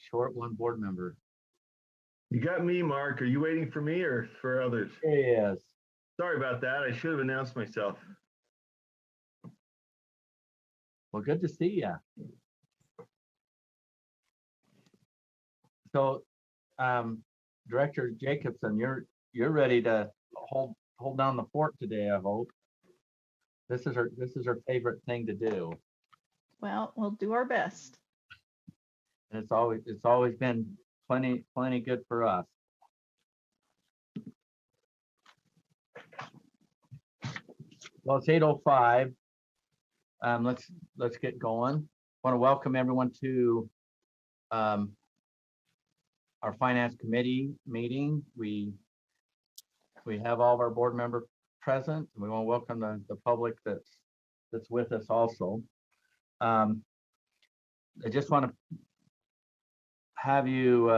short one board member. You got me, Mark. Are you waiting for me or for others? There he is. Sorry about that. I should have announced myself. Well, good to see you. So, Director Jacobson, you're ready to hold down the fort today, I hope. This is her favorite thing to do. Well, we'll do our best. And it's always been plenty good for us. Well, it's 8:05. Let's get going. I want to welcome everyone to our Finance Committee meeting. We have all of our board members present, and we want to welcome the public that's with us also. I just want to have you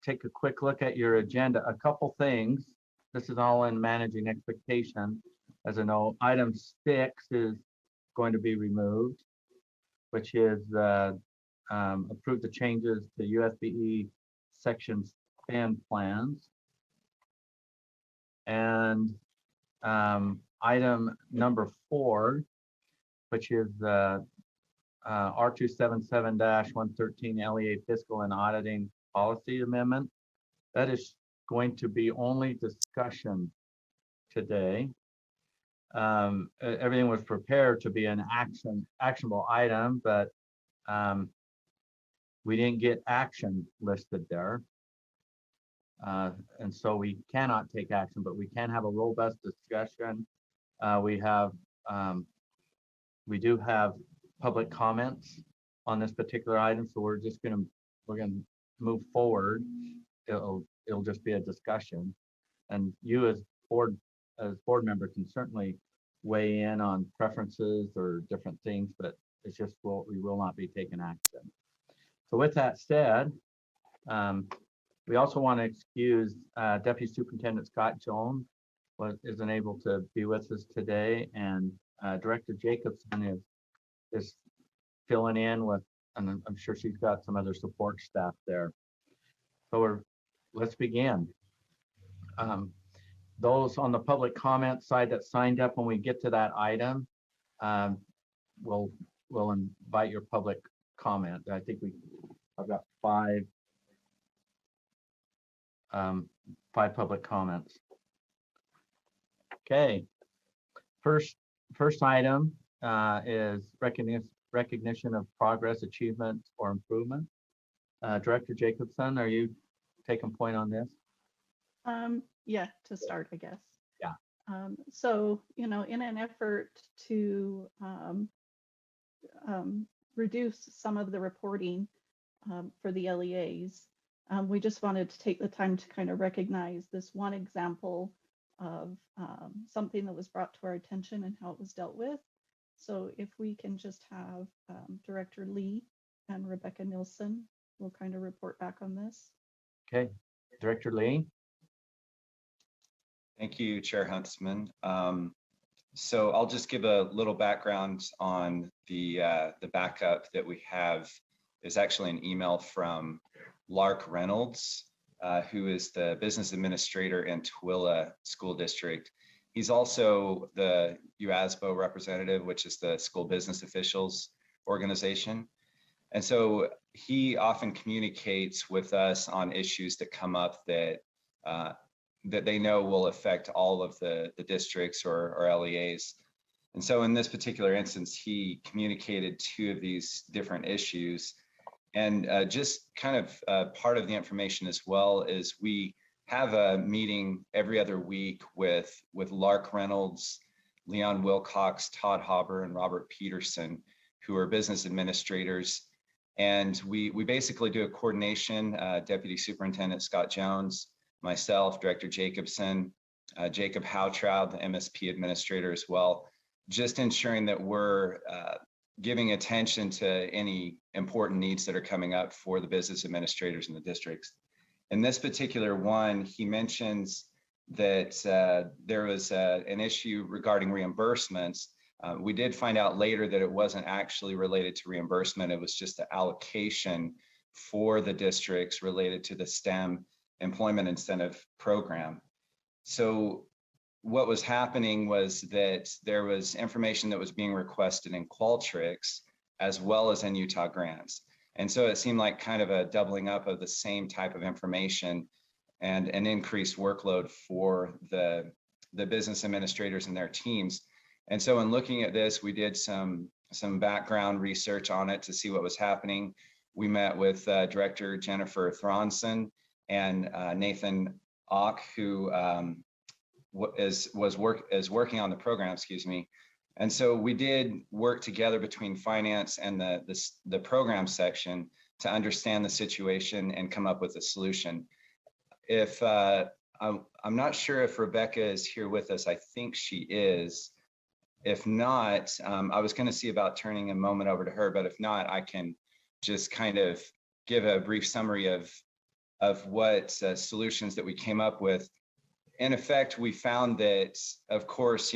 take a quick look at your agenda. A couple things. This is all in managing expectation. As I know, item 6 is going to be removed, which is approve the changes to USBE section spend plans. And item number 4, which is R277-113 LEA fiscal and auditing policy amendment. That is going to be only discussion today. Everything was prepared to be an actionable item, but we didn't get action listed there. And so we cannot take action, but we can have a robust discussion. We do have public comments on this particular item, so we're gonna move forward. It'll just be a discussion, and you as board member can certainly weigh in on preferences or different things, but it's just we will not be taking action. So with that said, we also want to excuse Deputy Superintendent Scott Jones, isn't able to be with us today, and Director Jacobson is filling in with, and I'm sure she's got some other support staff there. So let's begin. Those on the public comment side that signed up, when we get to that item, we'll invite your public comment. I think I've got five public comments. Okay, first item is recognition of progress, achievement, or improvement. Director Jacobson, are you taking point on this? Yeah, to start, I guess. Yeah. So, in an effort to reduce some of the reporting for the LEAs, we just wanted to take the time to kind of recognize this one example of something that was brought to our attention and how it was dealt with. So if we can just have Director Lee and Rebecca Nilsson will kind of report back on this. Okay, Director Lee. Thank you, Chair Huntsman. So I'll just give a little background on the backup that we have. Is actually an email from Lark Reynolds, who is the business administrator in Tooele School District. He's also the UASBO representative, which is the School Business Officials Organization. And so he often communicates with us on issues that come up that they know will affect all of the districts or LEAs. And so in this particular instance, he communicated 2 of these different issues. And just kind of part of the information as well is we have a meeting every other week with Lark Reynolds, Leon Wilcox, Todd Hauber, and Robert Peterson, who are business administrators. And we basically do a coordination, Deputy Superintendent Scott Jones, myself, Director Jacobson, Jacob Houtroud, the MSP administrator as well, just ensuring that we're giving attention to any important needs that are coming up for the business administrators in the districts. In this particular one, he mentions that there was an issue regarding reimbursements. We did find out later that it wasn't actually related to reimbursement. It was just the allocation for the districts related to the STEM Employment Incentive Program. So what was happening was that there was information that was being requested in Qualtrics as well as in Utah Grants. And so it seemed like kind of a doubling up of the same type of information and an increased workload for the business administrators and their teams. And so in looking at this, we did some background research on it to see what was happening. We met with Director Jennifer Thronson and Nathan Ock, who is working on the program, excuse me. And so we did work together between finance and the program section to understand the situation and come up with a solution. If I'm not sure if Rebecca is here with us, I think she is. If not, I was going to see about turning a moment over to her, but if not, I can just kind of give a brief summary of what solutions that we came up with. In effect, we found that, of course,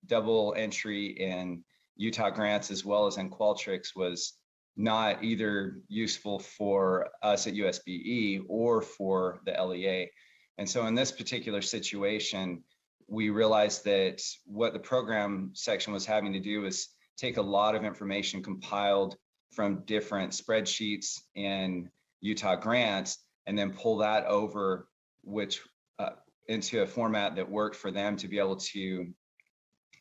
double entry in Utah Grants as well as in Qualtrics was not either useful for us at USBE or for the LEA. And so in this particular situation, we realized that what the program section was having to do is take a lot of information compiled from different spreadsheets in Utah Grants and then pull that over, into a format that worked for them to be able to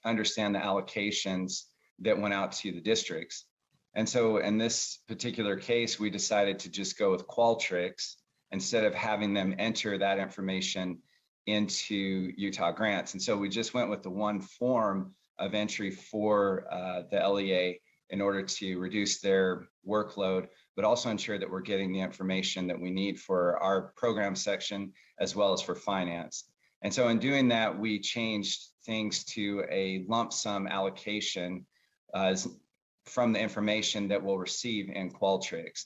understand the allocations that went out to the districts. And so in this particular case, we decided to just go with Qualtrics instead of having them enter that information into Utah Grants. And so we just went with the one form of entry for the LEA in order to reduce their workload, but also ensure that we're getting the information that we need for our program section as well as for finance. And so in doing that, we changed things to a lump sum allocation from the information that we'll receive in Qualtrics.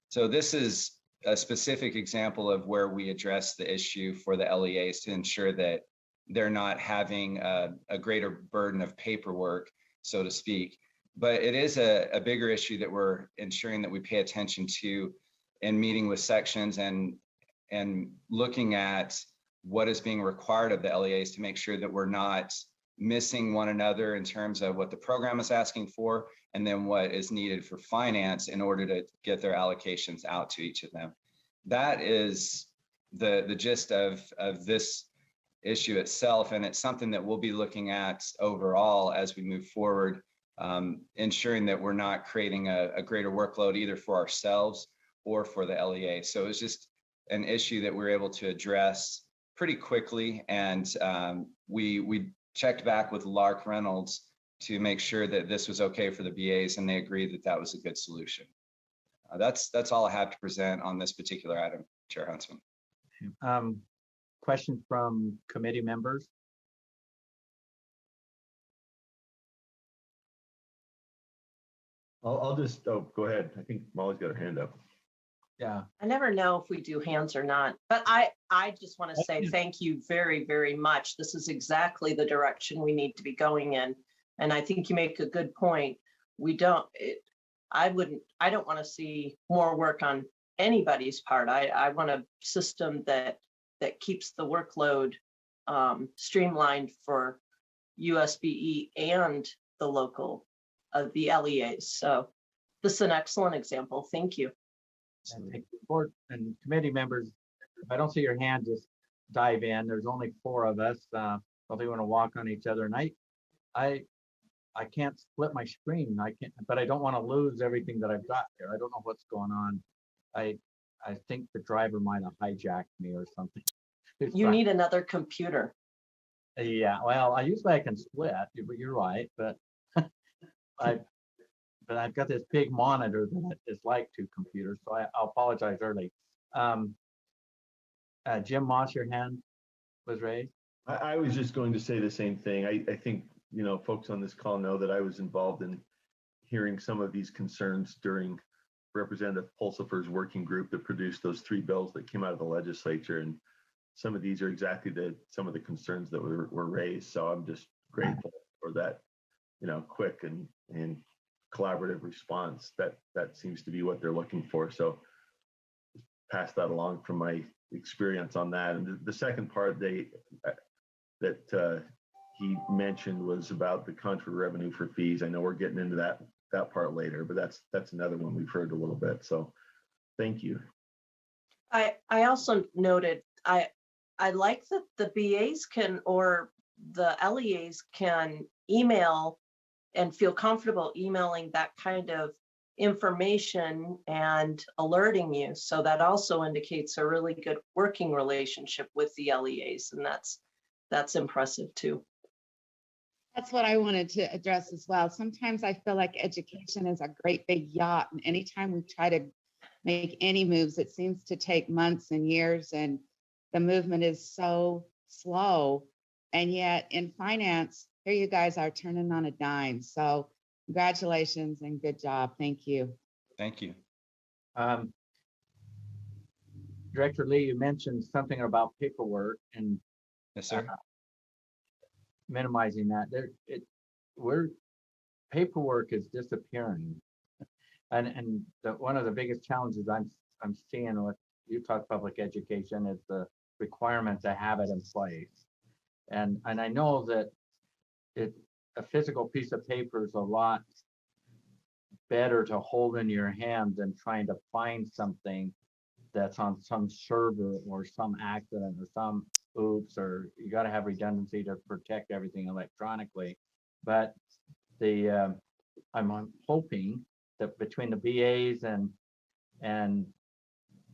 So this is a specific example of where we address the issue for the LEAs to ensure that they're not having a greater burden of paperwork, so to speak. But it is a bigger issue that we're ensuring that we pay attention to in meeting with sections and looking at what is being required of the LEAs to make sure that we're not missing one another in terms of what the program is asking for and then what is needed for finance in order to get their allocations out to each of them. That is the gist of this issue itself, and it's something that we'll be looking at overall as we move forward, ensuring that we're not creating a greater workload either for ourselves or for the LEA. So it's just an issue that we're able to address pretty quickly, and we checked back with Lark Reynolds to make sure that this was okay for the BAs, and they agreed that that was a good solution. That's all I have to present on this particular item, Chair Huntsman. Questions from committee members? I'll just, go ahead. I think Molly's got her hand up. Yeah. I never know if we do hands or not, but I just want to say thank you very, very much. This is exactly the direction we need to be going in. And I think you make a good point. I don't want to see more work on anybody's part. I want a system that keeps the workload streamlined for USBE and the local, the LEAs. So this is an excellent example. Thank you. And board and committee members, if I don't see your hand, just dive in. There's only 4 of us. If we want to walk on each other, and I can't split my screen. I can't, but I don't want to lose everything that I've got there. I don't know what's going on. I think the driver might have hijacked me or something. You need another computer. Yeah, well, I usually can split, but you're right. But I've got this big monitor that is like 2 computers, so I'll apologize early. Jim Moss, your hand was raised. I was just going to say the same thing. I think, folks on this call know that I was involved in hearing some of these concerns during Representative Pulsipher's working group that produced those 3 bills that came out of the legislature. And some of these are exactly some of the concerns that were raised. So I'm just grateful for that, quick and collaborative response. That seems to be what they're looking for. So pass that along from my experience on that. And the second part that he mentioned was about the contra revenue for fees. I know we're getting into that part later, but that's another one we've heard a little bit. So thank you. I also noted, I like that the BAs can, or the LEAs can email and feel comfortable emailing that kind of information and alerting you. So that also indicates a really good working relationship with the LEAs, and that's impressive too. That's what I wanted to address as well. Sometimes I feel like education is a great big yacht, and anytime we try to make any moves, it seems to take months and years, and the movement is so slow. And yet in finance, here you guys are turning on a dime. So congratulations and good job. Thank you. Thank you. Director Lee, you mentioned something about paperwork and Yes, sir. minimizing that. Paperwork is disappearing, and one of the biggest challenges I'm seeing with Utah public education is the requirement to have it in place. And I know that a physical piece of paper is a lot better to hold in your hand than trying to find something that's on some server or some accident or some oops, or you got to have redundancy to protect everything electronically. But I'm hoping that between the BAs and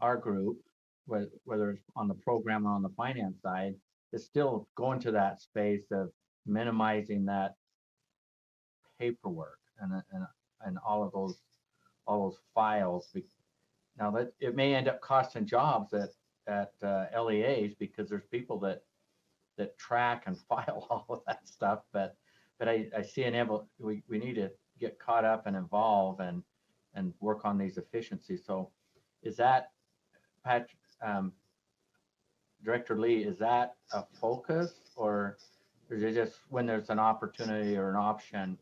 our group, whether it's on the program or on the finance side, is still going to that space of minimizing that paperwork and all those files. Now that it may end up costing jobs at LEAs because there's people that track and file all of that stuff, but I see we need to get caught up and involve and work on these efficiencies. So is that, Director Lee, is that a focus, or is it just when there's an opportunity or an option,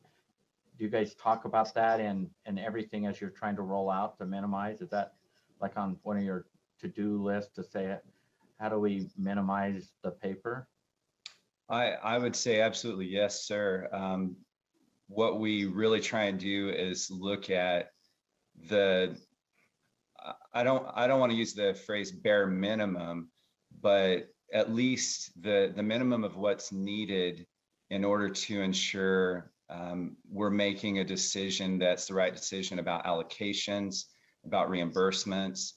do you guys talk about that and everything as you're trying to roll out to minimize? Is that like on one of your to-do lists to say, how do we minimize the paper? I would say absolutely yes, sir. What we really try and do is look at I don't want to use the phrase bare minimum, but at least the minimum of what's needed in order to ensure we're making a decision that's the right decision about allocations, about reimbursements.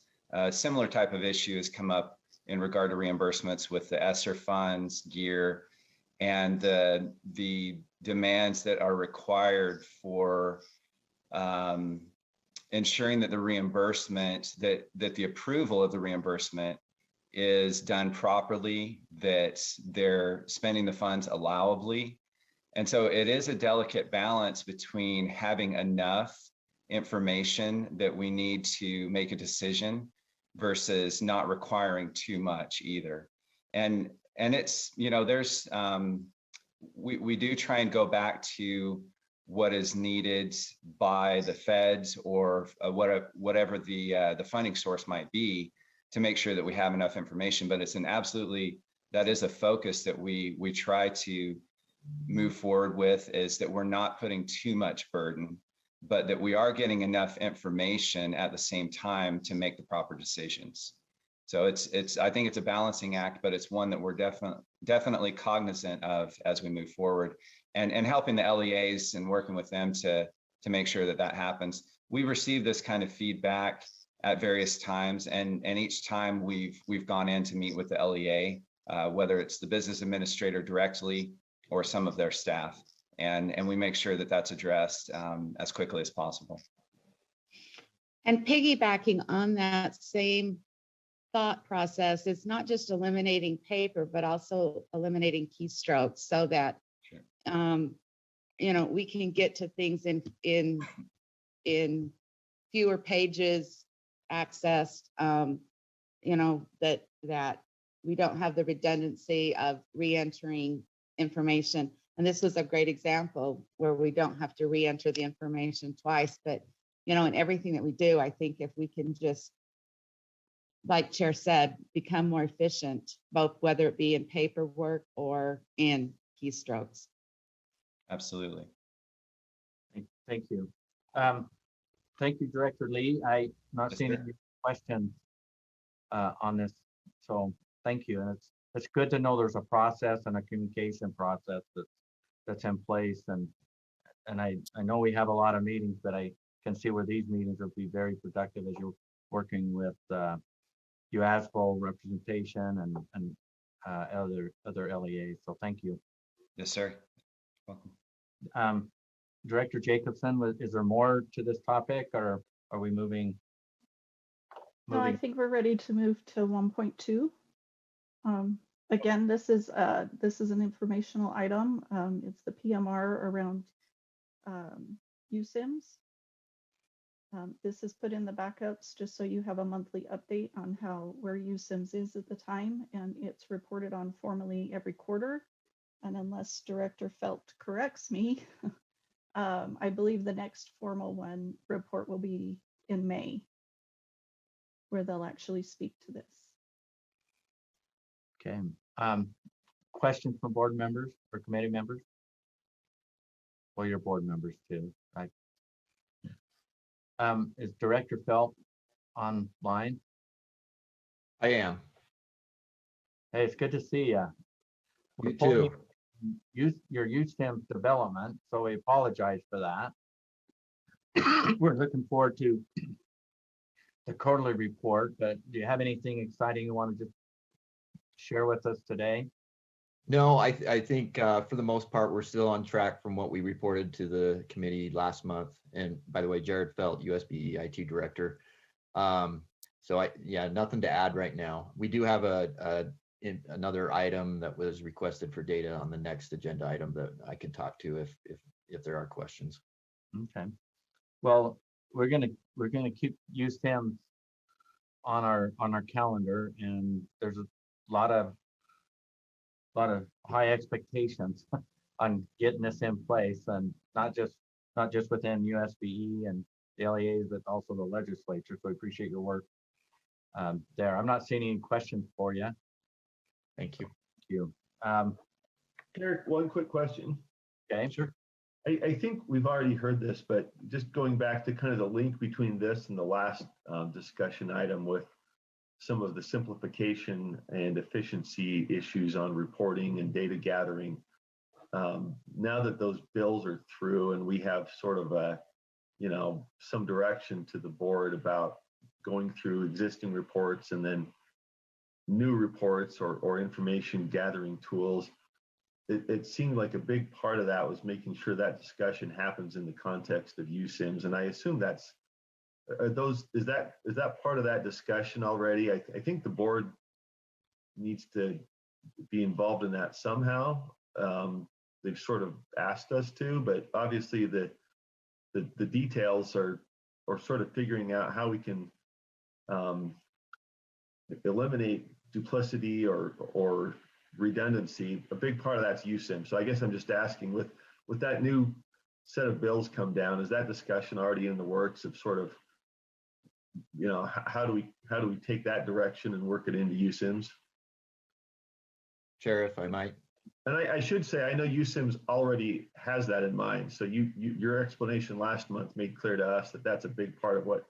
Similar type of issue has come up in regard to reimbursements with the ESSER funds, GEAR, and the demands that are required for ensuring that the reimbursement, that the approval of the reimbursement is done properly, that they're spending the funds allowably. And so it is a delicate balance between having enough information that we need to make a decision versus not requiring too much either. And it's, there's, we do try and go back to what is needed by the feds or whatever the funding source might be to make sure that we have enough information. But it's that is a focus that we try to move forward with, is that we're not putting too much burden, but that we are getting enough information at the same time to make the proper decisions. So I think it's a balancing act, but it's one that we're definitely cognizant of as we move forward, and helping the LEAs and working with them to make sure that happens. We receive this kind of feedback at various times, and each time we've gone in to meet with the LEA, whether it's the business administrator directly or some of their staff, and we make sure that that's addressed as quickly as possible. And piggybacking on that same thought process, it's not just eliminating paper, but also eliminating keystrokes so that Sure. We can get to things in fewer pages accessed, that we don't have the redundancy of re-entering information. And this was a great example where we don't have to re-enter the information twice. But in everything that we do, I think if we can just like Chair said, become more efficient, both whether it be in paperwork or in keystrokes. Absolutely. Thank you. Thank you, Director Lee. I'm not Yes, seeing sir. any questions on this, so thank you. And it's good to know there's a process and a communication process that's in place. And I know we have a lot of meetings, but I can see where these meetings will be very productive as you're working with UASPO representation and other LEAs. So thank you. Yes, sir. Welcome. Director Jacobson, is there more to this topic, or are we moving? No, I think we're ready to move to 1.2. Again, this is an informational item. It's the PMR around USIMS. This is put in the backups just so you have a monthly update on where USIMS is at the time, and it's reported on formally every quarter. And unless Director Felt corrects me, I believe the next formal report will be in May, where they'll actually speak to this. Okay. Questions from board members or committee members? Well, your board members too, right? Is Director Felt online? I am. Hey, it's good to see you. You too. Your USIMS development, so we apologize for that. We're looking forward to the quarterly report, but do you have anything exciting you want to just share with us today? No, I think for the most part, we're still on track from what we reported to the committee last month. And by the way, Jared Felt, USB IT Director. So nothing to add right now. We do have another item that was requested for data on the next agenda item that I can talk to if there are questions. Okay. Well, we're gonna keep USIMS on our calendar, and there's a lot of high expectations on getting this in place, and not just within USBE and the LEAs, but also the legislature. So we appreciate your work there. I'm not seeing any questions for you. Thank you. Thank you. Eric, one quick question. Okay, sure. I think we've already heard this, but just going back to kind of the link between this and the last discussion item with some of the simplification and efficiency issues on reporting and data gathering. Now that those bills are through and we have sort of some direction to the board about going through existing reports and then new reports or information gathering tools, it seemed like a big part of that was making sure that discussion happens in the context of USIMS. And I assume is that part of that discussion already? I think the board needs to be involved in that somehow. They've sort of asked us to, but obviously the details are sort of figuring out how we can eliminate duplicity or redundancy. A big part of that's USIMS. So I guess I'm just asking, with that new set of bills come down, is that discussion already in the works of sort of, how do we take that direction and work it into USIMS? Chair, if I might. And I should say, I know USIMS already has that in mind. So your explanation last month made clear to us that that's a big part of what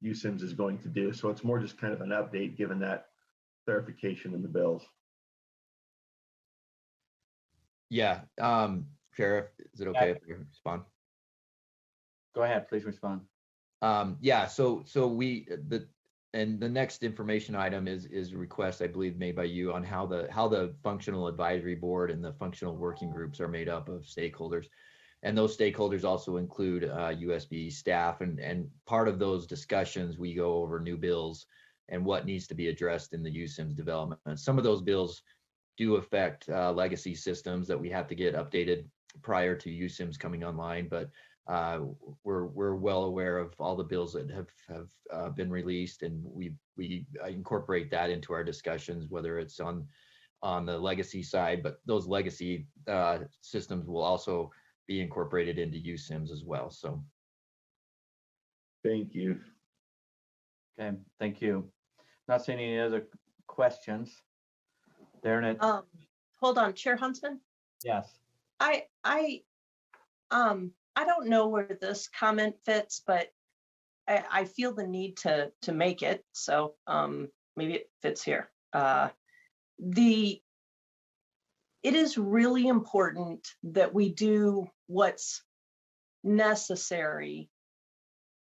USIMS is going to do. So it's more just kind of an update given that clarification in the bills. Yeah, Sheriff, is it okay if we respond? Go ahead, please respond. Yeah, so the next information item is a request, I believe, made by you on how the functional advisory board and the functional working groups are made up of stakeholders. And those stakeholders also include USB staff, and part of those discussions, we go over new bills and what needs to be addressed in the USIMS development. And some of those bills do affect legacy systems that we have to get updated prior to USIMS coming online, but we're well aware of all the bills that have been released, and we incorporate that into our discussions, whether it's on the legacy side, but those legacy systems will also be incorporated into USIMS as well. So thank you. Okay, thank you. Not seeing any other questions. Darren, it, Hold on, Chair Huntsman. yes. I don't know where this comment fits, but I feel the need to make it. So maybe it fits here. It is really important that we do what's necessary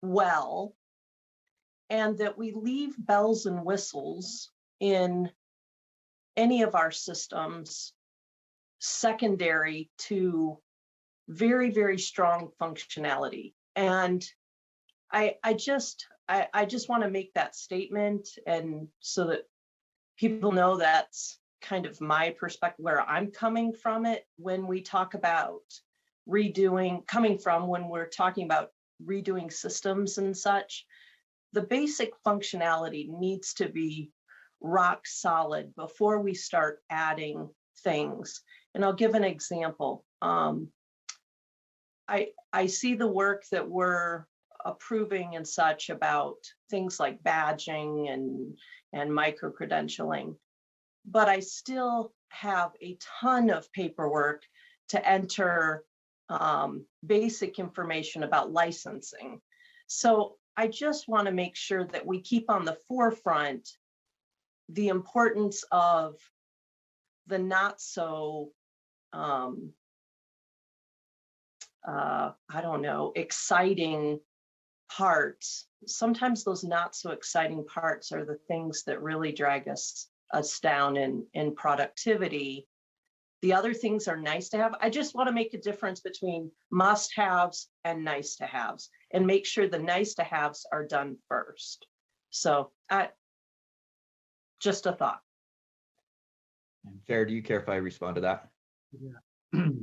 well, and that we leave bells and whistles in any of our systems secondary to very, very strong functionality. And I just want to make that statement, and so that people know that's kind of my perspective, where I'm coming from it when we talk about when we're talking about redoing systems and such. The basic functionality needs to be rock solid before we start adding things. And I'll give an example. I see the work that we're approving and such about things like badging and micro-credentialing, but I still have a ton of paperwork to enter basic information about licensing. So I just want to make sure that we keep on the forefront the importance of the not so exciting parts. Sometimes those not so exciting parts are the things that really drag us down in productivity. The other things are nice to have. I just want to make a difference between must-haves and nice-to-haves, and make sure the nice-to-haves are done first. So just a thought. Jared, do you care if I respond to that?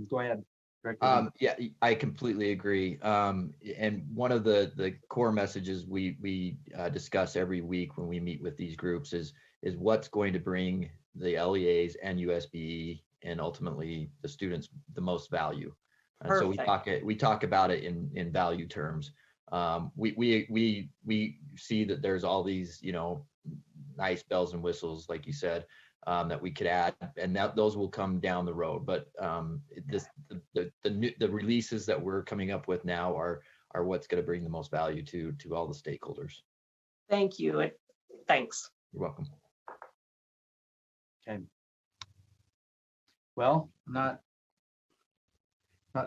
Go ahead. Director. Yeah, I completely agree. And one of the core messages we discuss every week when we meet with these groups is what's going to bring the LEAs and USBE and ultimately the students the most value. And so we talk about it in value terms. We see that there's all these, nice bells and whistles, like you said, that we could add, and those will come down the road. But the releases that we're coming up with now are what's going to bring the most value to all the stakeholders. Thank you. Thanks. You're welcome. Okay. Well, not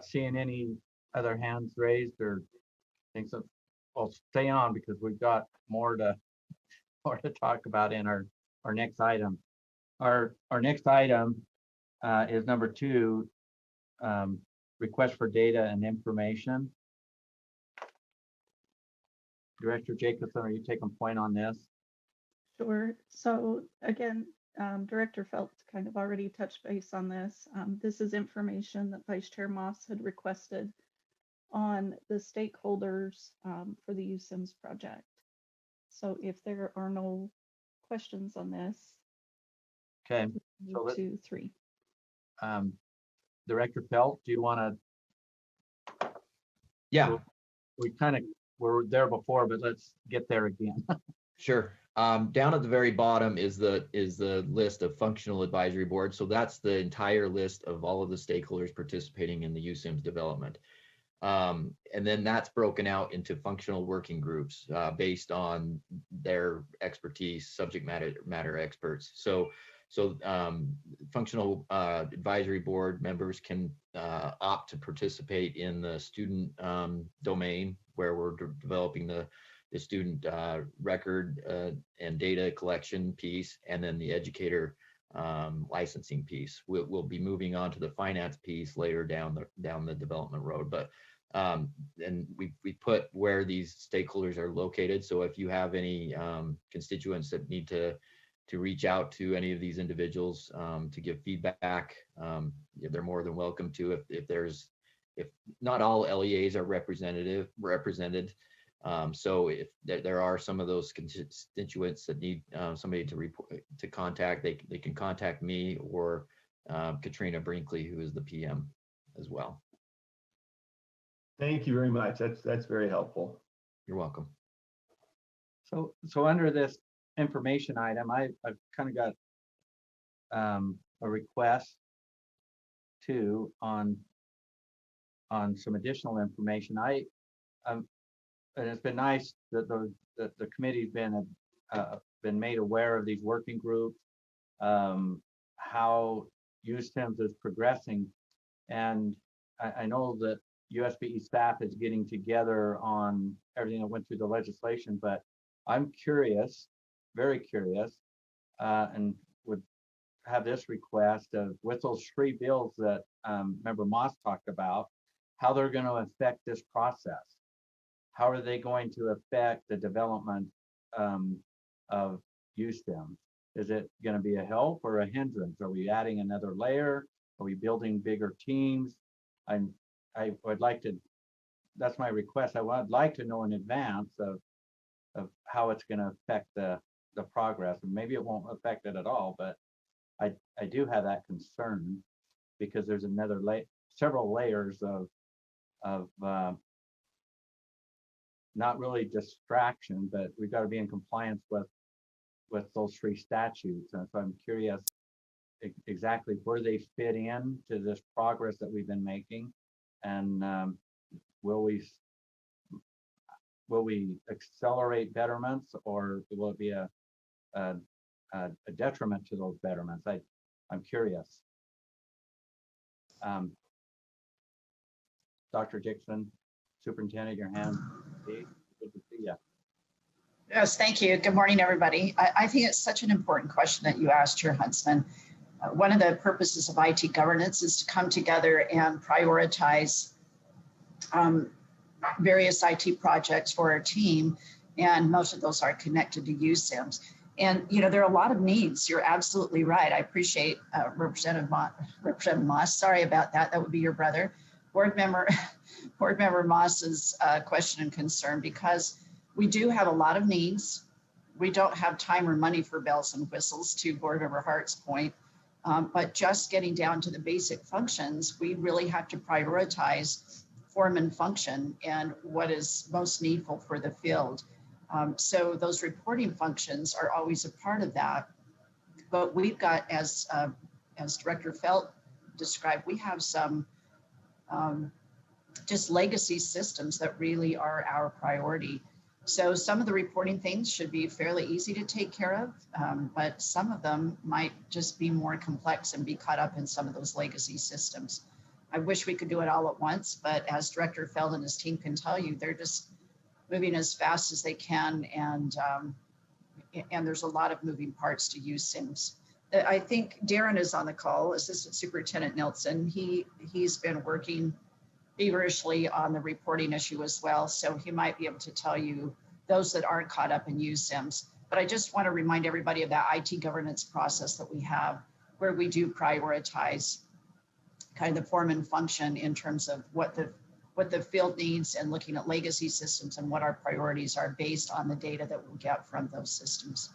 seeing any other hands raised or things. I'll stay on because we've got more to talk about in our next item. Our next item is number 2, request for data and information. Director Jacobson, are you taking point on this? Sure. So again, Director Phelps kind of already touched base on this. This is information that Vice Chair Moss had requested on the stakeholders for the USIMS project. So if there are no questions on this, Okay. move to 3. Director Phelps, do you want to? Yeah, We kind of were there before, but let's get there again. sure. Down at the very bottom is the list of functional advisory boards. So that's the entire list of all of the stakeholders participating in the USIMS development. And then that's broken out into functional working groups based on their expertise, subject matter experts. So functional advisory board members can opt to participate in the student domain, where we're developing the student record and data collection piece, and then the educator licensing piece. We'll be moving on to the finance piece later down the development road, but and we put where these stakeholders are located. So if you have any constituents that need to reach out to any of these individuals to give feedback, they're more than welcome to. If not all LEAs are represented, so if there are some of those constituents that need somebody to contact, they can contact me or Katrina Brinkley, who is the PM as well. Thank you very much. That's very helpful. You're welcome. So under this information item, I've kind of got a request too on some additional information. And it's been nice that the committee's been made aware of these working groups, how USIMS is progressing, and I know that USBE staff is getting together on everything that went through the legislation, but I'm curious, very curious, and would have this request of, with those 3 bills that Member Moss talked about, how they're going to affect this process. How are they going to affect the development of USIMS? Is it going to be a help or a hindrance? Are we adding another layer? Are we building bigger teams? I would like to, that's my request. I would like to know in advance of how it's going to affect the progress. And maybe it won't affect it at all, but I do have that concern because there's several layers of not really distraction, but we've got to be in compliance with those 3 statutes. And so I'm curious exactly where they fit in to this progress that we've been making, and will we accelerate betterments, or will it be a detriment to those betterments? I'm curious. Dr. Dixon, Superintendent, your hand. Good to see you. Yes, thank you. Good morning, everybody. I think it's such an important question that you asked here, Huntsman. One of the purposes of IT governance is to come together and prioritize various IT projects for our team, and most of those are connected to USIMS. And there are a lot of needs. You're absolutely right. I appreciate Representative Moss. Sorry about that. That would be your brother. Board Member Moss's question and concern, because we do have a lot of needs. We don't have time or money for bells and whistles, to Board Member Hart's point. But just getting down to the basic functions, we really have to prioritize form and function and what is most needful for the field. So those reporting functions are always a part of that. But we've got, as Director Felt described, we have some just legacy systems that really are our priority. So some of the reporting things should be fairly easy to take care of, but some of them might just be more complex and be caught up in some of those legacy systems. I wish we could do it all at once, but as Director Feld and his team can tell you, they're just moving as fast as they can, and there's a lot of moving parts to USIMS. I think Darren is on the call, Assistant Superintendent Nelson. He's been working feverishly on the reporting issue as well, so he might be able to tell you those that aren't caught up in USIMS. But I just want to remind everybody of that IT governance process that we have, where we do prioritize kind of the form and function in terms of what the field needs, and looking at legacy systems and what our priorities are based on the data that we'll get from those systems.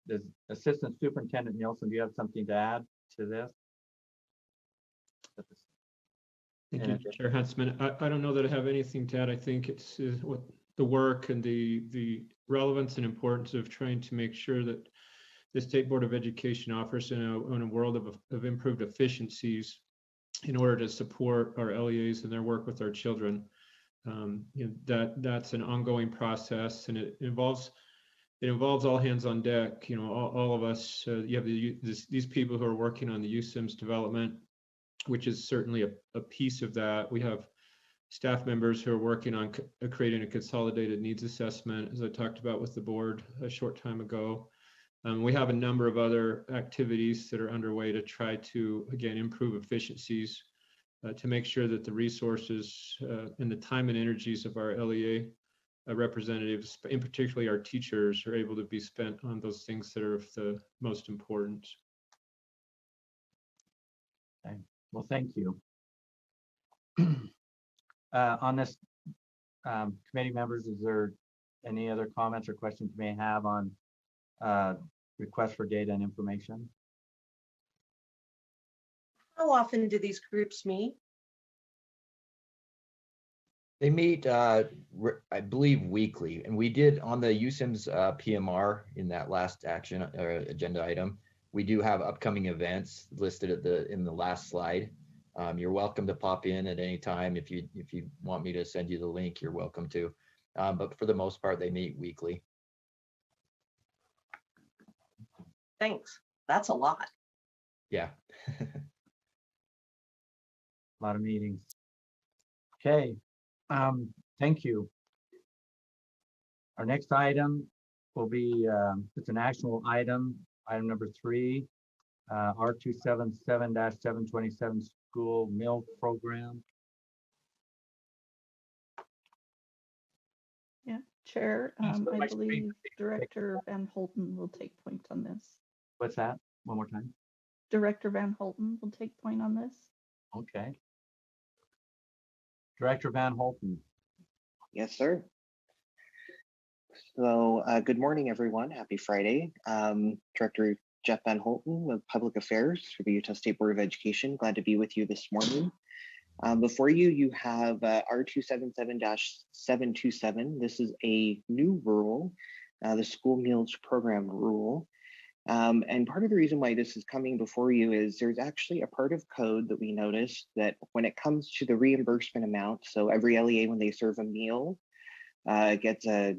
Does Assistant Superintendent Nielsen, do you have something to add to this? Thank you, Chair Huntsman. I don't know that I have anything to add. I think it's what the work and the relevance and importance of trying to make sure that the State Board of Education offers in a world of improved efficiencies in order to support our LEAs and their work with our children. That's an ongoing process, and it involves all hands on deck. All of us. You have these people who are working on the USIMS development, which is certainly a piece of that. We have staff members who are working on creating a consolidated needs assessment, as I talked about with the board a short time ago. We have a number of other activities that are underway to try to, again, improve efficiencies, to make sure that the resources and the time and energies of our LEA representatives, in particularly our teachers, are able to be spent on those things that are of the most importance. Okay. Well, thank you. On this, committee members, is there any other comments or questions you may have on requests for data and information? How often do these groups meet? They meet, I believe, weekly, and we did on the USIMS PMR in that last action agenda item. We do have upcoming events listed in the last slide. You're welcome to pop in at any time. If you want me to send you the link, you're welcome to. But for the most part, they meet weekly. Thanks. That's a lot. Yeah. A lot of meetings. Okay, thank you. Our next item will be, it's an actual item number 3, R277-727 school meal program. Yeah, Chair, Yes, I my screen. believe Director Van Holten will take point on this. What's that? One more time. Director Van Holten will take point on this. Okay. Director Van Holten. Yes, sir. So good morning, everyone. Happy Friday. Director Jeff Van Holten of Public Affairs for the Utah State Board of Education. Glad to be with you this morning. Before you, you have R277-727. This is a new rule, the school meals program rule. And part of the reason why this is coming before you is there's actually a part of code that we noticed that when it comes to the reimbursement amount, so every LEA, when they serve a meal, gets a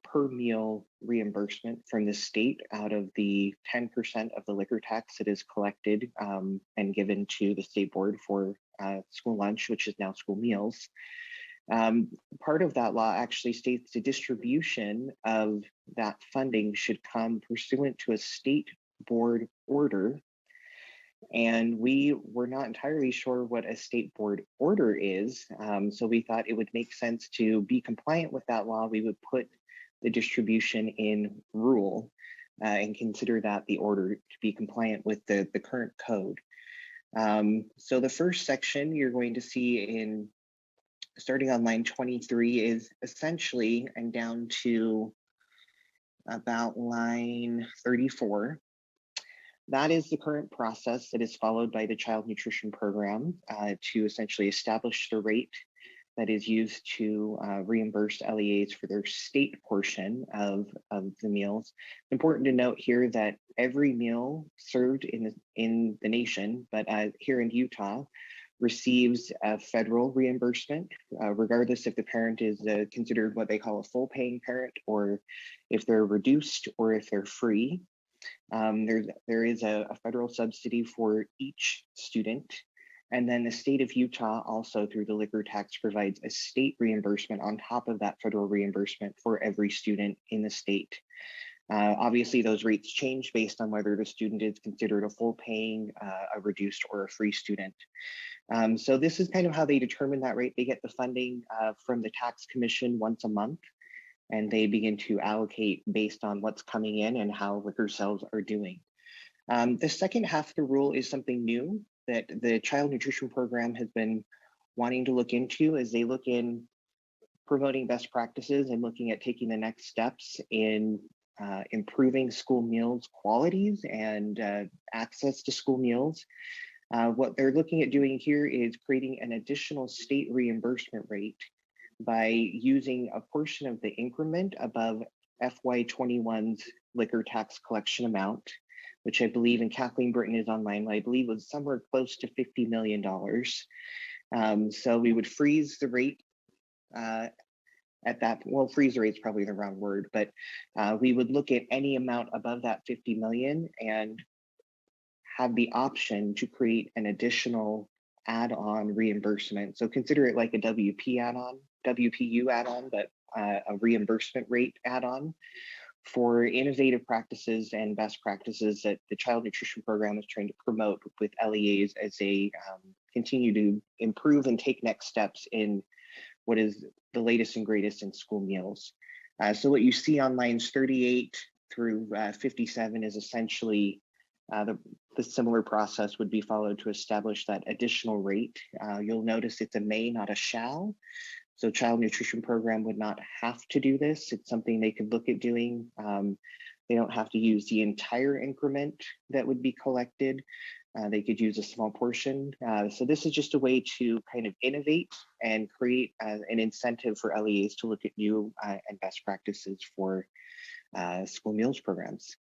per meal reimbursement from the state out of the 10% of the liquor tax that is collected and given to the state board for school lunch, which is now school meals. Part of that law actually states the distribution of that funding should come pursuant to a state board order. And we were not entirely sure what a state board order is. So we thought it would make sense to be compliant with that law. We would put the distribution in rule and consider that the order to be compliant with the current code. So the first section you're going to see in starting on line 23 is essentially and down to about line 34. That is the current process that is followed by the child nutrition program to essentially establish the rate that is used to reimburse LEAs for their state portion of the meals. It's important to note here that every meal served in the nation, but here in Utah, receives a federal reimbursement, regardless if the parent is considered what they call a full paying parent, or if they're reduced, or if they're free. There is a federal subsidy for each student. And then the state of Utah also through the liquor tax provides a state reimbursement on top of that federal reimbursement for every student in the state. Obviously, those rates change based on whether the student is considered a full paying, a reduced, or a free student. So this is kind of how they determine that rate. They get the funding from the tax commission once a month, and they begin to allocate based on what's coming in and how liquor sales are doing. The second half of the rule is something new that the child nutrition program has been wanting to look into as they look in promoting best practices and looking at taking the next steps in improving school meals qualities and access to school meals. What they're looking at doing here is creating an additional state reimbursement rate by using a portion of the increment above FY21's liquor tax collection amount, which I believe, and Kathleen Britton is online, I believe was somewhere close to $50 million. So we would freeze the rate at that, well, freeze the rate's probably the wrong word, but we would look at any amount above that 50 million and have the option to create an additional add-on reimbursement. So consider it like a WPU add-on, but a reimbursement rate add-on for innovative practices and best practices that the child nutrition program is trying to promote with LEAs as they continue to improve and take next steps in what is the latest and greatest in school meals. So what you see on lines 38 through 57 is essentially the similar process would be followed to establish that additional rate. You'll notice it's a may, not a shall. So child nutrition program would not have to do this. It's something they could look at doing. They don't have to use the entire increment that would be collected, they could use a small portion. So this is just a way to kind of innovate and create an incentive for LEAs to look at new and best practices for school meals programs.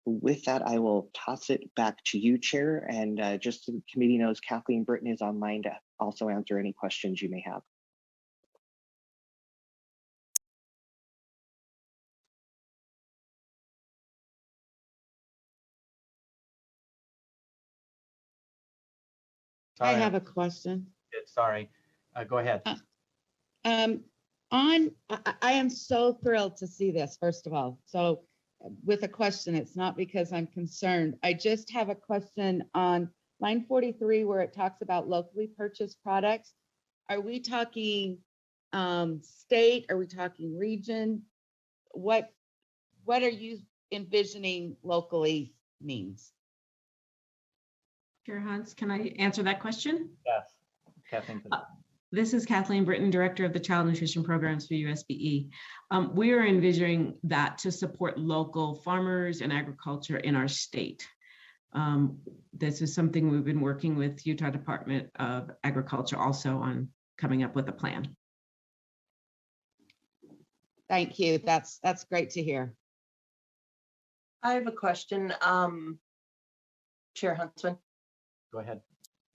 With that, I will toss it back to you, Chair. And just so the committee knows, Kathleen Britton is online to also answer any questions you may have. I Sorry, have a question. sorry. Go ahead. I am so thrilled to see this, first of all. So with a question, it's not because I'm concerned. I just have a question on line 43, where it talks about locally purchased products. Are we talking state? Are we talking region? What are you envisioning locally means? Chair Hans, can I answer that question? Yes. Kathleen. This is Kathleen Britton, Director of the Child Nutrition Programs for USBE. We are envisioning that to support local farmers and agriculture in our state. This is something we've been working with Utah Department of Agriculture also on coming up with a plan. Thank you. That's great to hear. I have a question. Chair Huntsman. Go ahead,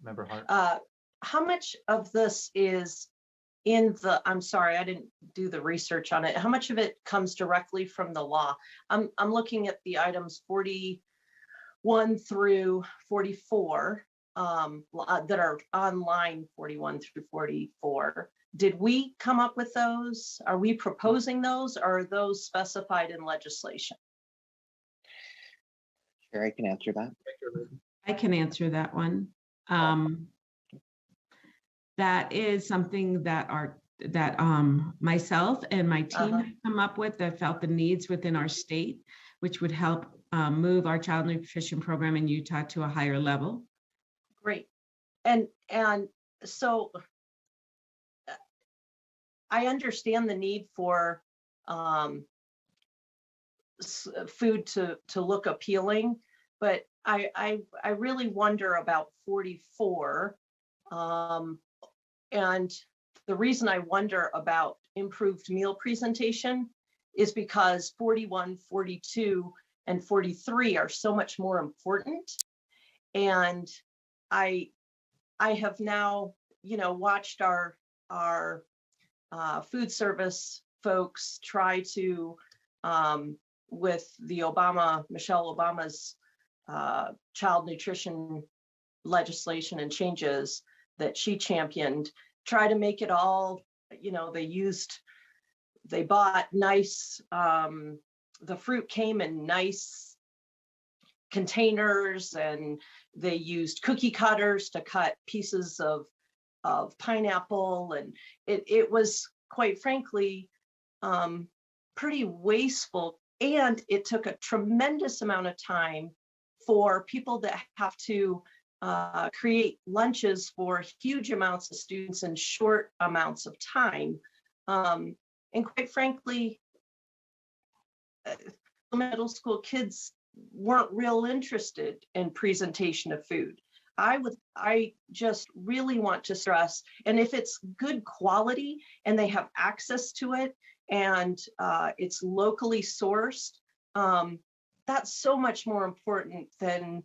Member Hart. How much of this is in the, I'm sorry, I didn't do the research on it. How much of it comes directly from the law? I'm looking at the items 41 through 44 that are on line 41 through 44. Did we come up with those? Are we proposing those, or are those specified in legislation? Sure, I can answer that. I can answer that one. That is something that myself and my team have come up with that felt the needs within our state, which would help move our child nutrition program in Utah to a higher level. Great. And so I understand the need for food to look appealing, but I really wonder about 44. And the reason I wonder about improved meal presentation is because 41, 42, and 43 are so much more important. And I have now, watched our food service folks try to, with the Michelle Obama's child nutrition legislation and changes that she championed, try to make it all, they bought nice, the fruit came in nice containers, and they used cookie cutters to cut pieces of pineapple. And it was, quite frankly, pretty wasteful. And it took a tremendous amount of time for people that have to create lunches for huge amounts of students in short amounts of time. And quite frankly, middle school kids weren't real interested in presentation of food. I just really want to stress, and if it's good quality and they have access to it and it's locally sourced, that's so much more important than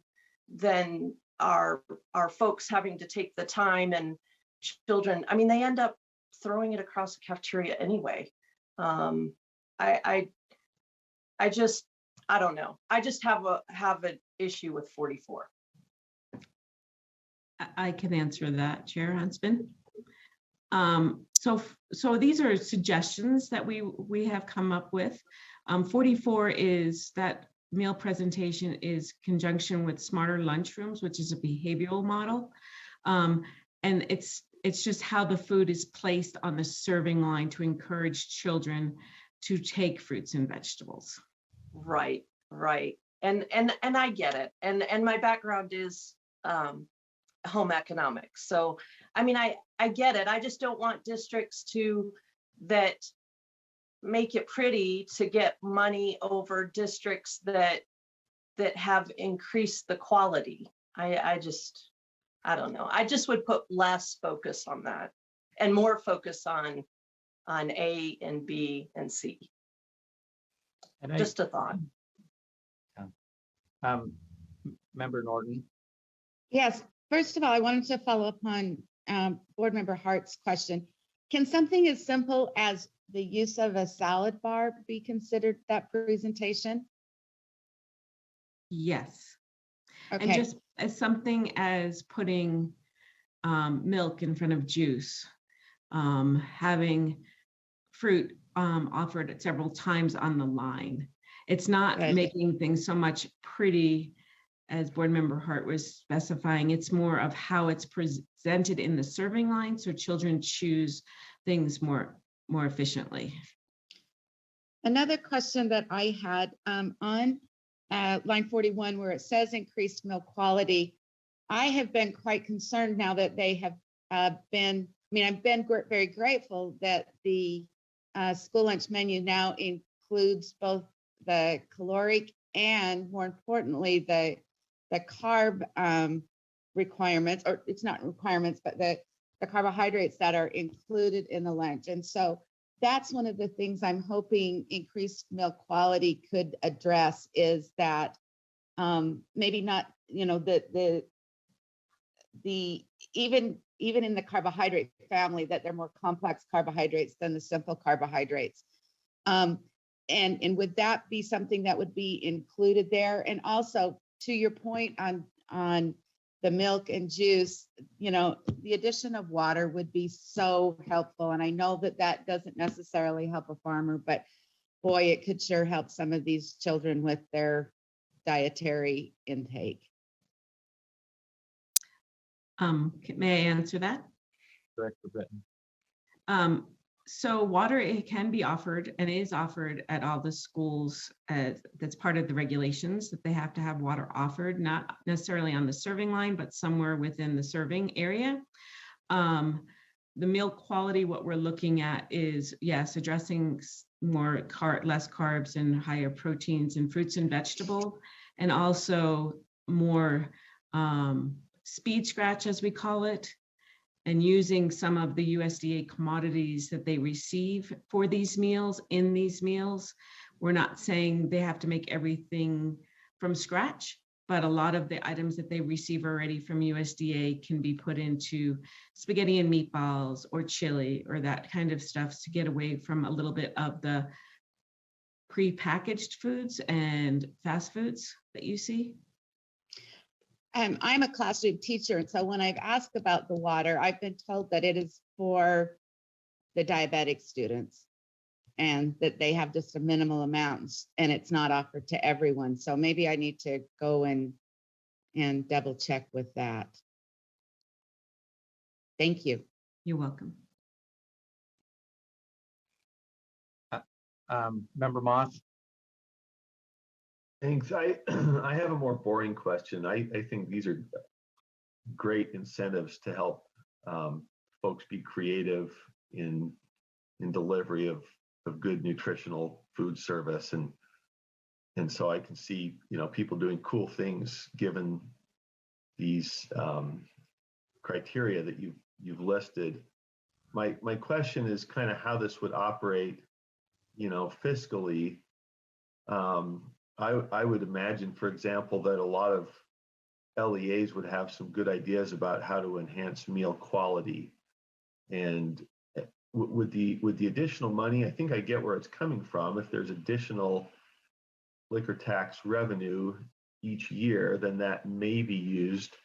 our folks having to take the time, and children, I mean, they end up throwing it across the cafeteria anyway. I don't know. I just have an issue with 44. I can answer that, Chair Huntsman. So these are suggestions that we have come up with. 44 is that meal presentation is conjunction with smarter lunchrooms, which is a behavioral model. And it's just how the food is placed on the serving line to encourage children to take fruits and vegetables. Right. And I get it. And my background is home economics. So, I mean, I get it. I just don't want districts that make it pretty to get money over districts that have increased the quality. I don't know. I just would put less focus on that and more focus on A and B and C. And I, Just a thought. Member Norton, Yes, first of all, I wanted to follow up on Board Member Hart's question. Can something as simple as the use of a salad bar be considered that presentation? Yes. And Okay, just as something as putting milk in front of juice, having fruit offered several times on the line. It's not Good. making things so much pretty as Board Member Hart was specifying. It's more of how it's presented in the serving line so children choose things more efficiently. another question that I had on line 41, where it says increased milk quality, I have been quite concerned now that they have I've been very grateful that the school lunch menu now includes both the caloric and, more importantly, the carb requirements, or it's not requirements, but the carbohydrates that are included in the lunch. And so that's one of the things I'm hoping increased milk quality could address, is that maybe not, the even in the carbohydrate family, that they're more complex carbohydrates than the simple carbohydrates. And would that be something that would be included there? And also, to your point on the milk and juice, the addition of water would be so helpful. And I know that doesn't necessarily help a farmer, but boy, it could sure help some of these children with their dietary intake. May I answer that? Director Britton. So water, it can be offered and is offered at all the schools. That's part of the regulations, that they have to have water offered, not necessarily on the serving line, but somewhere within the serving area. The milk quality, what we're looking at is, yes, addressing less carbs and higher proteins in fruits and vegetables, and also more speed scratch, as we call it, and using some of the USDA commodities that they receive for these meals in these meals. We're not saying they have to make everything from scratch, but a lot of the items that they receive already from USDA can be put into spaghetti and meatballs or chili or that kind of stuff, to get away from a little bit of the prepackaged foods and fast foods that you see. I'm a classroom teacher, and so when I've asked about the water, I've been told that it is for the diabetic students and that they have just a minimal amount, and it's not offered to everyone. So maybe I need to go and double check with that. Thank you. You're welcome. Member Moss. Thanks. I have a more boring question. I think these are great incentives to help folks be creative in delivery of good nutritional food service, and so I can see people doing cool things given these criteria that you've listed. My question is kind of how this would operate, fiscally. I would imagine, for example, that a lot of LEAs would have some good ideas about how to enhance meal quality. And with the additional money, I think I get where it's coming from. If there's additional liquor tax revenue each year, then that may be used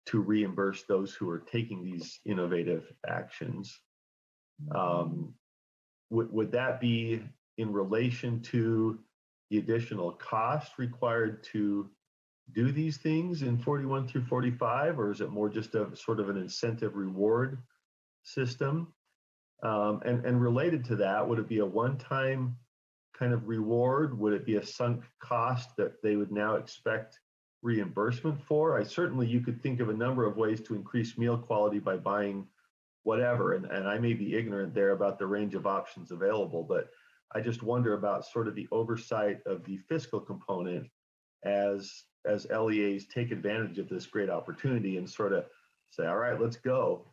to reimburse those who are taking these innovative actions. Would that be in relation to the additional cost required to do these things in 41 through 45, or is it more just a sort of an incentive reward system? And related to that, would it be a one-time kind of reward? Would it be a sunk cost that they would now expect reimbursement for? You could think of a number of ways to increase meal quality by buying whatever, and I may be ignorant there about the range of options available, but I just wonder about sort of the oversight of the fiscal component as LEAs take advantage of this great opportunity and sort of say, all right, let's go.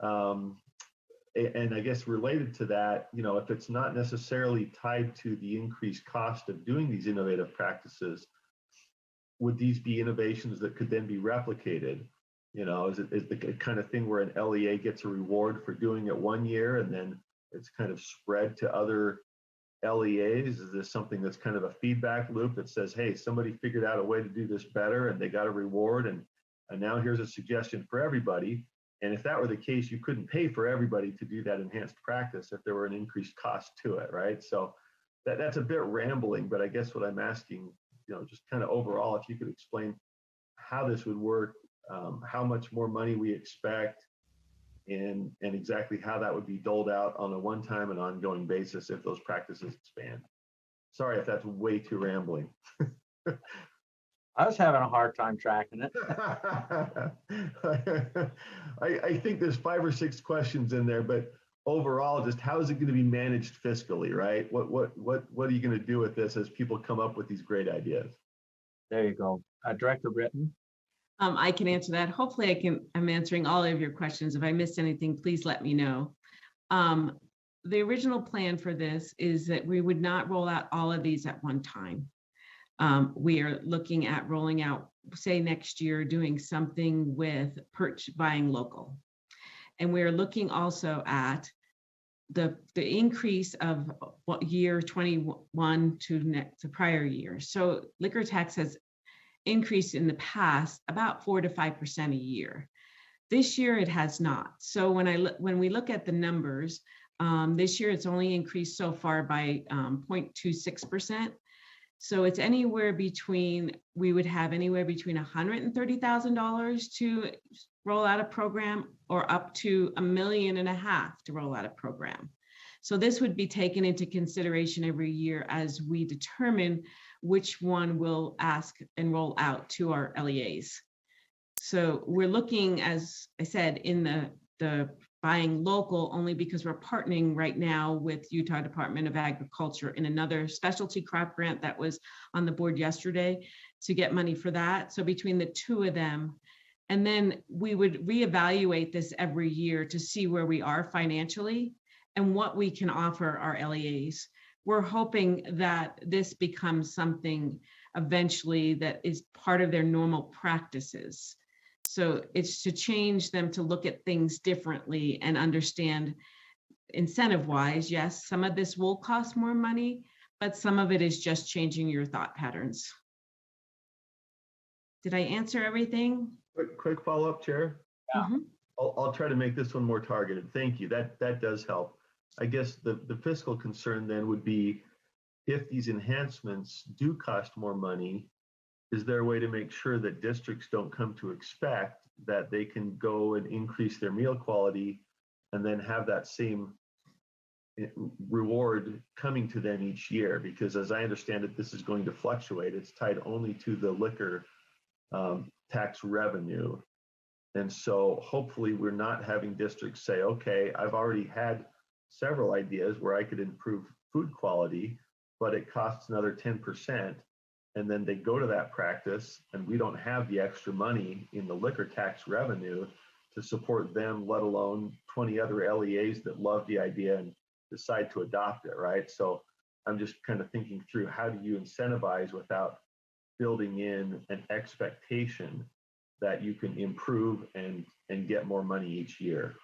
And I guess related to that, you know, if it's not necessarily tied to the increased cost of doing these innovative practices, would these be innovations that could then be replicated? You know, is the kind of thing where an LEA gets a reward for doing it 1 year and then it's kind of spread to other LEAs? Is this something that's kind of a feedback loop that says, hey, somebody figured out a way to do this better and they got a reward, and now here's a suggestion for everybody? And if that were the case, you couldn't pay for everybody to do that enhanced practice if there were an increased cost to it, right? So that's a bit rambling, but I guess what I'm asking, you know, just kind of overall, if you could explain how this would work, how much more money we expect, and exactly how that would be doled out on a one-time and ongoing basis if those practices expand. Sorry if that's way too rambling. I was having a hard time tracking it. I think there's 5 or 6 questions in there, but overall, just how is it going to be managed fiscally, right? What are you going to do with this as people come up with these great ideas? There you go. Director Britton. I can answer that. Hopefully I'm answering all of your questions. If I missed anything, please let me know. The original plan for this is that we would not roll out all of these at one time. We are looking at rolling out, say next year, doing something with buying local. And we're looking also at the increase of what year 21 to the prior year. So liquor tax has increased in the past about 4 to 5% a year. This year it has not. So when we look at the numbers, this year it's only increased so far by 0.26%. So it's anywhere between, we would have anywhere between $130,000 to roll out a program or up to $1.5 million to roll out a program. So this would be taken into consideration every year as we determine which one will ask and roll out to our LEAs. So we're looking, as I said, in the buying local only because we're partnering right now with Utah Department of Agriculture in another specialty crop grant that was on the board yesterday to get money for that. So between the two of them, and then we would reevaluate this every year to see where we are financially and what we can offer our LEAs. We're hoping that this becomes something eventually that is part of their normal practices. So it's to change them to look at things differently and understand incentive-wise, yes, some of this will cost more money, but some of it is just changing your thought patterns. Did I answer everything? Quick follow-up, Chair. Yeah. Mm-hmm. I'll try to make this one more targeted. Thank you. That does help. I guess the fiscal concern then would be, if these enhancements do cost more money, is there a way to make sure that districts don't come to expect that they can go and increase their meal quality and then have that same reward coming to them each year? Because as I understand it, this is going to fluctuate. It's tied only to the liquor tax revenue. And so hopefully we're not having districts say, okay, I've already had several ideas where I could improve food quality, but it costs another 10%. And then they go to that practice and we don't have the extra money in the liquor tax revenue to support them, let alone 20 other LEAs that love the idea and decide to adopt it, right? So I'm just kind of thinking through, how do you incentivize without building in an expectation that you can improve and get more money each year?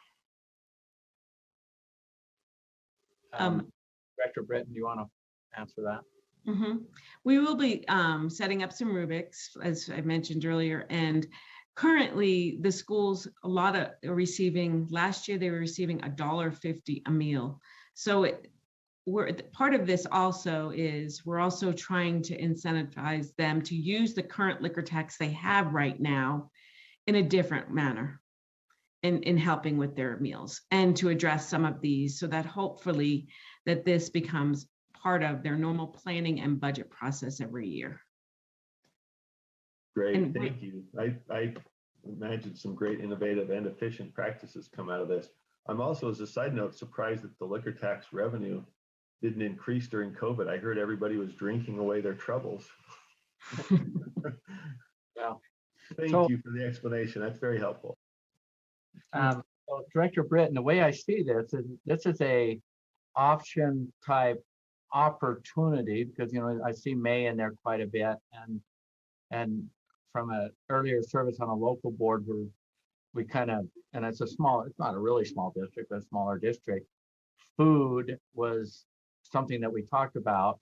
Director Britton, do you want to answer that? Mm-hmm. We will be setting up some rubrics, as I mentioned earlier, and currently the schools, a lot of are receiving, last year they were receiving $1.50 a meal. So we're part of this also is we're also trying to incentivize them to use the current liquor tax they have right now in a different manner in helping with their meals, and to address some of these so that hopefully that this becomes part of their normal planning and budget process every year. Great, thank you. I imagine some great innovative and efficient practices come out of this. I'm also, as a side note, surprised that the liquor tax revenue didn't increase during COVID. I heard everybody was drinking away their troubles. Yeah. Thank So- you for the explanation. That's very helpful. So Director Britton, the way I see this is a option type opportunity because, you know, I see May in there quite a bit and from a earlier service on a local board where we kind of, and it's not a really small district, but a smaller district. Food was something that we talked about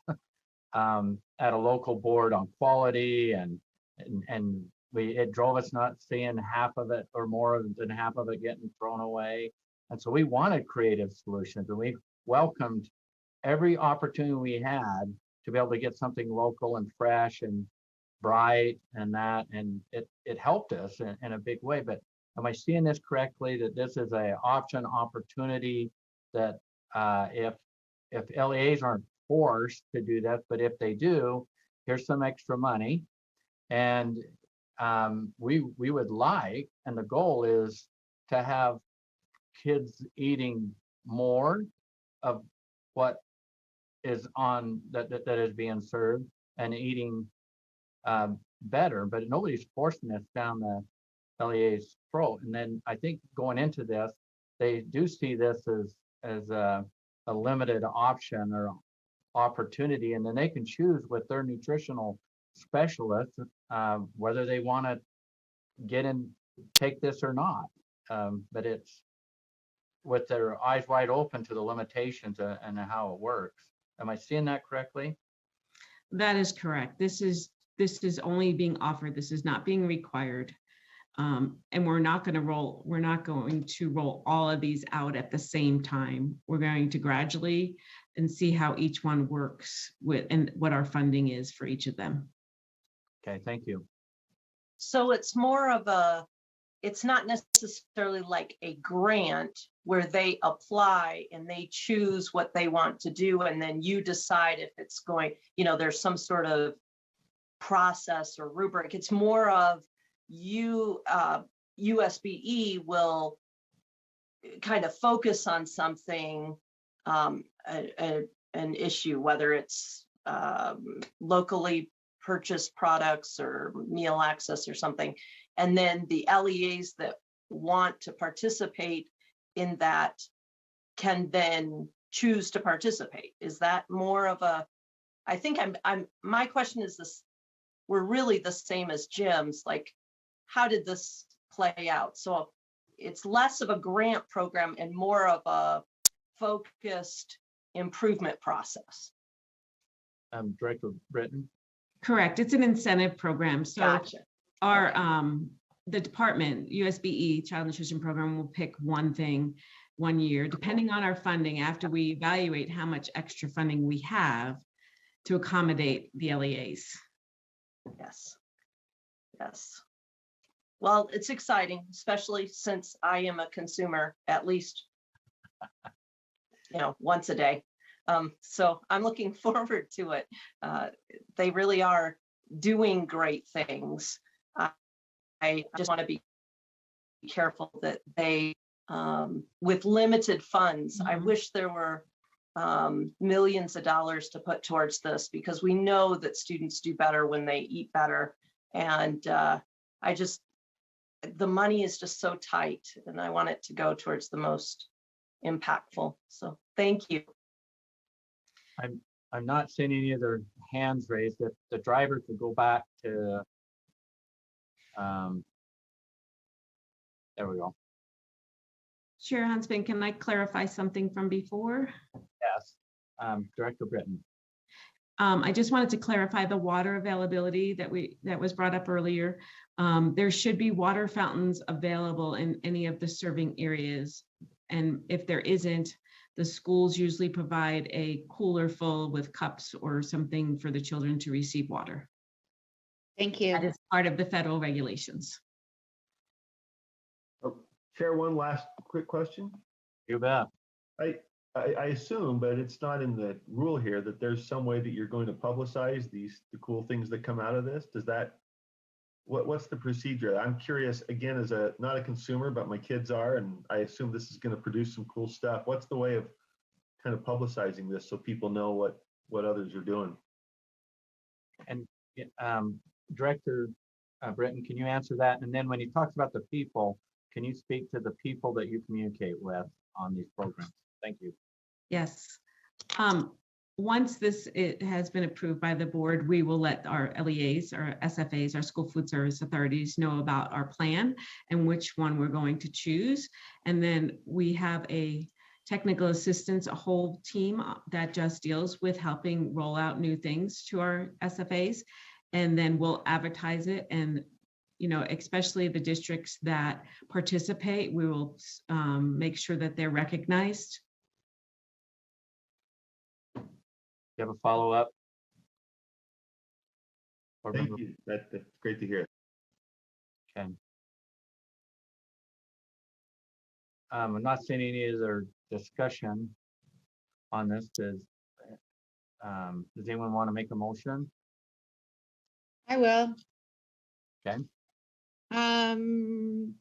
at a local board on quality and it drove us nuts seeing half of it or more than half of it getting thrown away. And so we wanted creative solutions and we welcomed every opportunity we had to be able to get something local and fresh and bright and that, and it helped us in a big way. But am I seeing this correctly, that this is a option opportunity that if LEAs aren't forced to do that, but if they do, here's some extra money. And we would like, and the goal is to have kids eating more of what is on that is being served and eating better, but nobody's forcing this down the LEA's throat. And then I think going into this, they do see this as a limited option or opportunity, and then they can choose with their nutritional specialist whether they want to take this or not. But it's with their eyes wide open to the limitations and how it works. Am I seeing that correctly? That is correct. This is only being offered. This is not being required. And we're not going to roll all of these out at the same time. We're going to gradually and see how each one works with and what our funding is for each of them. Okay, thank you. So it's it's not necessarily like a grant where they apply and they choose what they want to do. And then you decide if it's going, there's some sort of process or rubric. It's more of USBE will kind of focus on something, an issue, whether it's locally purchased products or meal access or something. And then the LEAs that want to participate in that can then choose to participate. Is that more of I think my question is this, we're really the same as Jim's, like, how did this play out? So it's less of a grant program and more of a focused improvement process. Director Britton? Correct. It's an incentive program. So Gotcha. our the department, USBE Child Nutrition Program, will pick one thing 1 year, depending on our funding, after we evaluate how much extra funding we have to accommodate the LEAs. Yes. Yes. Well, it's exciting, especially since I am a consumer at least, once a day. So I'm looking forward to it. They really are doing great things. I just want to be careful that they, with limited funds, I wish there were millions of dollars to put towards this, because we know that students do better when they eat better. And the money is just so tight, and I want it to go towards the most impactful. So thank you. I'm not seeing any other hands raised. If the driver could go back to, there we go. Chair Huntsman, can I clarify something from before? Yes, Director Britton. I just wanted to clarify the water availability that was brought up earlier. There should be water fountains available in any of the serving areas. And if there isn't, the schools usually provide a cooler full with cups or something for the children to receive water. Thank you. That is part of the federal regulations. Oh, Chair, one last quick question. You bet. I assume, but it's not in the rule here, that there's some way that you're going to publicize the cool things that come out of this. What's the procedure? I'm curious, again, as not a consumer, but my kids are, and I assume this is going to produce some cool stuff. What's the way of kind of publicizing this so people know what others are doing? And Director Britton, can you answer that? And then when he talks about the people, can you speak to the people that you communicate with on these programs? Thank you. Yes. Once it has been approved by the board, we will let our LEAs, our SFAs, our school food service authorities know about our plan and which one we're going to choose. And then we have a technical assistance, a whole team that just deals with helping roll out new things to our SFAs. And then we'll advertise it, and especially the districts that participate, we will make sure that they're recognized. You have a follow-up? Thank you. That's great to hear. Okay. I'm not seeing any other discussion on this. Does anyone want to make a motion? I will. Okay. Um,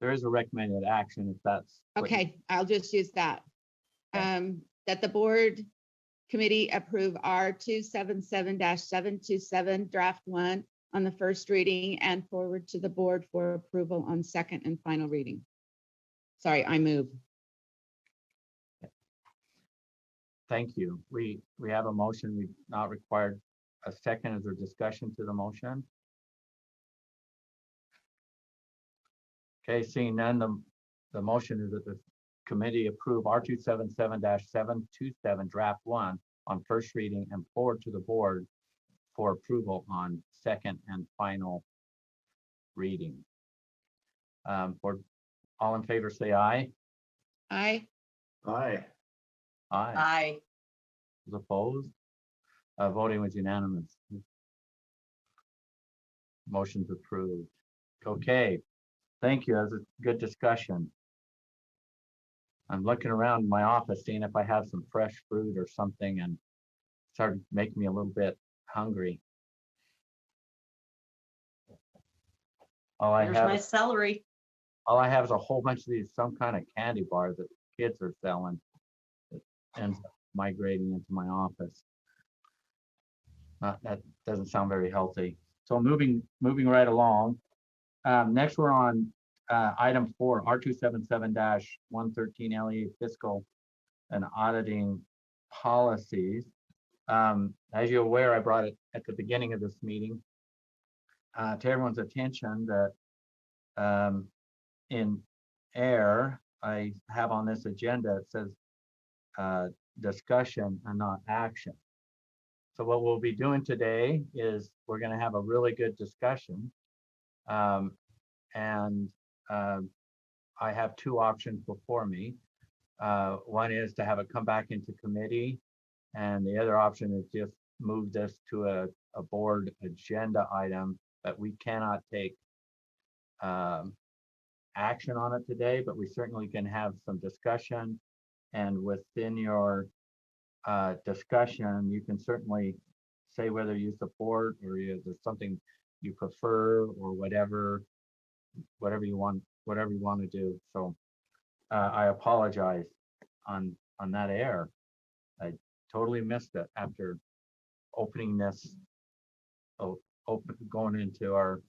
There is a recommended action if that's. what you- okay, I'll just use that. Okay. That the board committee approve R277-727 draft 1 on the first reading and forward to the board for approval on second and final reading. Sorry, I move. Thank you. We have a motion. We've not required a second. Is there discussion to the motion? Okay, seeing none, the motion is that the committee approve R277-727 draft 1 on first reading and forward to the board for approval on second and final reading. For all in favor, say aye. Aye. Aye. Aye. Aye. Those opposed? Voting was unanimous. Motion's approved. Okay, thank you. That was a good discussion. I'm looking around my office, seeing if I have some fresh fruit or something, and it started making me a little bit hungry. All I Here's my have, celery. all I have is a whole bunch of these, some kind of candy bar that kids are selling. It ends up migrating into my office. That doesn't sound very healthy. So moving right along. Next, we're on item 4, R277-113 LEA fiscal and auditing policies. As you're aware, I brought it at the beginning of this meeting to everyone's attention that in air, I have on this agenda, it says discussion and not action. So what we'll be doing today is we're going to have a really good discussion. I have two options before me. One is to have it come back into committee, and the other option is just move this to a board agenda item, but we cannot take action on it today, but we certainly can have some discussion. And within your discussion, you can certainly say whether you support or there's something you prefer or whatever you want to do. So I apologize on that air. I totally missed it after opening this, going into our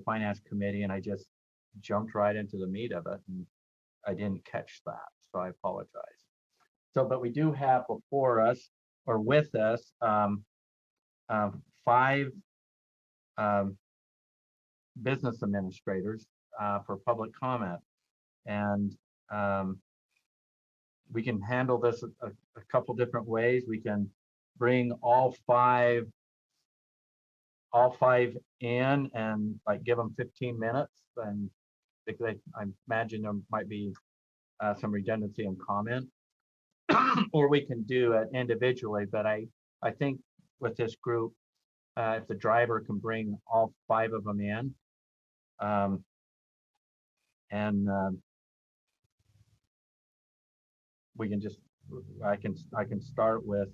finance committee, and I just jumped right into the meat of it, and I didn't catch that, so I apologize. So, but we do have before us, or with us, 5 business administrators for public comment, and we can handle this a couple different ways. We can bring all five in and like give them 15 minutes, and because I imagine there might be some redundancy in comment, or we can do it individually. But I think with this group, if the driver can bring all 5 of them in, we can just, I can start with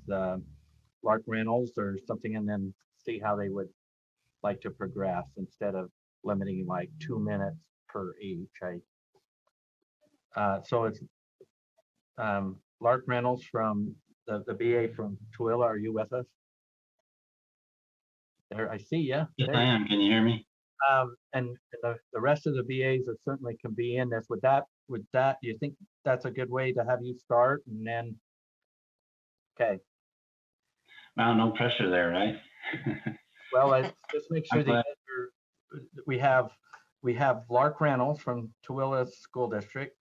Lark Reynolds or something, and then see how they would like to progress instead of limiting like 2 minutes per each. So it's Lark Reynolds from the BA from Tooele, are you with us? There, I see you. Yes, I am. Can you hear me? And the rest of the BAs that certainly can be in this. Would that, do you think that's a good way to have you start and then? Okay, Wow, no pressure there, right? well, let's just make sure I'm glad. that we have Lark Reynolds from Tooele School District,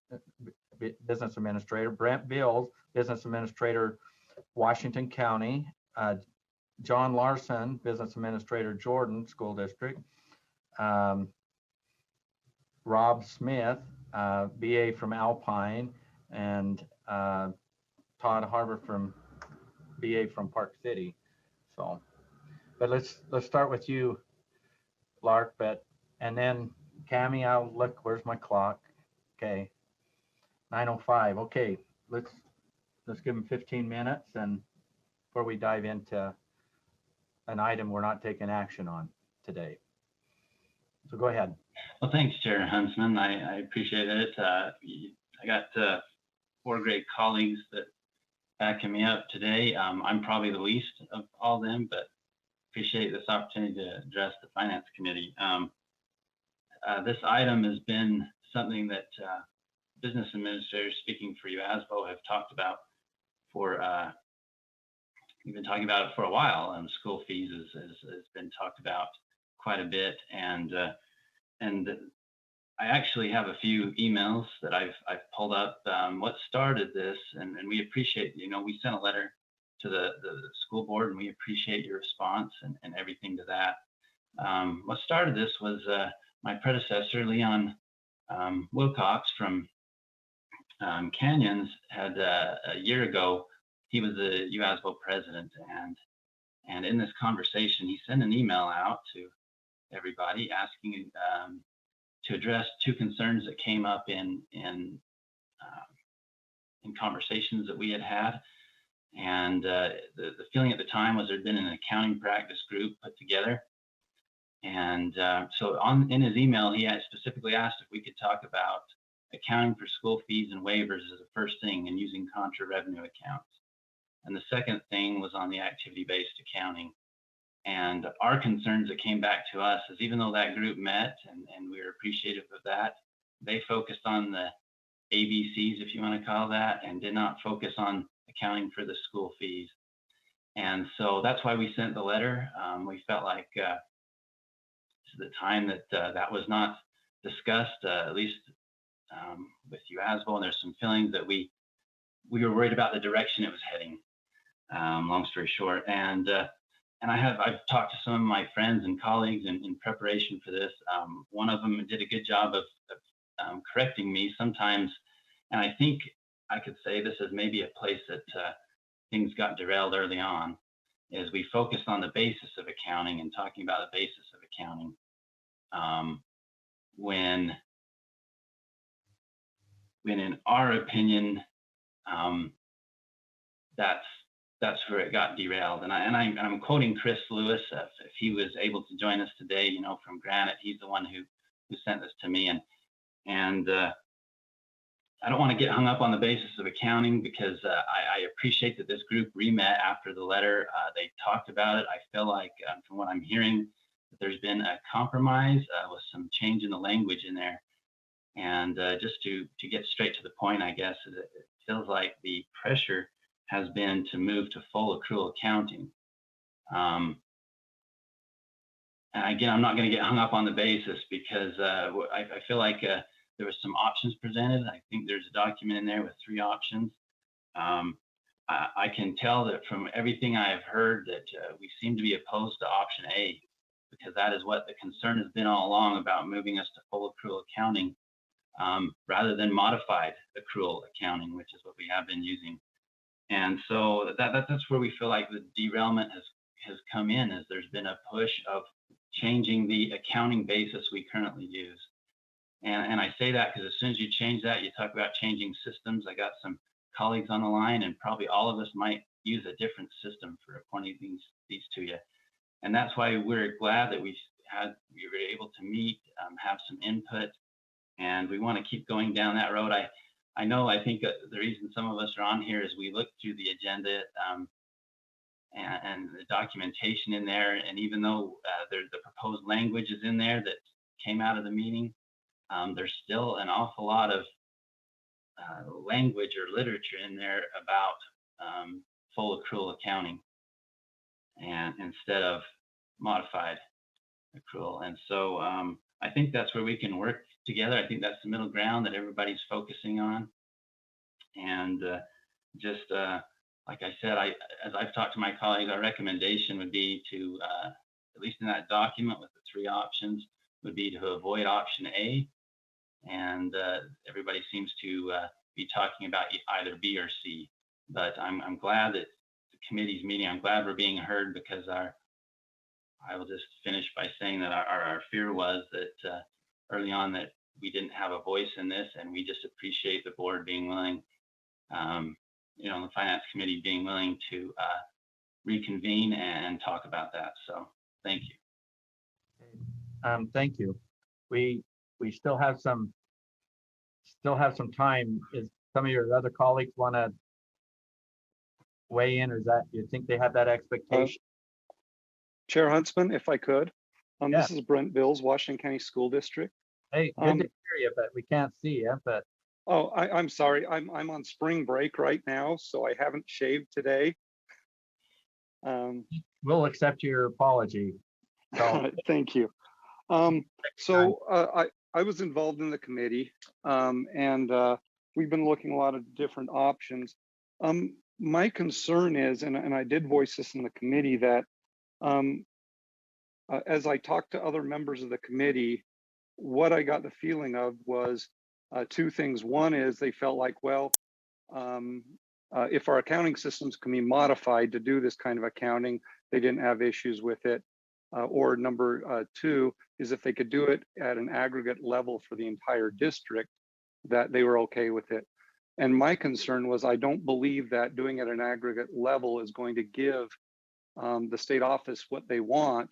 Business Administrator, Brent Bills, Business Administrator, Washington County, John Larson, Business Administrator, Jordan School District, Rob Smith, BA from Alpine, and Todd Harbor from BA from Park City. So, but let's start with you, Lark. And then Cami, I'll look. Where's my clock? Okay, 9:05. Okay, let's give them 15 minutes, and before we dive into an item we're not taking action on today. So go ahead. Well, thanks, Chair Huntsman. I appreciate it. I got 4 great colleagues that backing me up today. I'm probably the least of all them, but appreciate this opportunity to address the Finance Committee. This item has been something that business administrators, speaking for UASBO, have talked about for, we've been talking about it for a while, and school fees has been talked about quite a bit. And I actually have a few emails that I've pulled up. What started this, and we appreciate, we sent a letter to the school board, and we appreciate your response and everything to that. What started this was my predecessor, Leon Wilcox from Canyons, had a year ago, he was the UASBO president, and in this conversation, he sent an email out to everybody asking to address 2 concerns that came up in conversations that we had. And the feeling at the time was there'd been an accounting practice group put together. And so in his email, he had specifically asked if we could talk about accounting for school fees and waivers as the first thing and using contra revenue accounts. And the second thing was on the activity-based accounting. And our concerns that came back to us is, even though that group met and we were appreciative of that, they focused on the ABCs, if you want to call that, and did not focus on accounting for the school fees. And so that's why we sent the letter. We felt like this is the time that that was not discussed, at least with UASBO, and there's some feelings that we were worried about the direction it was heading, long story short. And I've talked to some of my friends and colleagues in preparation for this. One of them did a good job of correcting me sometimes, and I think I could say this is maybe a place that things got derailed early on, is we focused on the basis of accounting and talking about the basis of accounting when in our opinion, that's where it got derailed. And I'm quoting Chris Lewis, if he was able to join us today, from Granite. He's the one who sent this to me, and I don't want to get hung up on the basis of accounting, because I appreciate that this group re-met after the letter. They talked about it. I feel like, from what I'm hearing, that there's been a compromise with some change in the language in there. And just to get straight to the point, I guess, it feels like the pressure has been to move to full accrual accounting. And again, I'm not going to get hung up on the basis, because I feel like there was some options presented. I think there's a document in there with 3 options. I can tell that from everything I've heard that we seem to be opposed to option A, because that is what the concern has been all along about moving us to full accrual accounting, rather than modified accrual accounting, which is what we have been using. And so that's where we feel like the derailment has come in, is there's been a push of changing the accounting basis we currently use. And I say that because as soon as you change that, you talk about changing systems. I got some colleagues on the line, and probably all of us might use a different system for pointing these to you. And that's why we're glad that we were able to meet, have some input, and we want to keep going down that road. I think the reason some of us are on here is we look through the agenda and the documentation in there. And even though the proposed language is in there that came out of the meeting, there's still an awful lot of language or literature in there about full accrual accounting and instead of modified accrual. And so I think that's where we can work together. I think that's the middle ground that everybody's focusing on. And just like I said, as I've talked to my colleagues, our recommendation would be to, at least in that document with the 3 options, would be to avoid option A. And everybody seems to be talking about either B or C. But I'm glad that the committee's meeting, I'm glad we're being heard, because I will just finish by saying that our fear was that early on that we didn't have a voice in this, and we just appreciate the board being willing, the finance committee being willing to reconvene and talk about that. So thank you. Thank you. We still have some time. Is some of your other colleagues want to weigh in, or is that you think they have that expectation? Chair Huntsman, if I could. Yeah. This is Brent Bills, Washington County School District. Hey, good to hear you, but we can't see you. But oh, I'm sorry. I'm on spring break right now, so I haven't shaved today. We'll accept your apology. So, thank you. I was involved in the committee, and we've been looking at a lot of different options. My concern is, and I did voice this in the committee, that as I talked to other members of the committee, what I got the feeling of was 2 things. One is they felt like, well, if our accounting systems can be modified to do this kind of accounting, they didn't have issues with it. Or number 2 is if they could do it at an aggregate level for the entire district, that they were okay with it. And my concern was, I don't believe that doing it at an aggregate level is going to give the state office what they want,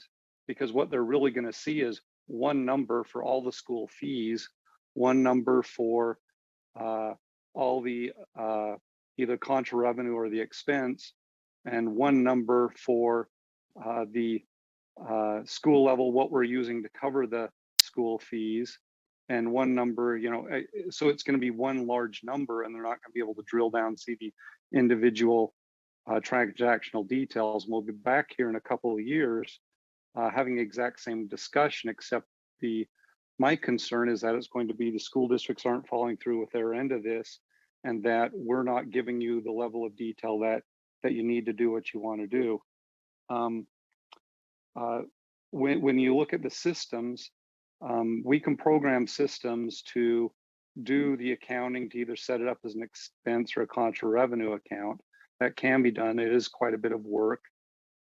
because what they're really going to see is one number for all the school fees, one number for all the either contra revenue or the expense, and one number for the school level, what we're using to cover the school fees, and one number, so it's going to be one large number, and they're not going to be able to drill down, see the individual transactional details. And we'll be back here in a couple of years having the exact same discussion, except my concern is that it's going to be the school districts aren't following through with their end of this, and that we're not giving you the level of detail that you need to do what you want to do. When you look at the systems, we can program systems to do the accounting, to either set it up as an expense or a contra revenue account. That can be done. It is quite a bit of work.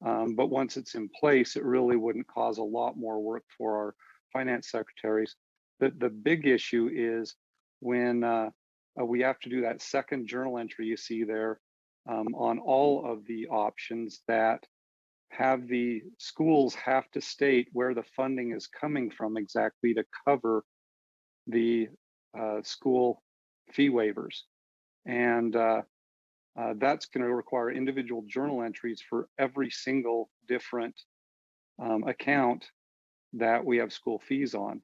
But once it's in place, it really wouldn't cause a lot more work for our finance secretaries. The big issue is when we have to do that second journal entry you see there on all of the options, that have the schools have to state where the funding is coming from exactly to cover the school fee waivers. And that's going to require individual journal entries for every single different account that we have school fees on.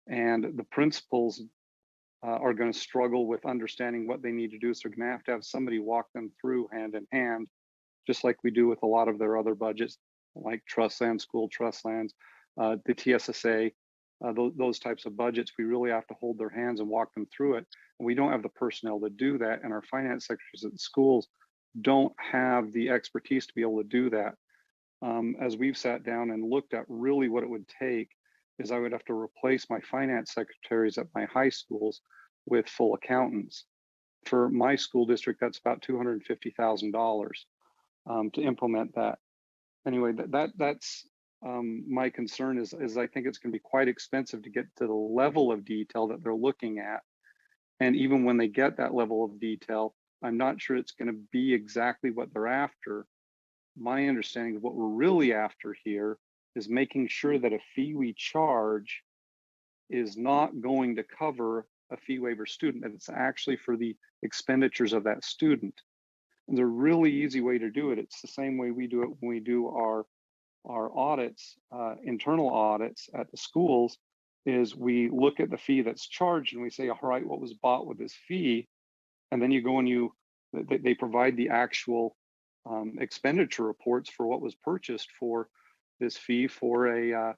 And the principals are going to struggle with understanding what they need to do. So they're going to have somebody walk them through hand in hand, just like we do with a lot of their other budgets, like trust land, school trust lands, the TSSA, those types of budgets. We really have to hold their hands and walk them through it. And we don't have the personnel to do that. And our finance secretaries at the schools don't have the expertise to be able to do that. As we've sat down and looked at really what it would take, is I would have to replace my finance secretaries at my high schools with full accountants. For my school district, that's about $250,000 to implement that. Anyway, that's my concern is I think it's going to be quite expensive to get to the level of detail that they're looking at. And even when they get that level of detail, I'm not sure it's going to be exactly what they're after. My understanding of what we're really after here is making sure that a fee we charge is not going to cover a fee waiver student, that it's actually for the expenditures of that student. And there's a really easy way to do it. It's the same way we do it when we do our audits, internal audits at the schools, is we look at the fee that's charged and we say, all right, what was bought with this fee? And then you go and they provide the actual expenditure reports for what was purchased for this fee for a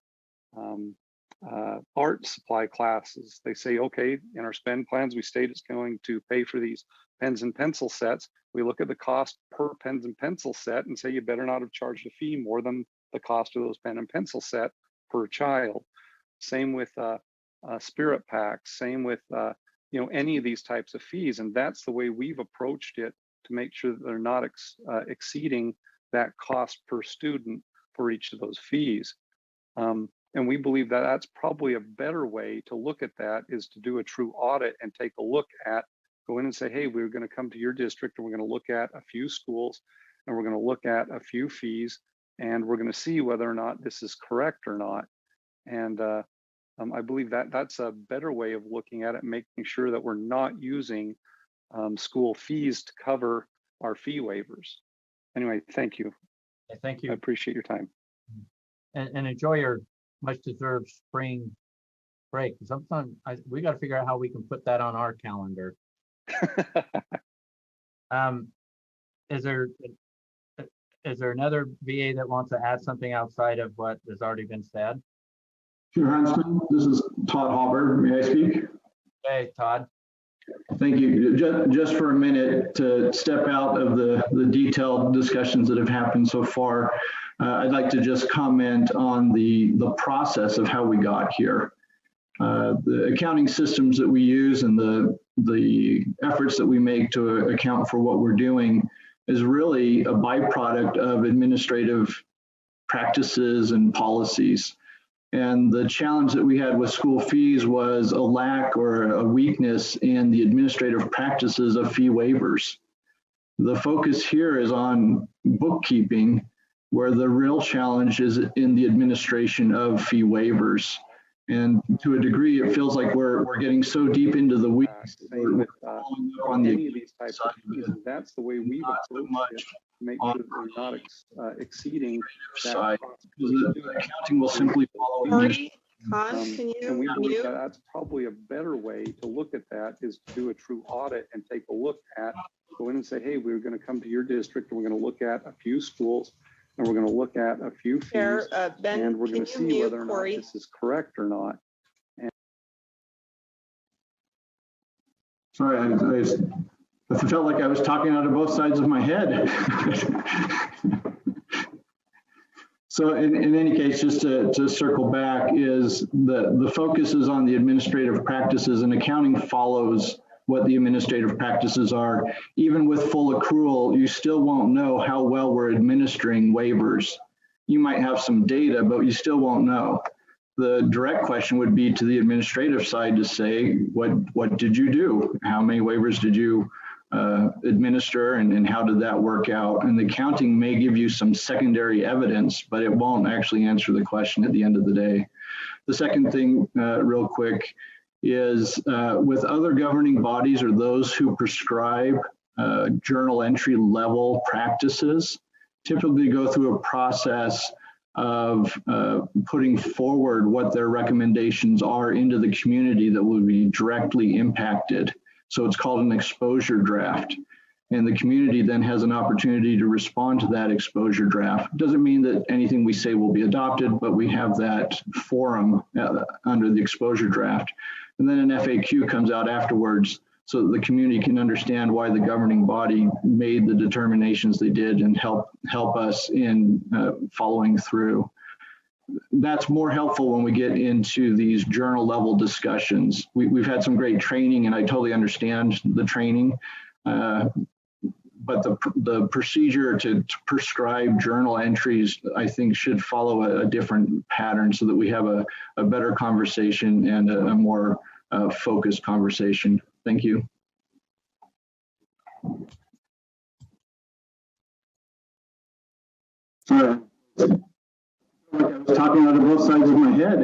art supply classes. They say, okay, in our spend plans, we state it's going to pay for these pens and pencil sets. We look at the cost per pens and pencil set and say, you better not have charged a fee more than the cost of those pen and pencil set per child. Same with spirit packs, same with any of these types of fees. And that's the way we've approached it, to make sure that they're not exceeding that cost per student for each of those fees. And we believe that that's probably a better way to look at that, is to do a true audit and take a look at, go in and say, hey, we're going to come to your district and we're going to look at a few schools and we're going to look at a few fees and we're going to see whether or not this is correct or not. And I believe that that's a better way of looking at it, making sure that we're not using school fees to cover our fee waivers. Anyway, thank you. Thank you. I appreciate your time. And enjoy your much deserved spring break. Sometimes we got to figure out how we can put that on our calendar. Is there another VA that wants to add something outside of what has already been said? Sure, Huntsman. This is Todd Hauber. May I speak? Hey, Todd. Thank you. Just for a minute, to step out of the detailed discussions that have happened so far, I'd like to just comment on the process of how we got here. The accounting systems that we use and the efforts that we make to account for what we're doing is really a byproduct of administrative practices and policies. And the challenge that we had with school fees was a lack or a weakness in the administrative practices of fee waivers. The focus here is on bookkeeping, where the real challenge is in the administration of fee waivers. And to a degree, it feels like we're getting so deep into the weeds. We're following up on any of these types of fees, and that's the way we've approached it, to make sure that we're not exceeding that side. cost. The accounting will simply follow. Tony, Hans, can And we you believe mute? that that's probably a better way to look at that, is to do a true audit and take a look at, go in and say, hey, we're going to come to your district and we're going to look at a few schools and we're going to look at a few fees, Chair, Ben, and we're can going to you see mute whether or not Corey? this is correct or not. Sorry, I felt like I was talking out of both sides of my head. So in any case, just to circle back, is the focus is on the administrative practices, and accounting follows what the administrative practices are. Even with full accrual, you still won't know how well we're administering waivers. You might have some data, but you still won't know. The direct question would be to the administrative side to say, what did you do? How many waivers did you administer, and how did that work out? And the accounting may give you some secondary evidence, but it won't actually answer the question at the end of the day. The second thing, real quick, is with other governing bodies or those who prescribe journal entry level practices, typically go through a process of putting forward what their recommendations are into the community that will be directly impacted. So it's called an exposure draft. And the community then has an opportunity to respond to that exposure draft. Doesn't mean that anything we say will be adopted, but we have that forum under the exposure draft. And then an FAQ comes out afterwards so that the community can understand why the governing body made the determinations they did and help us in following through. That's more helpful when we get into these journal level discussions. We've had some great training, and I totally understand the training, but the procedure to prescribe journal entries, I think, should follow a different pattern so that we have a better conversation and a more focused conversation. Thank you. Sorry. I was talking out of both sides of my head.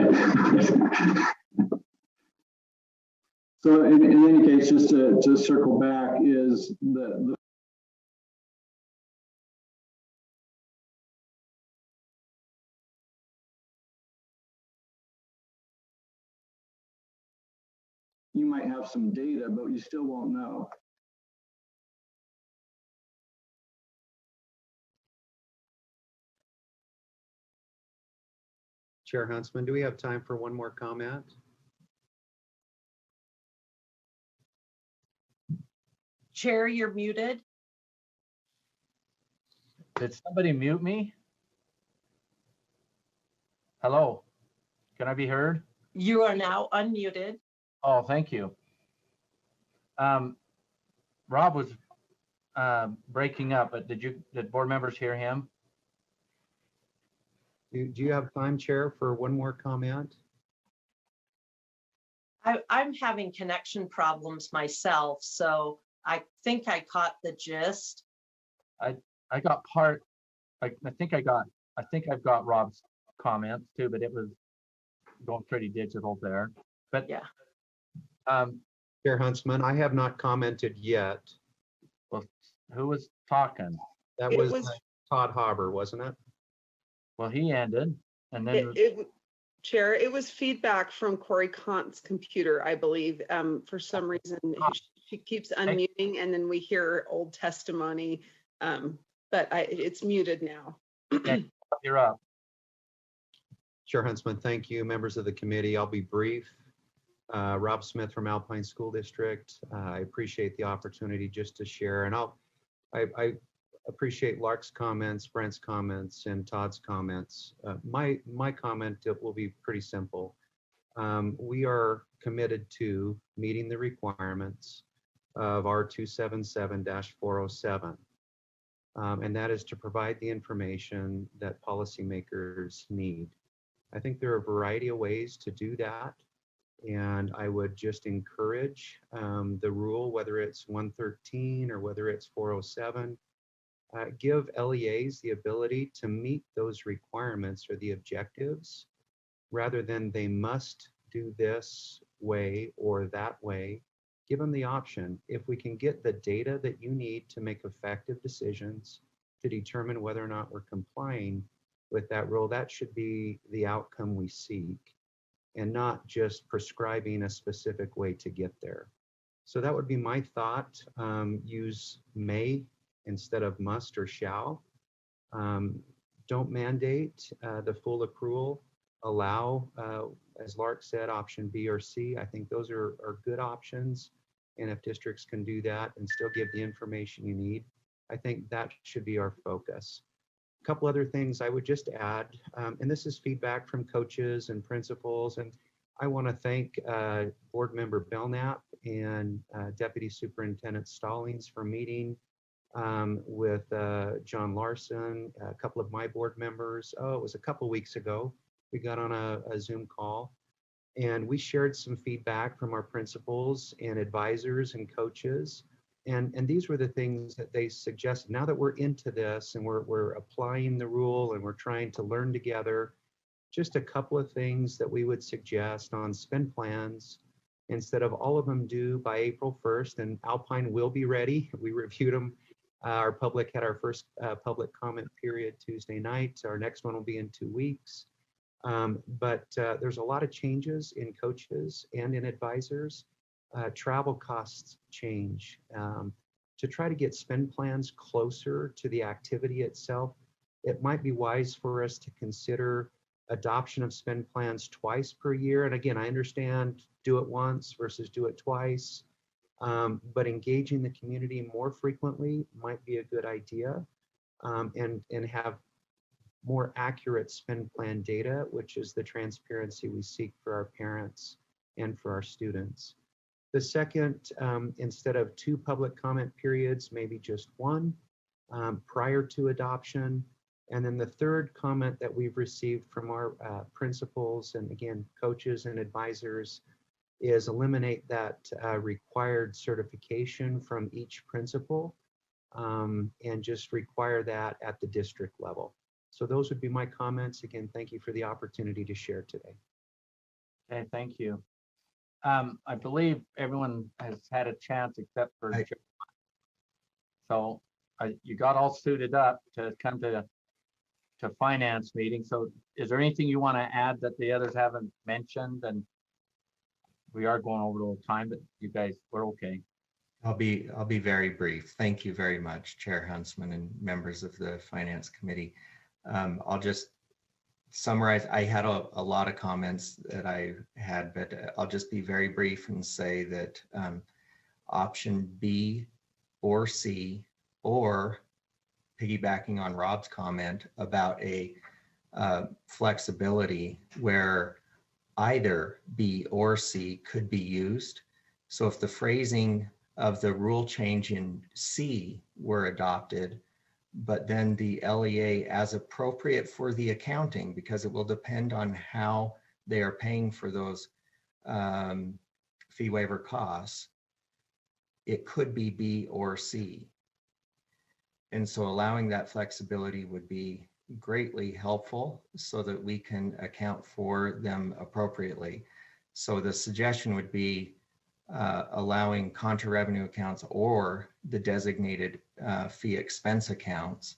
So in any case, just to circle back, is the you might have some data, but you still won't know. Chair Huntsman, do we have time for one more comment? Chair, you're muted. Did somebody mute me? Hello, can I be heard? You are now unmuted. Oh, thank you. Rob was breaking up, but did board members hear him? Do you have time, Chair, for one more comment? I'm having connection problems myself, so I think I caught the gist. I got part. I think I've got Rob's comments too, but it was going pretty digital there. But yeah. Chair Huntsman, I have not commented yet. Well, who was talking? That was Todd Hauber, wasn't it? Well, he ended, and then Chair, it was feedback from Corey Kant's computer, I believe. For some reason, she keeps unmuting, and then we hear old testimony. But it's muted now. Okay, you're up. Chair Huntsman, thank you. Members of the committee, I'll be brief. Rob Smith from Alpine School District. I appreciate the opportunity just to share, and I appreciate Lark's comments, Brent's comments, and Todd's comments. My comment will be pretty simple. We are committed to meeting the requirements of R277-407, and that is to provide the information that policymakers need. I think there are a variety of ways to do that, and I would just encourage the rule, whether it's 113 or whether it's 407, give LEAs the ability to meet those requirements or the objectives rather than they must do this way or that way. Give them the option. If we can get the data that you need to make effective decisions to determine whether or not we're complying with that rule, that should be the outcome we seek, and not just prescribing a specific way to get there. So that would be my thought. Use may instead of must or shall. Don't mandate the full accrual. Allow, as Lark said, option B or C. I think those are good options. And if districts can do that and still give the information you need, I think that should be our focus. A couple other things I would just add, and this is feedback from coaches and principals, and I want to thank Board Member Belknap and Deputy Superintendent Stallings for meeting with John Larson, a couple of my board members. Oh, it was a couple weeks ago. We got on a Zoom call, and we shared some feedback from our principals and advisors and coaches. And these were the things that they suggested. Now that we're into this and we're applying the rule and we're trying to learn together, just a couple of things that we would suggest on spend plans. Instead of all of them due by April 1st, and Alpine will be ready. We reviewed them. Our public had our first public comment period Tuesday night. Our next one will be in 2 weeks. But there's a lot of changes in coaches and in advisors. Travel costs change. To try to get spend plans closer to the activity itself, it might be wise for us to consider adoption of spend plans twice per year. And again, I understand do it once versus do it twice, but engaging the community more frequently might be a good idea, and have more accurate spend plan data, which is the transparency we seek for our parents and for our students. The second, instead of 2 public comment periods, maybe just 1 prior to adoption. And then the third comment that we've received from our principals and again, coaches and advisors is eliminate that required certification from each principal and just require that at the district level. So those would be my comments. Again, thank you for the opportunity to share today. Okay, thank you. I believe everyone has had a chance except for John. So you got all suited up to come to finance meeting. So is there anything you want to add that the others haven't mentioned? And we are going over a little time, but you guys, we're okay. I'll be very brief. Thank you very much, Chair Huntsman and members of the Finance Committee. I'll just summarize. I had a lot of comments that I had, but I'll just be very brief and say that option B or C, or piggybacking on Rob's comment about a flexibility where either B or C could be used. So if the phrasing of the rule change in C were adopted, but then the LEA as appropriate for the accounting, because it will depend on how they are paying for those fee waiver costs, it could be B or C. And so allowing that flexibility would be greatly helpful so that we can account for them appropriately. So the suggestion would be allowing contra revenue accounts or the designated fee expense accounts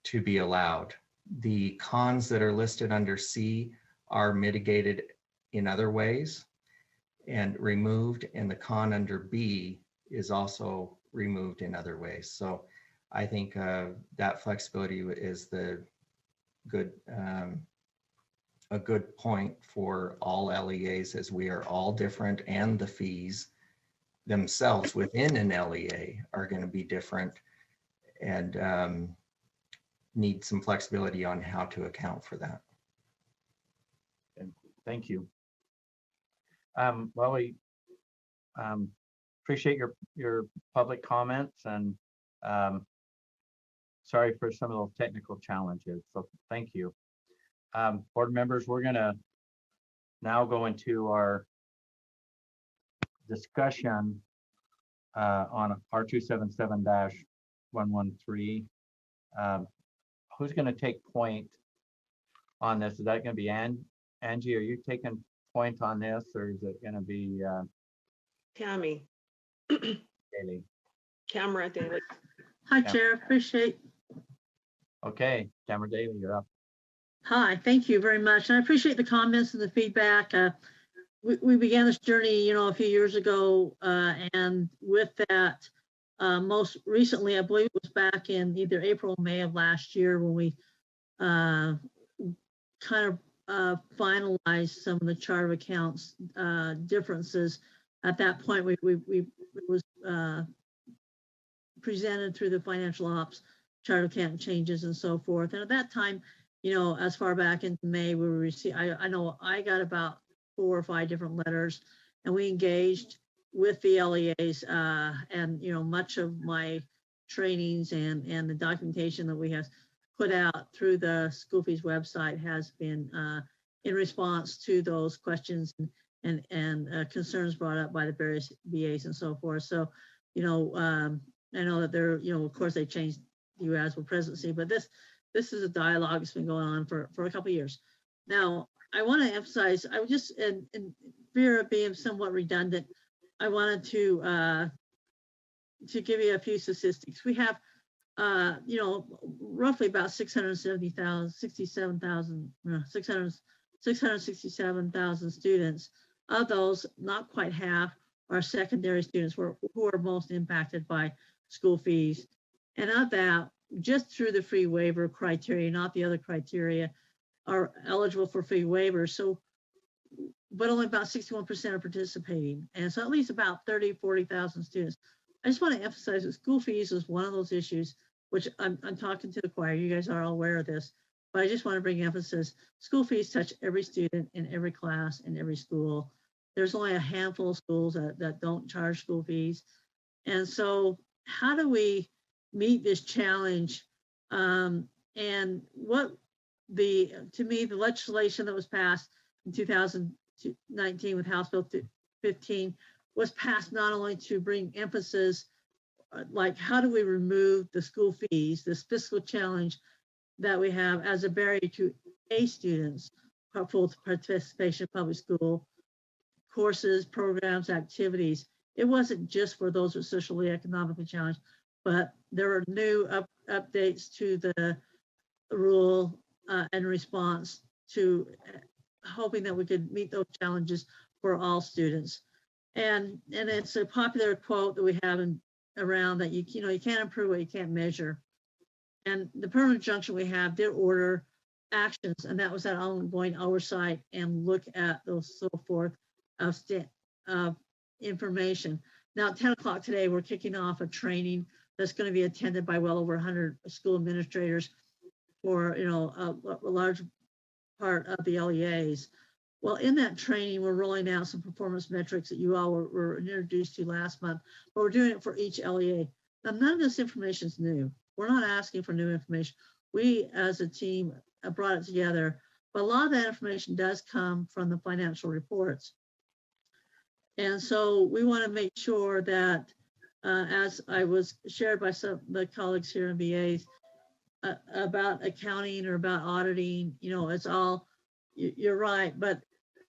to be allowed. The cons that are listed under C are mitigated in other ways and removed, and the con under B is also removed in other ways. So I think that flexibility is the good a good point for all LEAs, as we are all different, and the fees themselves within an LEA are going to be different, and need some flexibility on how to account for that. Thank you. Well, we appreciate your public comments, and sorry for some of those technical challenges. So thank you. Board members, we're going to now go into our discussion on R277-113. Who's going to take point on this? Is that going to be Angie? Are you taking point on this, or is it going to be Tammy. Daly? Camera Daly. Hi, Chair. Appreciate. Okay, Tamara Daly, you're up. Hi, thank you very much. And I appreciate the comments and the feedback. We began this journey, a few years ago, and with that, most recently, I believe it was back in either April or May of last year when we kind of finalized some of the chart of accounts differences. At that point, it was presented through the financial ops chart of account changes and so forth. And at that time, as far back into May, we received, I know I got about 4 or 5 different letters, and we engaged with the LEAs, and much of my trainings and the documentation that we have put out through the school fees website has been in response to those questions and concerns brought up by the various BAs and so forth. So, I know that they're, of course they changed you as well presidency, but this is a dialogue that's been going on for a couple of years. Now, I want to emphasize, I would just, in fear of being somewhat redundant, I wanted to give you a few statistics. We have, roughly about 667,000 students. Of those, not quite half are secondary students who are most impacted by school fees. And of that, just through the free waiver criteria, not the other criteria, are eligible for free waivers. So, but only about 61% are participating. And so at least about 40,000 students. I just want to emphasize that school fees is one of those issues, which I'm talking to the choir. You guys are all aware of this, but I just want to bring emphasis. School fees touch every student in every class in every school. There's only a handful of schools that don't charge school fees. And so how do we meet this challenge? And what to me, the legislation that was passed in 2019 with House Bill 15 was passed not only to bring emphasis, like how do we remove the school fees, this fiscal challenge that we have as a barrier to A students full participation in public school. courses, programs, activities. It wasn't just for those who are socially, economically challenged, but there were new updates to the rule in response to hoping that we could meet those challenges for all students. And it's a popular quote that we have around that you can't improve what you can't measure. And the permanent injunction we have did order actions, and that was that ongoing oversight and look at those so forth of information. Now at 10 o'clock today, we're kicking off a training that's going to be attended by well over 100 school administrators for a large part of the LEAs. Well, in that training, we're rolling out some performance metrics that you all were introduced to last month, but we're doing it for each LEA. Now, none of this information is new. We're not asking for new information. We, as a team, brought it together, but a lot of that information does come from the financial reports. And so we want to make sure that, as I was shared by some of the colleagues here in BAs, about accounting or about auditing, it's all, you're right. But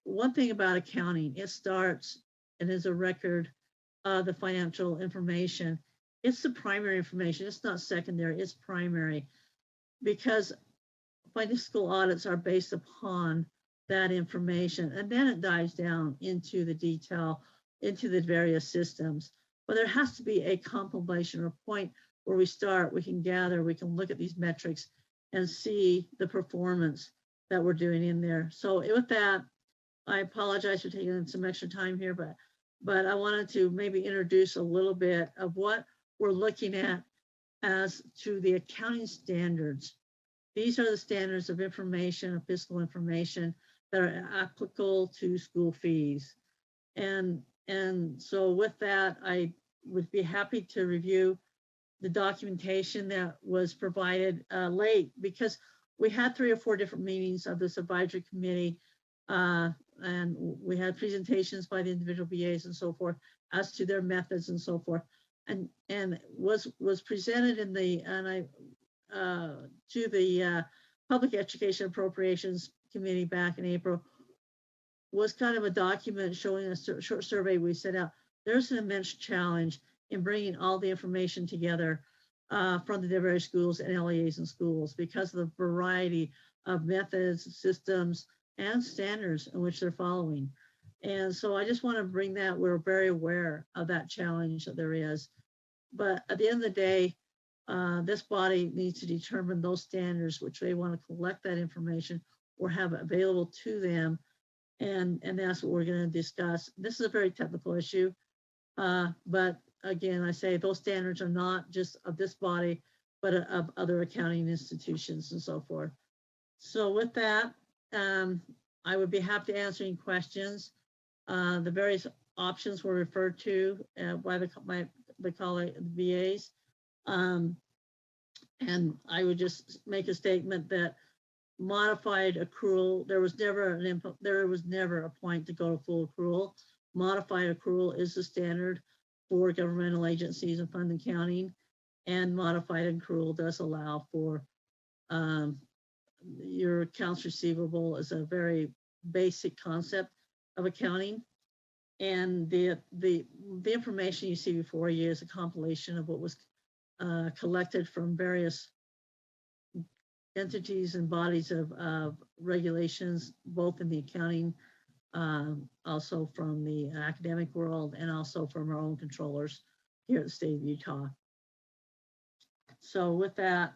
one thing about accounting, it starts and is a record of the financial information. It's the primary information. It's not secondary, it's primary, because financial audits are based upon that information. And then it dives down into the detail, into the various systems. But there has to be a compilation or point where we start, we can gather, we can look at these metrics and see the performance that we're doing in there. So with that, I apologize for taking some extra time here, but I wanted to maybe introduce a little bit of what we're looking at as to the accounting standards. These are the standards of information, of fiscal information that are applicable to school fees. And so with that, I would be happy to review the documentation that was provided late, because we had 3 or 4 different meetings of this advisory committee, and we had presentations by the individual BAs and so forth as to their methods and so forth, and was presented in the to the Public Education Appropriations Committee back in April, was kind of a document showing a short survey we set out. There's an immense challenge in bringing all the information together from the various schools and LEAs and schools because of the variety of methods, systems, and standards in which they're following. And so I just want to bring that, we're very aware of that challenge that there is. But at the end of the day, this body needs to determine those standards which they want to collect that information or have available to them. And that's what we're going to discuss. This is a very technical issue, but again, I say those standards are not just of this body, but of other accounting institutions and so forth. So with that, I would be happy to answer any questions. The various options were referred to by the colleague, the VAs. And I would just make a statement that modified accrual, there was never a point to go to full accrual. Modified accrual is the standard for governmental agencies and fund accounting, and modified accrual does allow for your accounts receivable is a very basic concept of accounting. And the information you see before you is a compilation of what was collected from various entities and bodies of regulations, both in the accounting, also from the academic world, and also from our own controllers here at the state of Utah. So with that,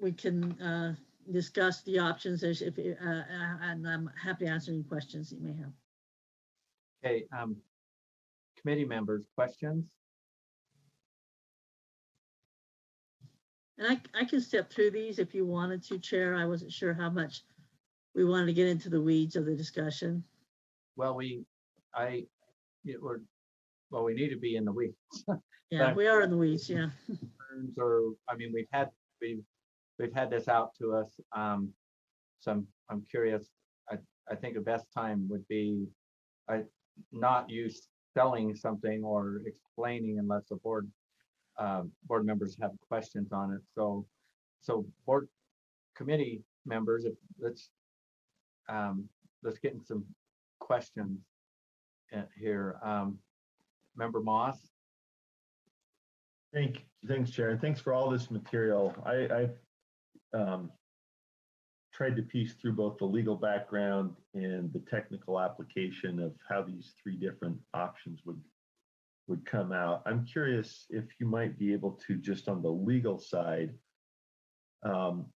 we can discuss the options and I'm happy to answer any questions you may have. Okay, committee members, questions? And I can step through these if you wanted to, Chair. I wasn't sure how much we wanted to get into the weeds of the discussion. Well, we need to be in the weeds. Yeah, we are in the weeds. Yeah. Or I mean, we've had this out to us. So I'm curious. I think the best time would be not you selling something or explaining unless the board members have questions on it. So board committee members, let's get in some questions here. Member Moss? Thanks, Chair, and thanks for all this material. I've tried to piece through both the legal background and the technical application of how these three different options would come out. I'm curious if you might be able to, just on the legal side,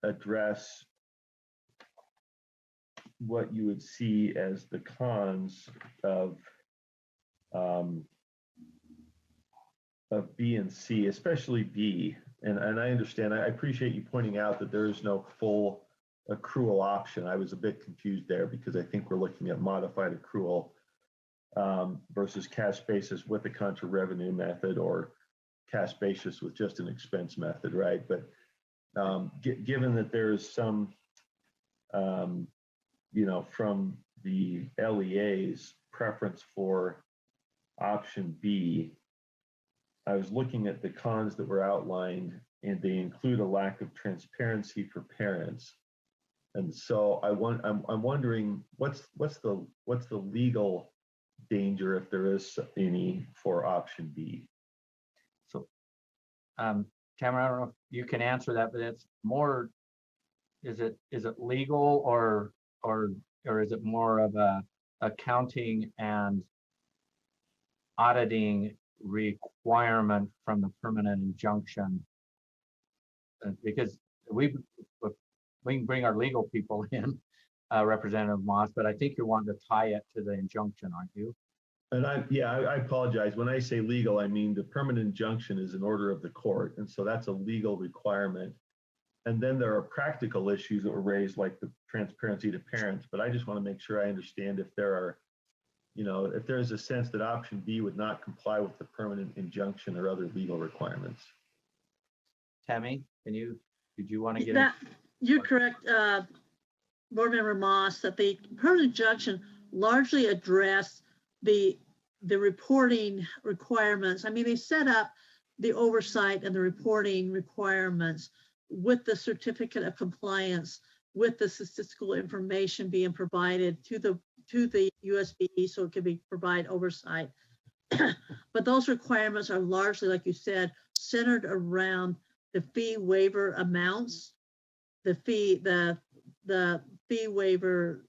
address what you would see as the cons of B and C, especially B. And I understand, I appreciate you pointing out that there is no full accrual option. I was a bit confused there because I think we're looking at modified accrual versus cash basis with a contra revenue method, or cash basis with just an expense method, right? But given that there's some, from the LEA's preference for option B, I was looking at the cons that were outlined, and they include a lack of transparency for parents. And so I'm wondering what's the legal danger, if there is any, for option B? So, Tamara, I don't know if you can answer that, but it's more, is it legal or is it more of a accounting and auditing requirement from the permanent injunction? Because we can bring our legal people in, Representative Moss, but I think you're wanting to tie it to the injunction, aren't you? And I apologize. When I say legal, I mean the permanent injunction is an order of the court. And so that's a legal requirement. And then there are practical issues that were raised, like the transparency to parents. But I just want to make sure I understand if there are, if there is a sense that option B would not comply with the permanent injunction or other legal requirements. Tammy, did you want to get that? You're correct, Board Member Moss, that the permanent injunction largely addressed the reporting requirements. I mean, they set up the oversight and the reporting requirements with the certificate of compliance, with the statistical information being provided to the USB, so it can provide oversight. But those requirements are largely, like you said, centered around the fee waiver amounts, the fee waiver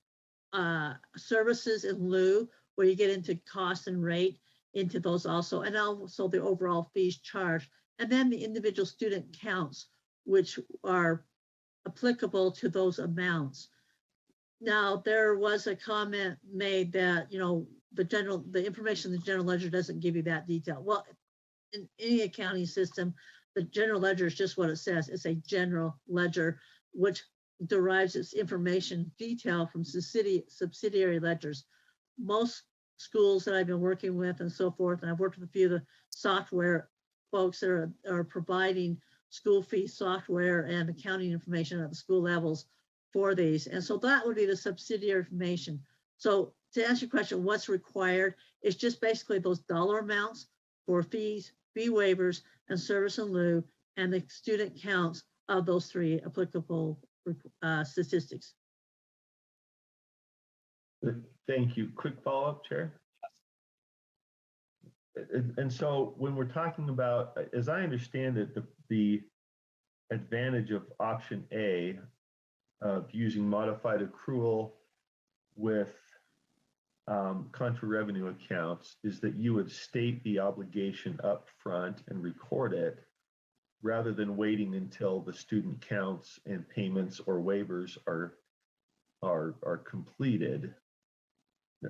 services in lieu, where you get into cost and rate into those also, and also the overall fees charged, and then the individual student counts, which are applicable to those amounts. Now, there was a comment made that, the information in the general ledger doesn't give you that detail. Well, in any accounting system, the general ledger is just what it says. It's a general ledger, which derives its information detail from subsidiary ledgers. Most schools that I've been working with and so forth, and I've worked with a few of the software folks that are providing school fee software and accounting information at the school levels for these. And so that would be the subsidiary information. So to answer your question, what's required is just basically those dollar amounts for fees, fee waivers, and service in lieu, and the student counts of those three applicable statistics. Thank you. Quick follow-up, Chair. And so when we're talking about, as I understand it, the advantage of option A of using modified accrual with contra revenue accounts is that you would state the obligation up front and record it, rather than waiting until the student counts and payments or waivers are completed.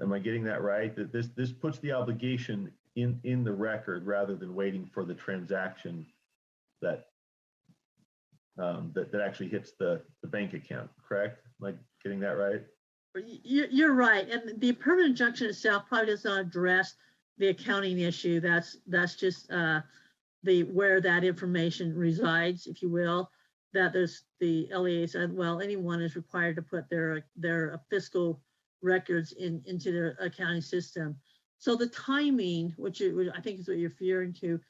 Am I getting that right? That this puts the obligation in the record rather than waiting for the transaction that actually hits the bank account, correct? Am I getting that right? You're right. And the permanent injunction itself probably does not address the accounting issue. That's just where that information resides, if you will, that there's the LEA said, well, anyone is required to put their fiscal records into their accounting system. So the timing, which I think is what you're referring to,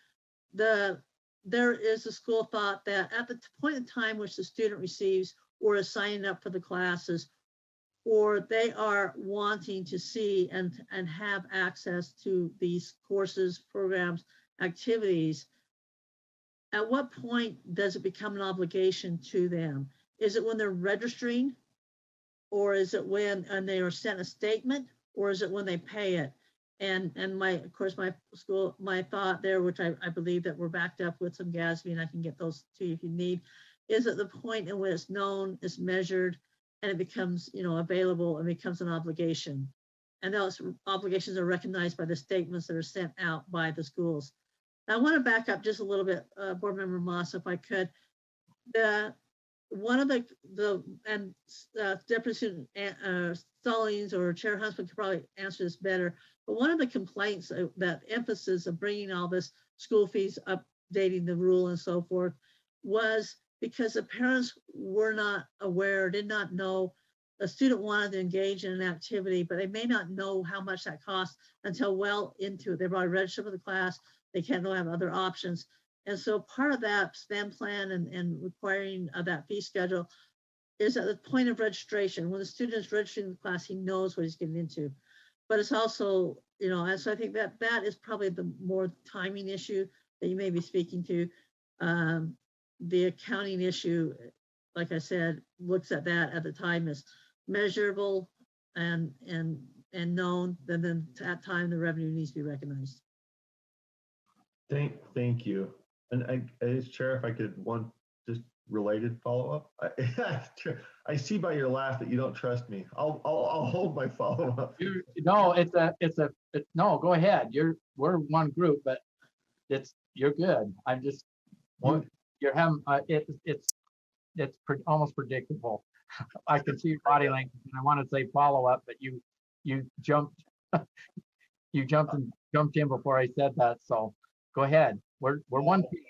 there is a school of thought that at the point in time which the student receives or is signing up for the classes, or they are wanting to see and have access to these courses, programs, activities, at what point does it become an obligation to them? Is it when they're registering, or is it when and they are sent a statement, or is it when they pay it? And of course my thought there, which I believe that we're backed up with some GASB, and I can get those to you if you need, is at the point in which it's known, it's measured, and it becomes, available and becomes an obligation. And those obligations are recognized by the statements that are sent out by the schools. Now, I want to back up just a little bit, Board Member Moss, if I could. One of Deputy Stallings or Chair Huntsman could probably answer this better, but one of the complaints that emphasis of bringing all this school fees, updating the rule and so forth, was because the parents were not aware, did not know a student wanted to engage in an activity, but they may not know how much that costs until well into it. They've already registered for the class. They can't have other options. And so part of that STEM plan and requiring that fee schedule is at the point of registration. When the student is registering the class, he knows what he's getting into. But it's also, and so I think that is probably the more timing issue that you may be speaking to. The accounting issue, like I said, looks at that at the time as measurable and known, then at that time the revenue needs to be recognized. Thank you. And as Chair, if I could one just related follow-up. I see by your laugh that you don't trust me. I'll hold my follow-up. No, no, go ahead. We're one group, but you're good. I'm just, you're having, it's almost predictable. I can see your body language and I want to say follow-up, but you jumped, you jumped in before I said that. So go ahead. We're one team.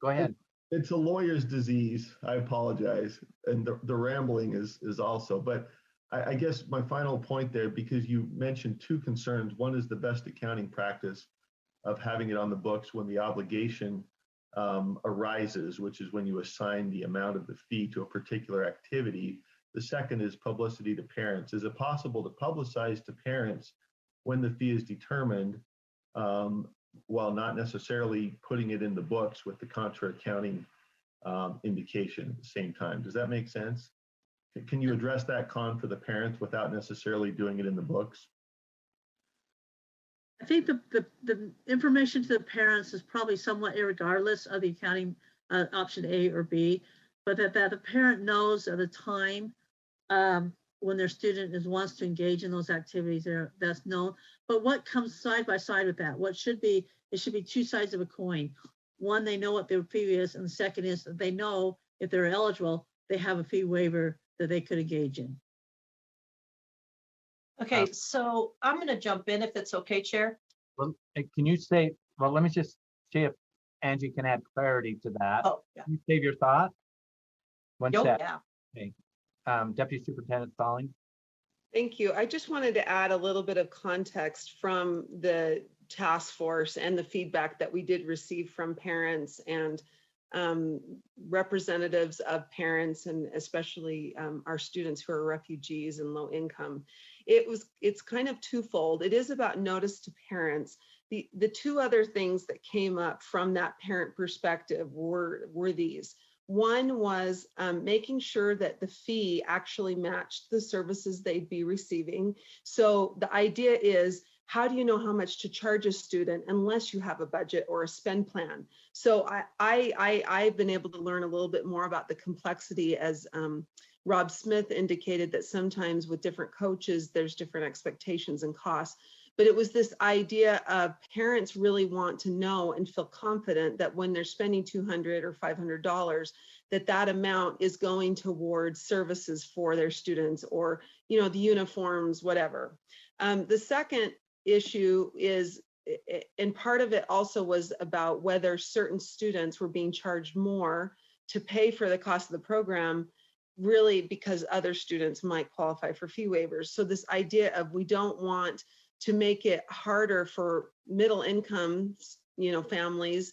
Go ahead. It's a lawyer's disease. I apologize. And the rambling is also, but I guess my final point there, because you mentioned two concerns. One is the best accounting practice of having it on the books when the obligation arises, which is when you assign the amount of the fee to a particular activity. The second is publicity to parents. Is it possible to publicize to parents when the fee is determined, while not necessarily putting it in the books with the contra accounting indication at the same time? Does that make sense? Can you address that con for the parents without necessarily doing it in the books? I think the information to the parents is probably somewhat irregardless of the accounting option A or B, but that the parent knows at the time when their student wants to engage in those activities, that's known. But what comes side by side with that? It should be two sides of a coin. One, they know what their fee is, and the second is that they know if they're eligible, they have a fee waiver that they could engage in. Okay, so I'm going to jump in if it's okay, Chair. Well, can you say, let me just see if Angie can add clarity to that. Oh, yeah. Can you save your thought? One sec. Yeah. Okay. Deputy Superintendent Stallings. Thank you. I just wanted to add a little bit of context from the task force and the feedback that we did receive from parents and representatives of parents, and especially our students who are refugees and low income. It's kind of twofold. It is about notice to parents. The two other things that came up from that parent perspective were these. One was making sure that the fee actually matched the services they'd be receiving. So the idea is, how do you know how much to charge a student unless you have a budget or a spend plan? So I've been able to learn a little bit more about the complexity, as Rob Smith indicated, that sometimes with different coaches, there's different expectations and costs. But it was this idea of parents really want to know and feel confident that when they're spending $200 or $500, that amount is going towards services for their students, or the uniforms, whatever. The second issue is, and part of it also was about whether certain students were being charged more to pay for the cost of the program, really because other students might qualify for fee waivers. So this idea of, we don't want to make it harder for middle income, families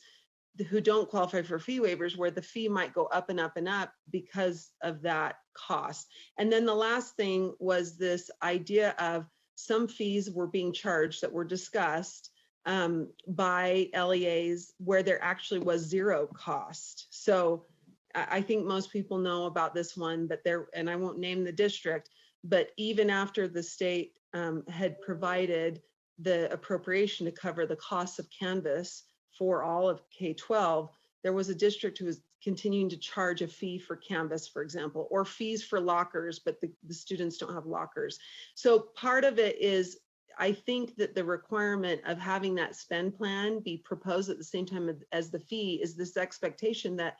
who don't qualify for fee waivers, where the fee might go up and up and up because of that cost. And then the last thing was this idea of some fees were being charged that were discussed by LEAs where there actually was zero cost. So I think most people know about this one, but and I won't name the district, but even after the state had provided the appropriation to cover the costs of Canvas for all of K-12, there was a district who was continuing to charge a fee for Canvas, for example, or fees for lockers, but the students don't have lockers. So part of it is, I think that the requirement of having that spend plan be proposed at the same time as the fee is this expectation that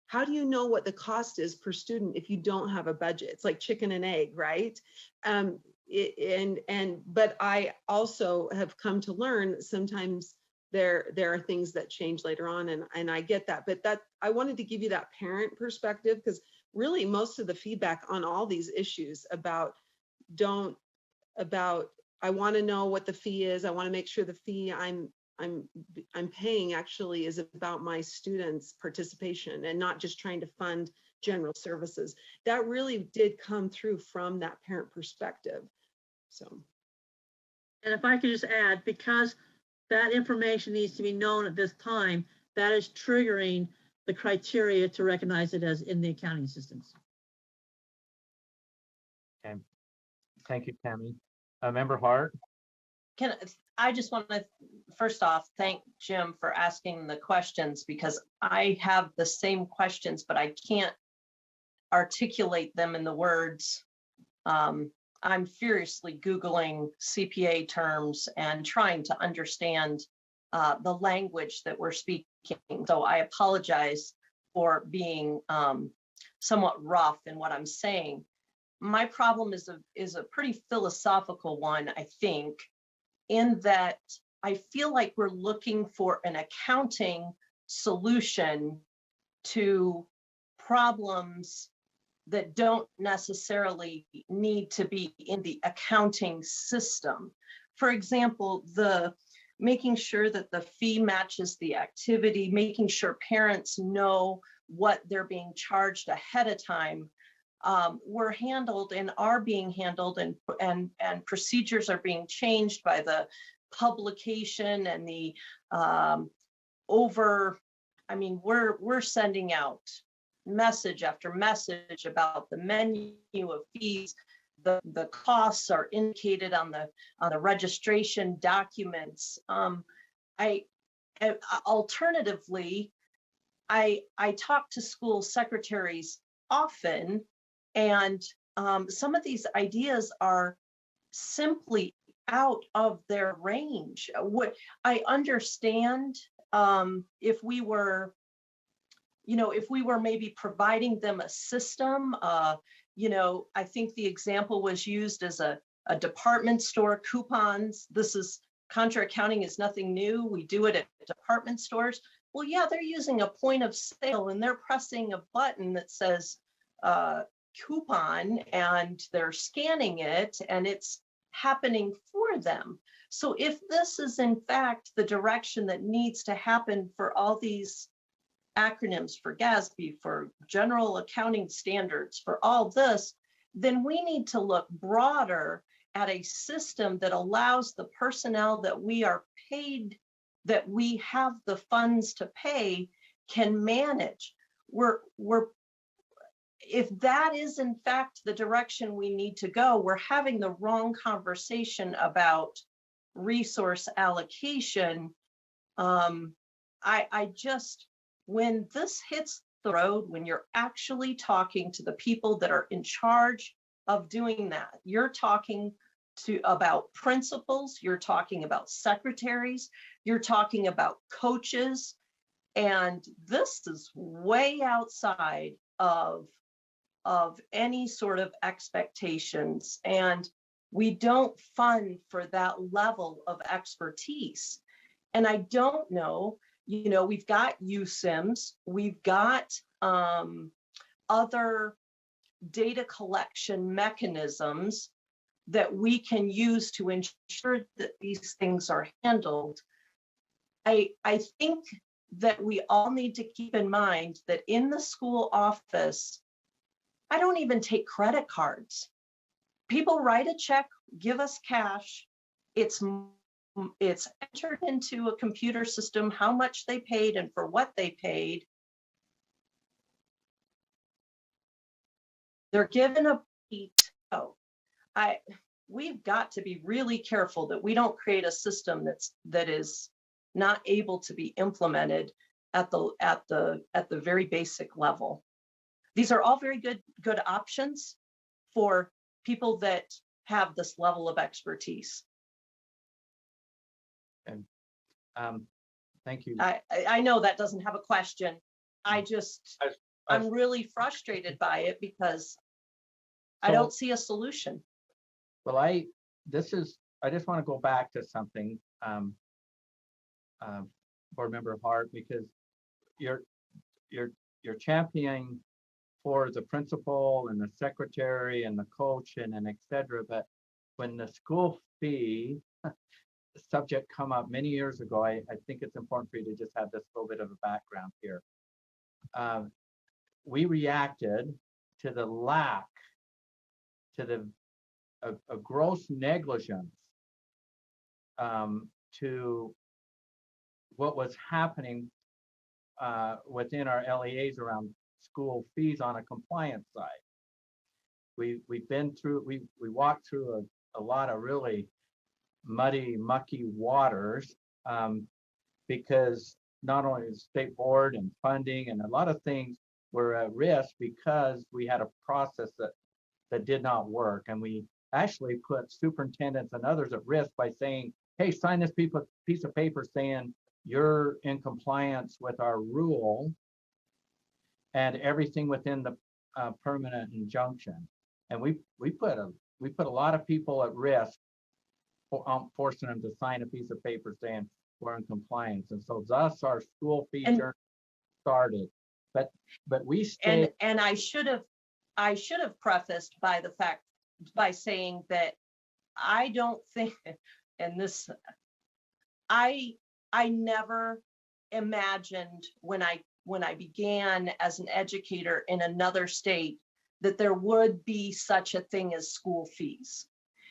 how do you know what the cost is per student if you don't have a budget? It's like chicken and egg, right? But I also have come to learn that sometimes there are things that change later on, and I get that. But that I wanted to give you that parent perspective, because really most of the feedback on all these issues about I want to know what the fee is. I want to make sure the fee I'm paying actually is about my students' participation and not just trying to fund general services. That really did come through from that parent perspective. So, and if I could just add, because that information needs to be known at this time, that is triggering the criteria to recognize it as in the accounting systems. Okay, thank you, Tammy. Member Hart. I just want to first off thank Jim for asking the questions, because I have the same questions, but I can't articulate them in the words. I'm furiously Googling CPA terms and trying to understand the language that we're speaking. So I apologize for being somewhat rough in what I'm saying. My problem is a pretty philosophical one, I think, in that I feel like we're looking for an accounting solution to problems that don't necessarily need to be in the accounting system. For example, making sure that the fee matches the activity, making sure parents know what they're being charged ahead of time, were handled and are being handled, and procedures are being changed by the publication and the we're sending out message after message about the menu of fees. The costs are indicated on the registration documents. Alternatively, I talk to school secretaries often, and some of these ideas are simply out of their range. What I understand, if we were maybe providing them a system, I think the example was used as a department store coupons. Contra accounting is nothing new. We do it at department stores. Well, yeah, they're using a point of sale and they're pressing a button that says coupon, and they're scanning it, and it's happening for them. So if this is in fact the direction that needs to happen for all these acronyms, for GASB, for general accounting standards, for all this, then we need to look broader at a system that allows the personnel that we are paid, that we have the funds to pay, can manage. If that is in fact the direction we need to go, we're having the wrong conversation about resource allocation. When this hits the road, when you're actually talking to the people that are in charge of doing that, you're talking about principals, you're talking about secretaries, you're talking about coaches, and this is way outside of any sort of expectations, and we don't fund for that level of expertise. And I don't know, we've got USIMS, we've got other data collection mechanisms that we can use to ensure that these things are handled. I think that we all need to keep in mind that in the school office, I don't even take credit cards. People write a check, give us cash. It's entered into a computer system, how much they paid and for what they paid. They're given a sheet. We've got to be really careful that we don't create a system that is not able to be implemented at the very basic level. These are all very good options for people that have this level of expertise. And thank you. I know that doesn't have a question. I'm really frustrated by it because I don't see a solution. Well, I just want to go back to something, Board Member Hart, because you're championing for the principal and the secretary and the coach and et cetera. But when the school fee subject come up many years ago, I think it's important for you to just have this little bit of a background here. We reacted to the lack, to a gross negligence to what was happening within our LEAs around school fees on a compliance side. We walked through a lot of really muddy, mucky waters because not only the state board and funding and a lot of things were at risk because we had a process that did not work. And we actually put superintendents and others at risk by saying, hey, sign this piece of paper saying you're in compliance with our rule and everything within the permanent injunction. And we put a lot of people at risk for forcing them to sign a piece of paper saying we're in compliance. And so thus our school fee journey started. But we stayed. And I should have prefaced by saying that I don't think, and this, I never imagined when I began as an educator in another state that there would be such a thing as school fees.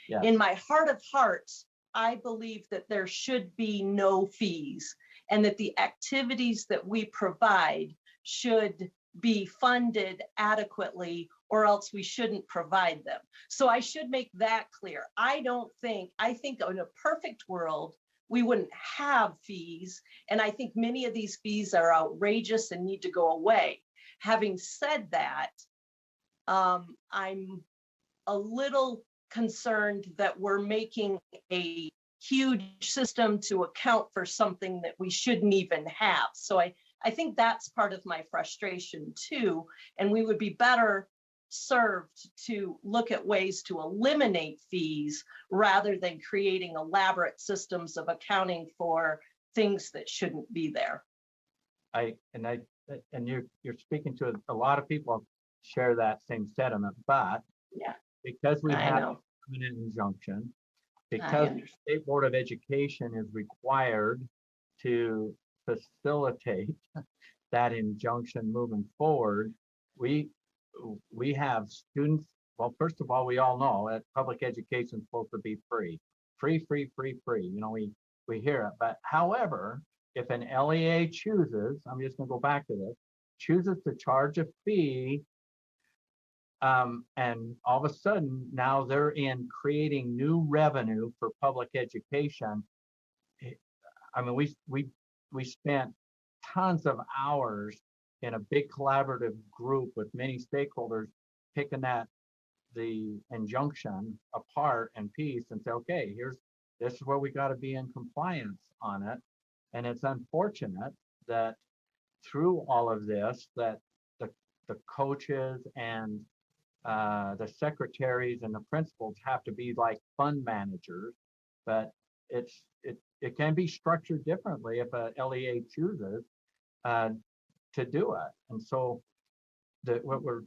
Yes. In my heart of hearts, I believe that there should be no fees and that the activities that we provide should be funded adequately or else we shouldn't provide them. So I should make that clear. I think in a perfect world, we wouldn't have fees. And I think many of these fees are outrageous and need to go away. Having said that, I'm a little concerned that we're making a huge system to account for something that we shouldn't even have. So I think that's part of my frustration too. And we would be better served to look at ways to eliminate fees rather than creating elaborate systems of accounting for things that shouldn't be there. And you're speaking to a lot of people share that same sentiment, but yeah, because we have a permanent injunction, because the State Board of Education is required to facilitate that injunction moving forward, we have students. Well, first of all, we all know that public education is supposed to be free. You know, we hear it. But however, if an LEA chooses, I'm just going to go back to this, chooses to charge a fee, and all of a sudden now they're in creating new revenue for public education. I mean, we spent tons of hours in a big collaborative group with many stakeholders picking the injunction apart and piece and say, okay, this is where we got to be in compliance on it. And it's unfortunate that through all of this, that the coaches and the secretaries and the principals have to be like fund managers, but it can be structured differently if a LEA chooses to do it. And so what we're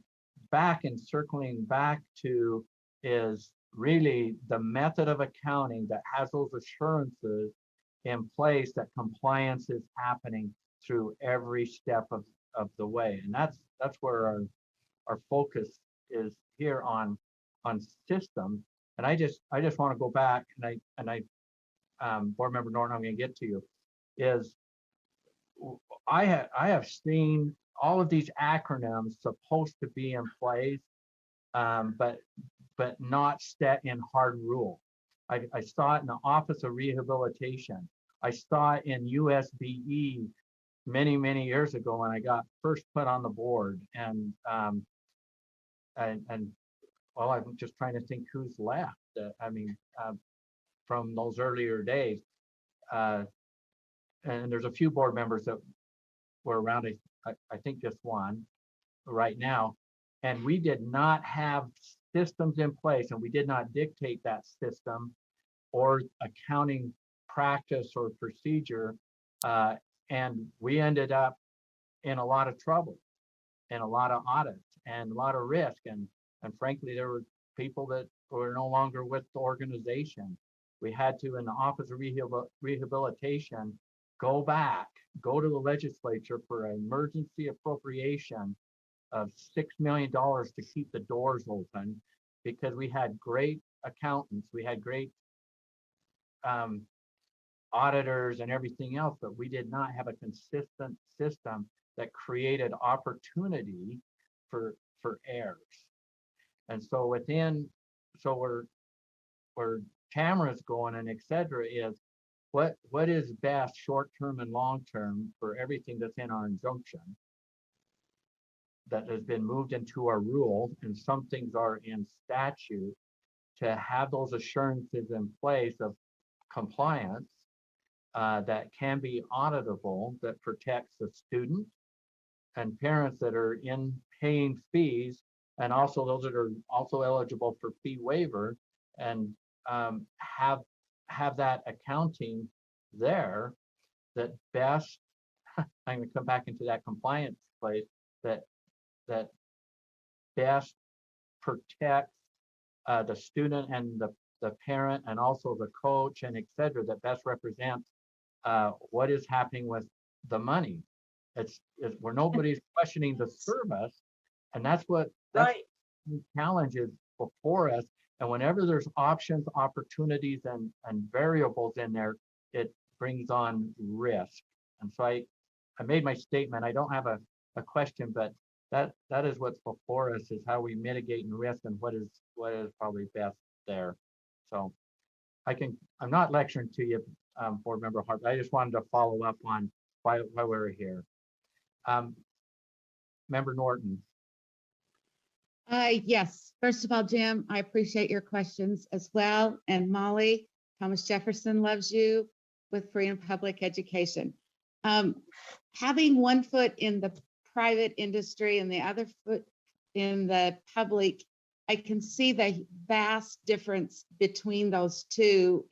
back and circling back to is really the method of accounting that has those assurances in place that compliance is happening through every step of the way. And that's where our focus is here on systems. And I just want to go back and I Board Member Norton, I'm going to get to you, is I have seen all of these acronyms supposed to be in place, but not set in hard rule. I saw it in the Office of Rehabilitation. I saw it in USBE many years ago when I got first put on the board, and well, I'm just trying to think who's left. From those earlier days, and there's a few board members that were around. I think just one right now, and we did not have systems in place, and we did not dictate that system or accounting practice or procedure, and we ended up in a lot of trouble and a lot of audits and a lot of risk, and frankly there were people that were no longer with the organization. We had to, in the Office of Rehabilitation, go to the legislature for an emergency appropriation of $6 million to keep the doors open, because we had great accountants, we had great auditors and everything else, but we did not have a consistent system that created opportunity for errors. And so where Tamara's going and et cetera is what is best short-term and long-term for everything that's in our injunction that has been moved into our rule, and some things are in statute, to have those assurances in place of compliance that can be auditable, that protects the student and parents that are in paying fees, and also those that are also eligible for fee waiver, and have that accounting there that best, I'm going to come back into that compliance place, that best protects the student and the parent and also the coach and et cetera, that best represents what is happening with the money. It's where nobody's questioning the service, and that's the challenge is before us. And whenever there's options, opportunities, and variables in there, it brings on risk. And so I made my statement. I don't have a question, but that is what's before us, is how we mitigate and risk, and what is probably best there. So I'm not lecturing to you, Board Member Hart. I just wanted to follow up on why we're here. Member Norton. Yes, first of all, Jim, I appreciate your questions as well. And Molly, Thomas Jefferson loves you with free and public education. Having one foot in the private industry and the other foot in the public, I can see the vast difference between those two,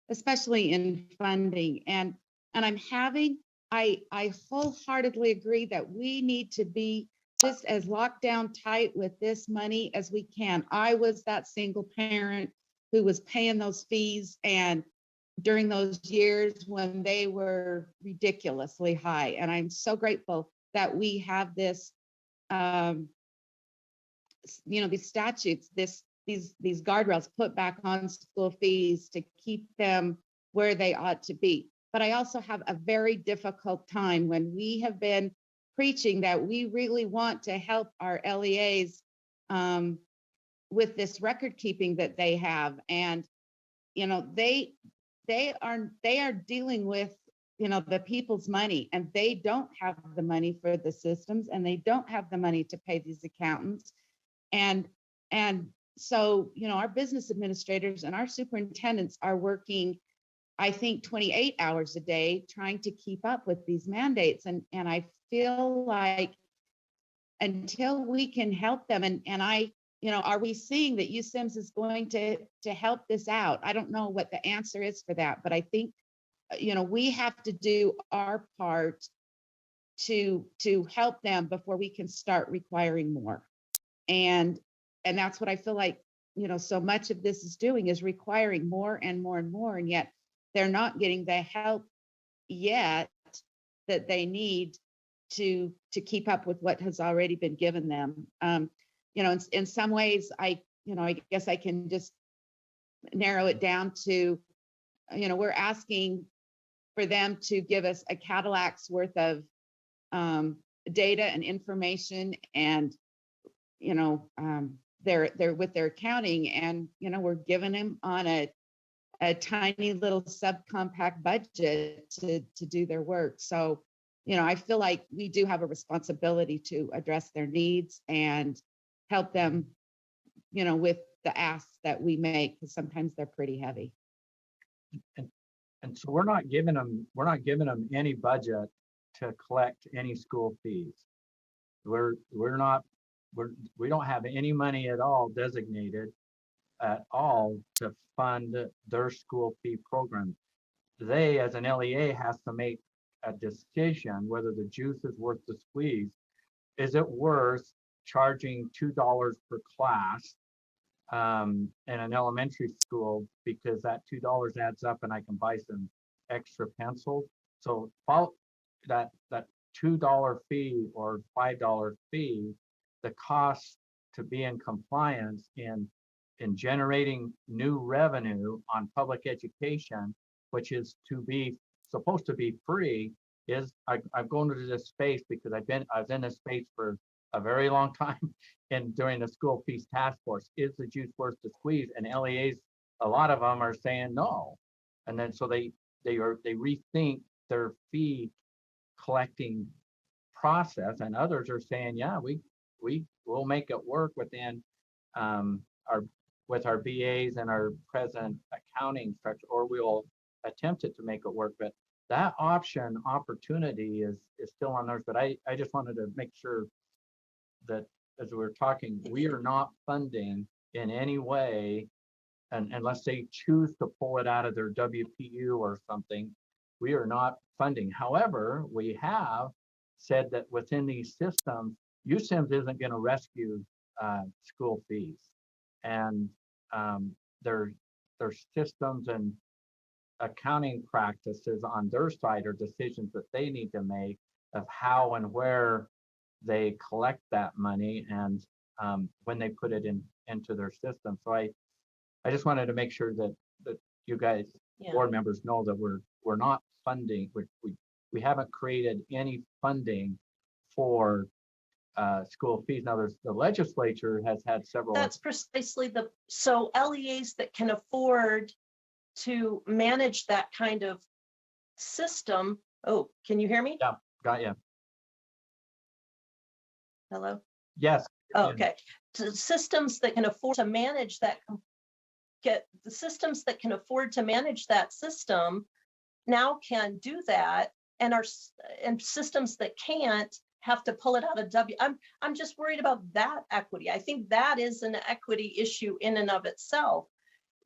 especially in funding. And I wholeheartedly agree that we need to be just as locked down tight with this money as we can. I was that single parent who was paying those fees, and during those years when they were ridiculously high. And I'm so grateful that we have this, these statutes, these guardrails put back on school fees to keep them where they ought to be. But I also have a very difficult time when we have been preaching that we really want to help our LEAs with this record keeping that they have. And, they are dealing with, the people's money, and they don't have the money for the systems, and they don't have the money to pay these accountants. And so, our business administrators and our superintendents are working, I think, 28 hours a day trying to keep up with these mandates. And I feel like until we can help them, are we seeing that USIMS is going to help this out? I don't know what the answer is for that, but I think, we have to do our part to help them before we can start requiring more. And that's what I feel like, so much of this is doing, is requiring more and more and more, and yet they're not getting the help yet that they need to keep up with what has already been given them. in some ways, I guess I can just narrow it down to, we're asking for them to give us a Cadillac's worth of data and information, and they're with their accounting, and we're giving them on a tiny little subcompact budget to do their work. So I feel like we do have a responsibility to address their needs and help them with the asks that we make, because sometimes they're pretty heavy. And so we're not giving them any budget to collect any school fees. We don't have any money at all designated at all to fund their school fee program. They, as an LEA, has to make a decision whether the juice is worth the squeeze. Is it worth charging $2 per class in an elementary school, because that $2 adds up and I can buy some extra pencils? So that $2 fee or $5 fee, the cost to be in compliance in generating new revenue on public education, which is supposed to be free, is I've gone into this space because I was in this space for a very long time, and during the school fees task force, is the juice worth the squeeze? And LEAs, a lot of them are saying no, and then so they rethink their fee collecting process, and others are saying, yeah, we will make it work within our BAs and our present accounting structure, or we'll attempt it to make it work. But that opportunity is still on theirs. But I just wanted to make sure that as we're talking, we are not funding in any way, and unless they choose to pull it out of their WPU or something, we are not funding. However, we have said that within these systems, USIMS isn't going to rescue school fees, and their systems and accounting practices on their side are decisions that they need to make of how and where they collect that money, and when they put it into their system. So I just wanted to make sure that you guys, board members, know that we're not funding. We haven't created any funding for school fees. Now, the legislature has had several. That's precisely so LEAs that can afford to manage that kind of system. Oh, can you hear me? Yeah, got you. Hello? Yes. Oh, okay. So systems that can afford to manage that, the systems that can afford to manage that system now can do that, and systems that can't have to pull it out of I'm just worried about that equity. I think that is an equity issue in and of itself.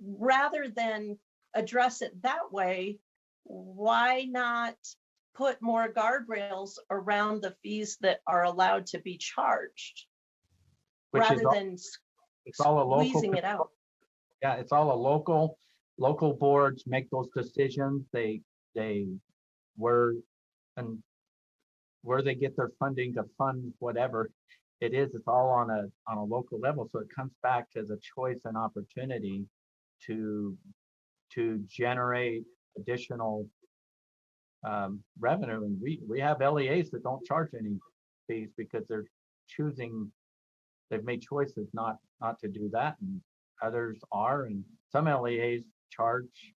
Rather than address it that way, why not put more guardrails around the fees that are allowed to be charged, rather than squeezing it out? Yeah, it's all a local boards make those decisions. Where they get their funding to fund whatever it is, it's all on a local level. So it comes back to the choice and opportunity to generate additional revenue. And we have LEAs that don't charge any fees because they've made choices not to do that, and others are, and some LEAs charge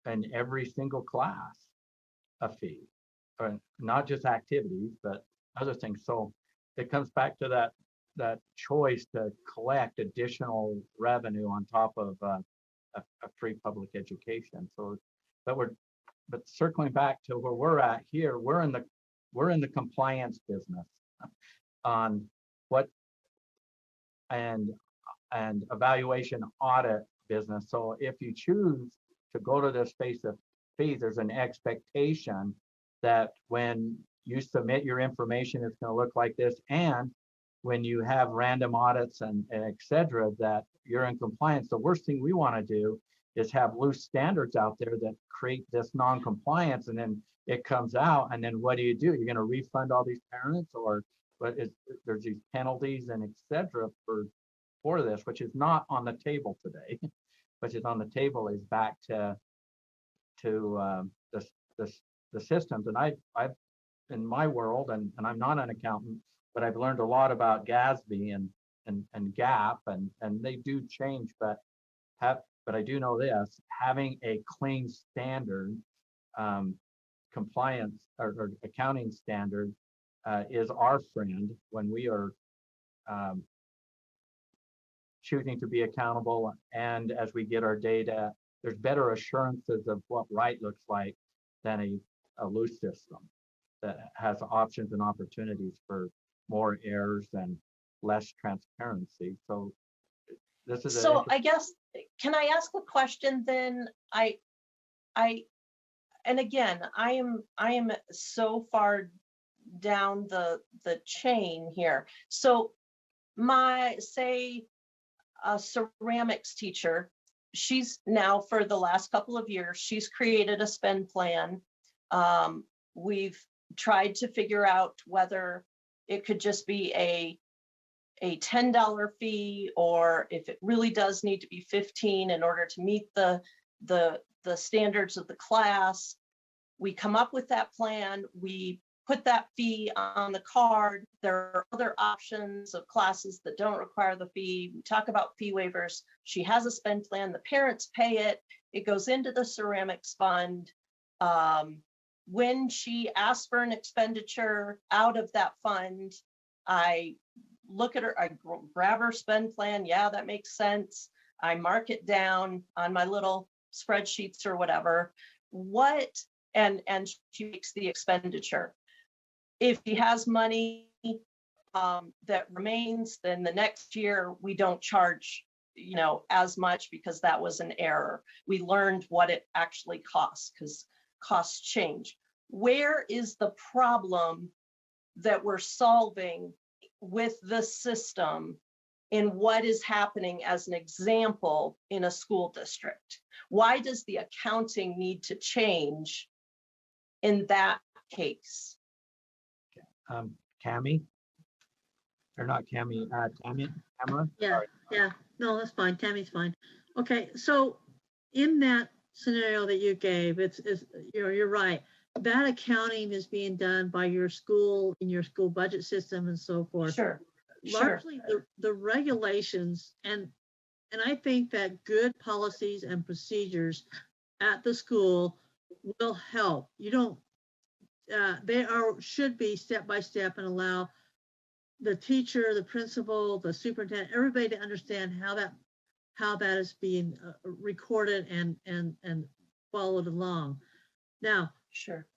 in every single class a fee, not just activities, but other things. So it comes back to that choice to collect additional revenue on top of a free public education. So, but circling back to where we're at here, we're in the compliance business on what and evaluation audit business. So if you choose to go to the space of fees, there's an expectation that when you submit your information, it's going to look like this, and when you have random audits and et cetera, that you're in compliance. The worst thing we want to do is have loose standards out there that create this non-compliance, and then it comes out, and then what do? You're going to refund all these parents, or but there's these penalties and et cetera for this, which is not on the table today. Which is on the table is back to the systems. And I've in my world, and I'm not an accountant, but I've learned a lot about GASB and GAAP, and they do change, but I do know this, having a clean standard compliance or accounting standard is our friend when we are choosing to be accountable. And as we get our data, there's better assurances of what right looks like than a loose system that has options and opportunities for more errors and less transparency. So this is so I guess, can I ask a question then? And again, I am so far down the chain here. So say a ceramics teacher, she's now for the last couple of years, she's created a spend plan. We've tried to figure out whether it could just be a $10 fee, or if it really does need to be $15 in order to meet the standards of the class. We come up with that plan, we put that fee on the card. There are other options of classes that don't require the fee. We talk about fee waivers. She has a spend plan, the parents pay it, it goes into the ceramics fund. When she asks for an expenditure out of that fund, I look at her, I grab her spend plan. Yeah, that makes sense. I mark it down on my little spreadsheets or whatever. And she makes the expenditure. If she has money that remains, then the next year we don't charge, as much because that was an error. We learned what it actually costs because costs change. Where is the problem that we're solving with the system in what is happening as an example in a school district? Why does the accounting need to change in that case? Cami, or not Cami, Tamara? Yeah, yeah, no, that's fine. Tammy's fine. Okay, so in that scenario that you gave, it's you're right. That accounting is being done by your school in your school budget system and so forth. Sure. Largely the regulations and I think that good policies and procedures at the school will help. You don't should be step by step and allow the teacher, the principal, the superintendent, everybody to understand how that is being recorded and followed along. Now, sure,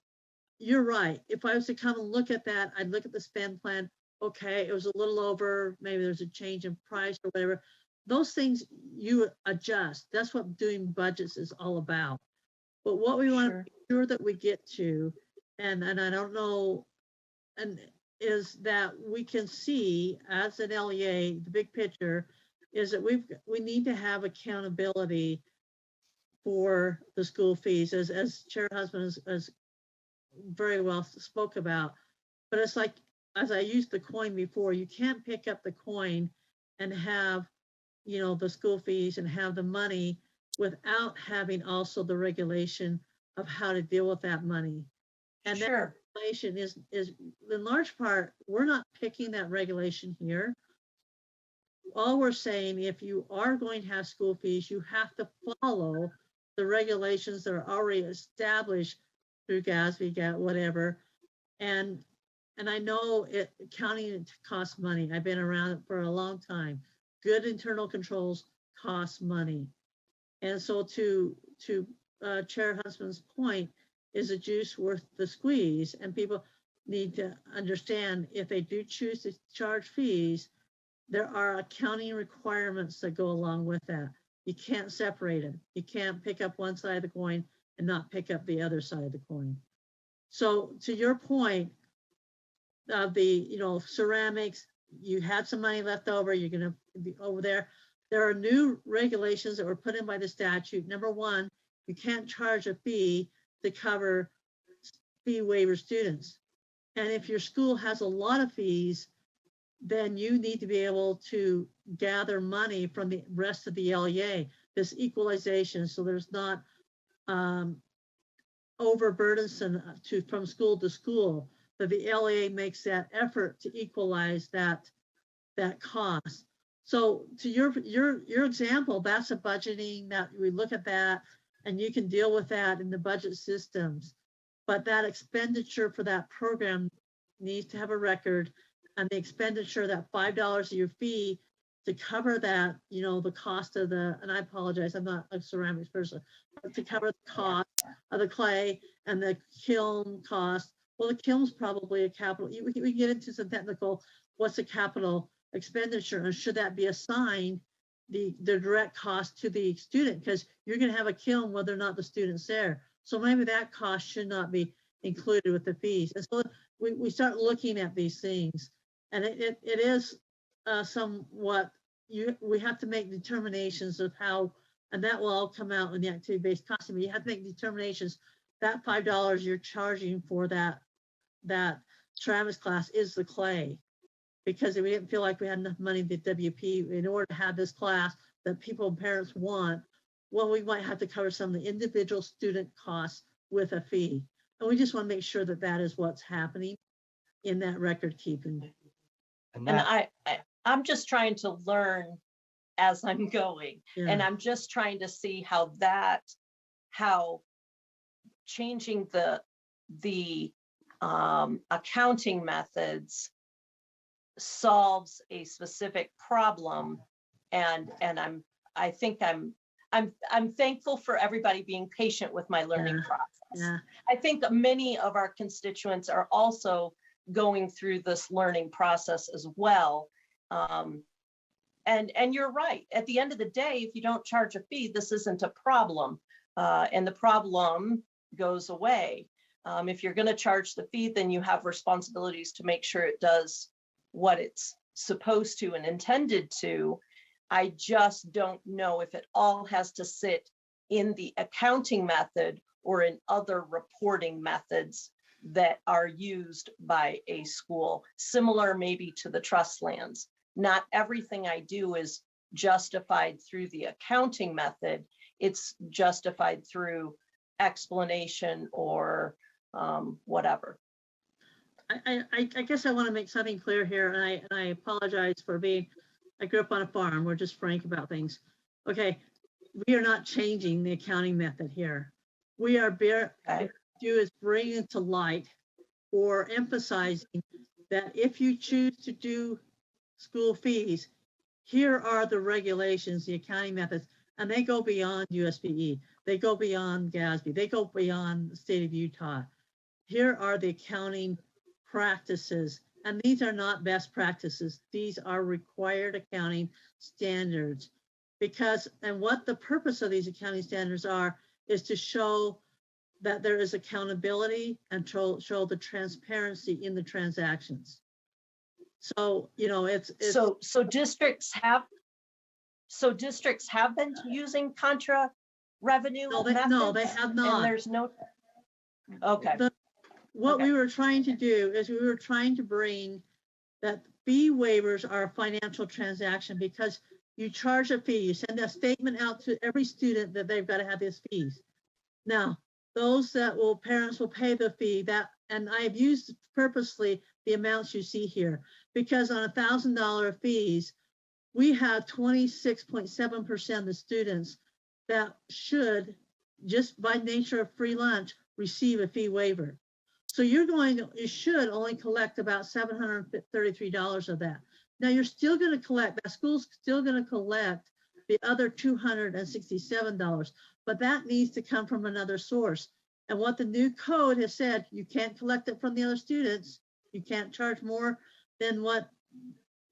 you're right. If I was to come and look at that, I'd look at the spend plan. Okay, it was a little over, maybe there's a change in price or whatever. Those things you adjust. That's what doing budgets is all about. But what we want to make sure that we get to, and I don't know, and is that we can see as an LEA, the big picture is that we need to have accountability for the school fees, as Chair Husband has very well spoke about. But it's like, as I used the coin before, you can't pick up the coin and have, the school fees and have the money without having also the regulation of how to deal with that money. And that regulation is in large part, we're not picking that regulation here. All we're saying, if you are going to have school fees, you have to follow the regulations that are already established through GASB, whatever. And I know accounting costs money. I've been around it for a long time. Good internal controls cost money. And so to Chair Husband's point, is the juice worth the squeeze? And people need to understand, if they do choose to charge fees, there are accounting requirements that go along with that. You can't separate it. You can't pick up one side of the coin and not pick up the other side of the coin. So to your point of the, ceramics, you have some money left over, you're going to be over there. There are new regulations that were put in by the statute. Number one, you can't charge a fee to cover fee waiver students. And if your school has a lot of fees, then you need to be able to gather money from the rest of the LEA, this equalization, so there's not overburdensome from school to school, but the LEA makes that effort to equalize that cost. So to your example, that's a budgeting that we look at that, and you can deal with that in the budget systems. But that expenditure for that program needs to have a record, and the expenditure, that $5 of your fee to cover that, you know, the cost of and I apologize, I'm not a ceramics person, but to cover the cost of the clay and the kiln cost. Well, the kiln's probably a capital. We get into some technical, what's a capital expenditure, and should that be assigned the direct cost to the student, because you're going to have a kiln whether or not the student's there. So maybe that cost should not be included with the fees. And so we start looking at these things, and it is somewhat, we have to make determinations of how, and that will all come out in the activity-based costing, but you have to make determinations that $5 you're charging for that ceramics class is the clay. Because we didn't feel like we had enough money at WP in order to have this class that people and parents want, well, we might have to cover some of the individual student costs with a fee. And we just want to make sure that that is what's happening in that record keeping. And I'm just trying to learn as I'm going. Yeah. And I'm just trying to see how changing the accounting methods solves a specific problem. And I think I'm thankful for everybody being patient with my learning process. Yeah. I think many of our constituents are also going through this learning process as well. And you're right. At the end of the day, if you don't charge a fee, this isn't a problem. And the problem goes away. If you're going to charge the fee, then you have responsibilities to make sure it does what it's supposed to and intended to. I just don't know if it all has to sit in the accounting method or in other reporting methods that are used by a school, similar maybe to the trust lands. Not everything I do is justified through the accounting method. It's justified through explanation or whatever. I guess I want to make something clear here, and I apologize for I grew up on a farm. We're just frank about things. Okay, we are not changing the accounting method here. We are bringing to light or emphasizing that if you choose to do school fees, here are the regulations, the accounting methods, and they go beyond USBE. They go beyond GASB. They go beyond the state of Utah. Here are the accounting practices, and these are not best practices. These are required accounting standards. And what the purpose of these accounting standards are is to show that there is accountability and show the transparency in the transactions. So, you know, it's so districts have been using contra revenue methods? No, they have not. And there's no, okay. What we were trying to do is we were trying to bring that fee waivers are a financial transaction, because you charge a fee, you send a statement out to every student that they've got to have these fees. Now, those parents will pay the fee, and I have used purposely the amounts you see here, because on $1,000 fees, we have 26.7% of the students that should, just by nature of free lunch, receive a fee waiver. So you should only collect about $733 of that. Now you're still going to collect, that school's still going to collect the other $267, but that needs to come from another source. And what the new code has said, you can't collect it from the other students. You can't charge more than what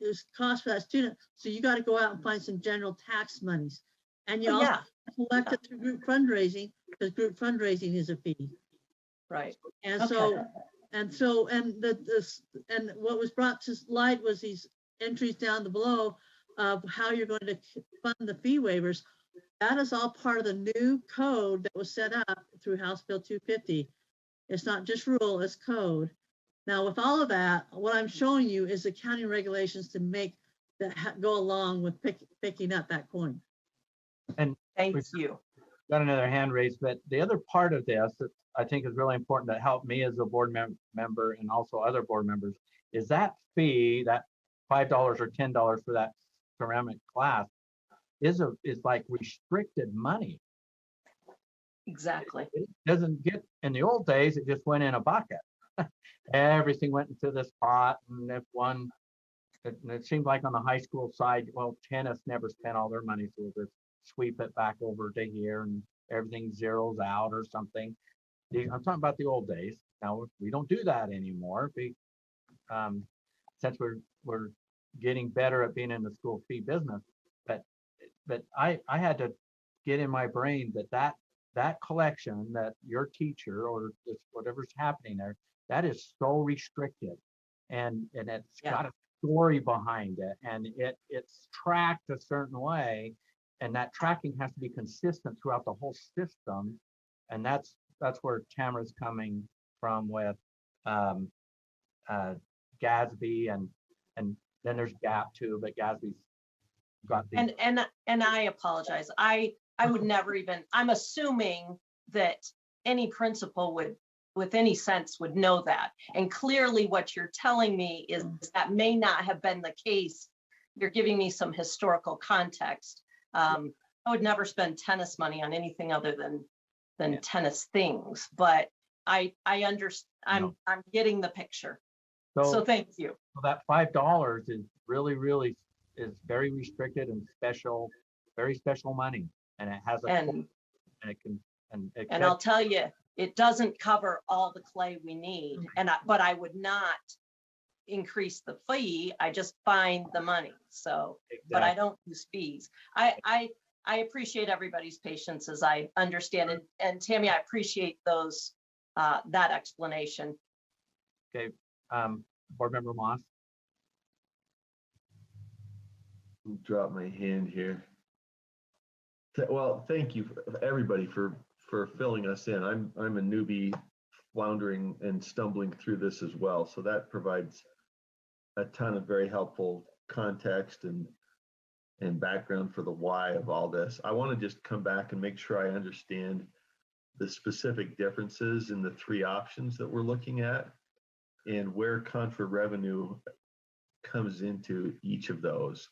is cost for that student. So you got to go out and find some general tax monies. And you also collect it through group fundraising, because group fundraising is a fee. Right. And okay. and what was brought to light was these entries down below of how you're going to fund the fee waivers. That is all part of the new code that was set up through House Bill 250. It's not just rule, it's code. Now, with all of that, what I'm showing you is the county regulations to make that go along with picking up that coin. And thank you. Got another hand raised, but the other part of this that I think is really important to help me as a board member and also other board members is that fee, that $5 or $10 for that ceramic class is like restricted money. Exactly. It doesn't get, in the old days, it just went in a bucket. Everything went into this pot, and if one, it seemed like on the high school side, well, tennis never spent all their money, so we'll just sweep it back over to here and everything zeroes out or something. I'm talking about the old days. Now we don't do that anymore. Since we're getting better at being in the school fee business, but I had to get in my brain that collection that your teacher or just whatever's happening there, that is so restricted, and it's got a story behind it, and it's tracked a certain way, and that tracking has to be consistent throughout the whole system, and that's where Tamara's coming from with GASB, and then there's GAP too, but GASB's got the and I apologize. I would never even, I'm assuming that any principal with any sense would know that. And clearly what you're telling me is that may not have been the case. You're giving me some historical context. I would never spend tennis money on anything other than tennis things, but I understand. I'm getting the picture. So thank you. So that $5 is really is very restricted and special, very special money, and it has and I'll tell you, it doesn't cover all the clay we need, but I would not increase the fee. I just find the money. So, but I don't use fees. I appreciate everybody's patience as I understand it, and Tammy, I appreciate those that explanation. Okay, Board Member Moss. Drop my hand here. Well, thank you everybody for filling us in. I'm a newbie floundering and stumbling through this as well, so that provides a ton of very helpful context and background for the why of all this. I want to just come back and make sure I understand the specific differences in the three options that we're looking at and where contra revenue comes into each of those.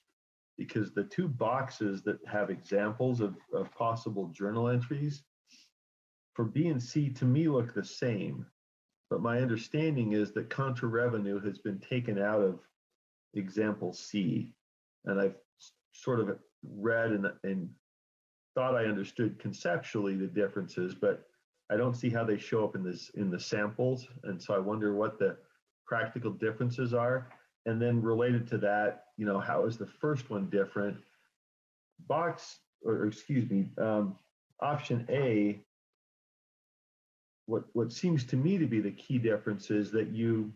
Because the two boxes that have examples of possible journal entries for B and C to me look the same, but my understanding is that contra revenue has been taken out of example C, and I've sort of read and thought I understood conceptually the differences, but I don't see how they show up in the samples, and so I wonder what the practical differences are. And then related to that, how is the first one different? Option A, what seems to me to be the key difference is that you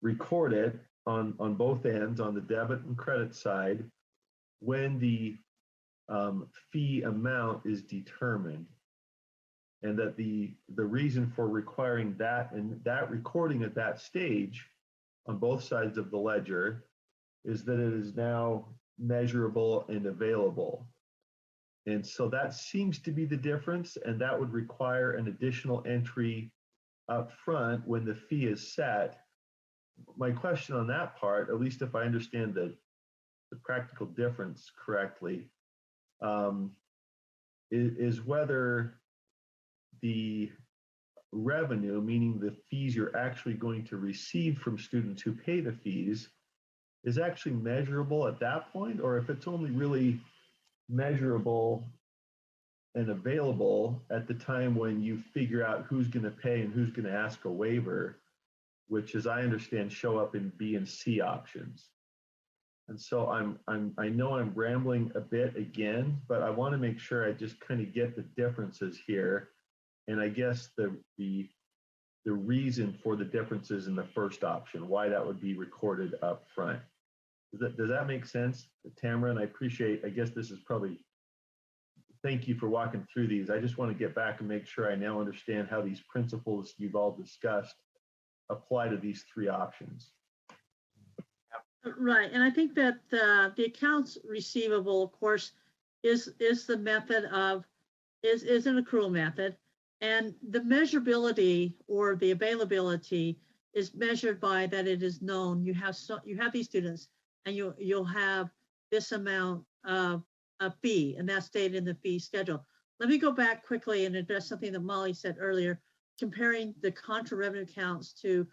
record it on both ends, on the debit and credit side, when the fee amount is determined. And that the reason for requiring that and that recording at that stage on both sides of the ledger is that it is now measurable and available. And so that seems to be the difference, and that would require an additional entry up front when the fee is set. My question on that part, at least if I understand the practical difference correctly, is whether the revenue, meaning the fees you're actually going to receive from students who pay the fees, is actually measurable at that point, or if it's only really measurable and available at the time when you figure out who's going to pay and who's going to ask a waiver, which, as I understand, show up in B and C options. And so I know I'm rambling a bit again, but I want to make sure I just kind of get the differences here. And I guess the reason for the differences in the first option, why that would be recorded up front. Does that make sense, Tamara? And I appreciate, I guess this is probably, thank you for walking through these. I just want to get back and make sure I now understand how these principles you've all discussed apply to these three options. Right, and I think that the accounts receivable, of course, is the method of, is an accrual method. And the measurability or the availability is measured by that it is known. You have these students and you'll have this amount of a fee, and that's stated in the fee schedule. Let me go back quickly and address something that Molly said earlier, comparing the contra revenue accounts to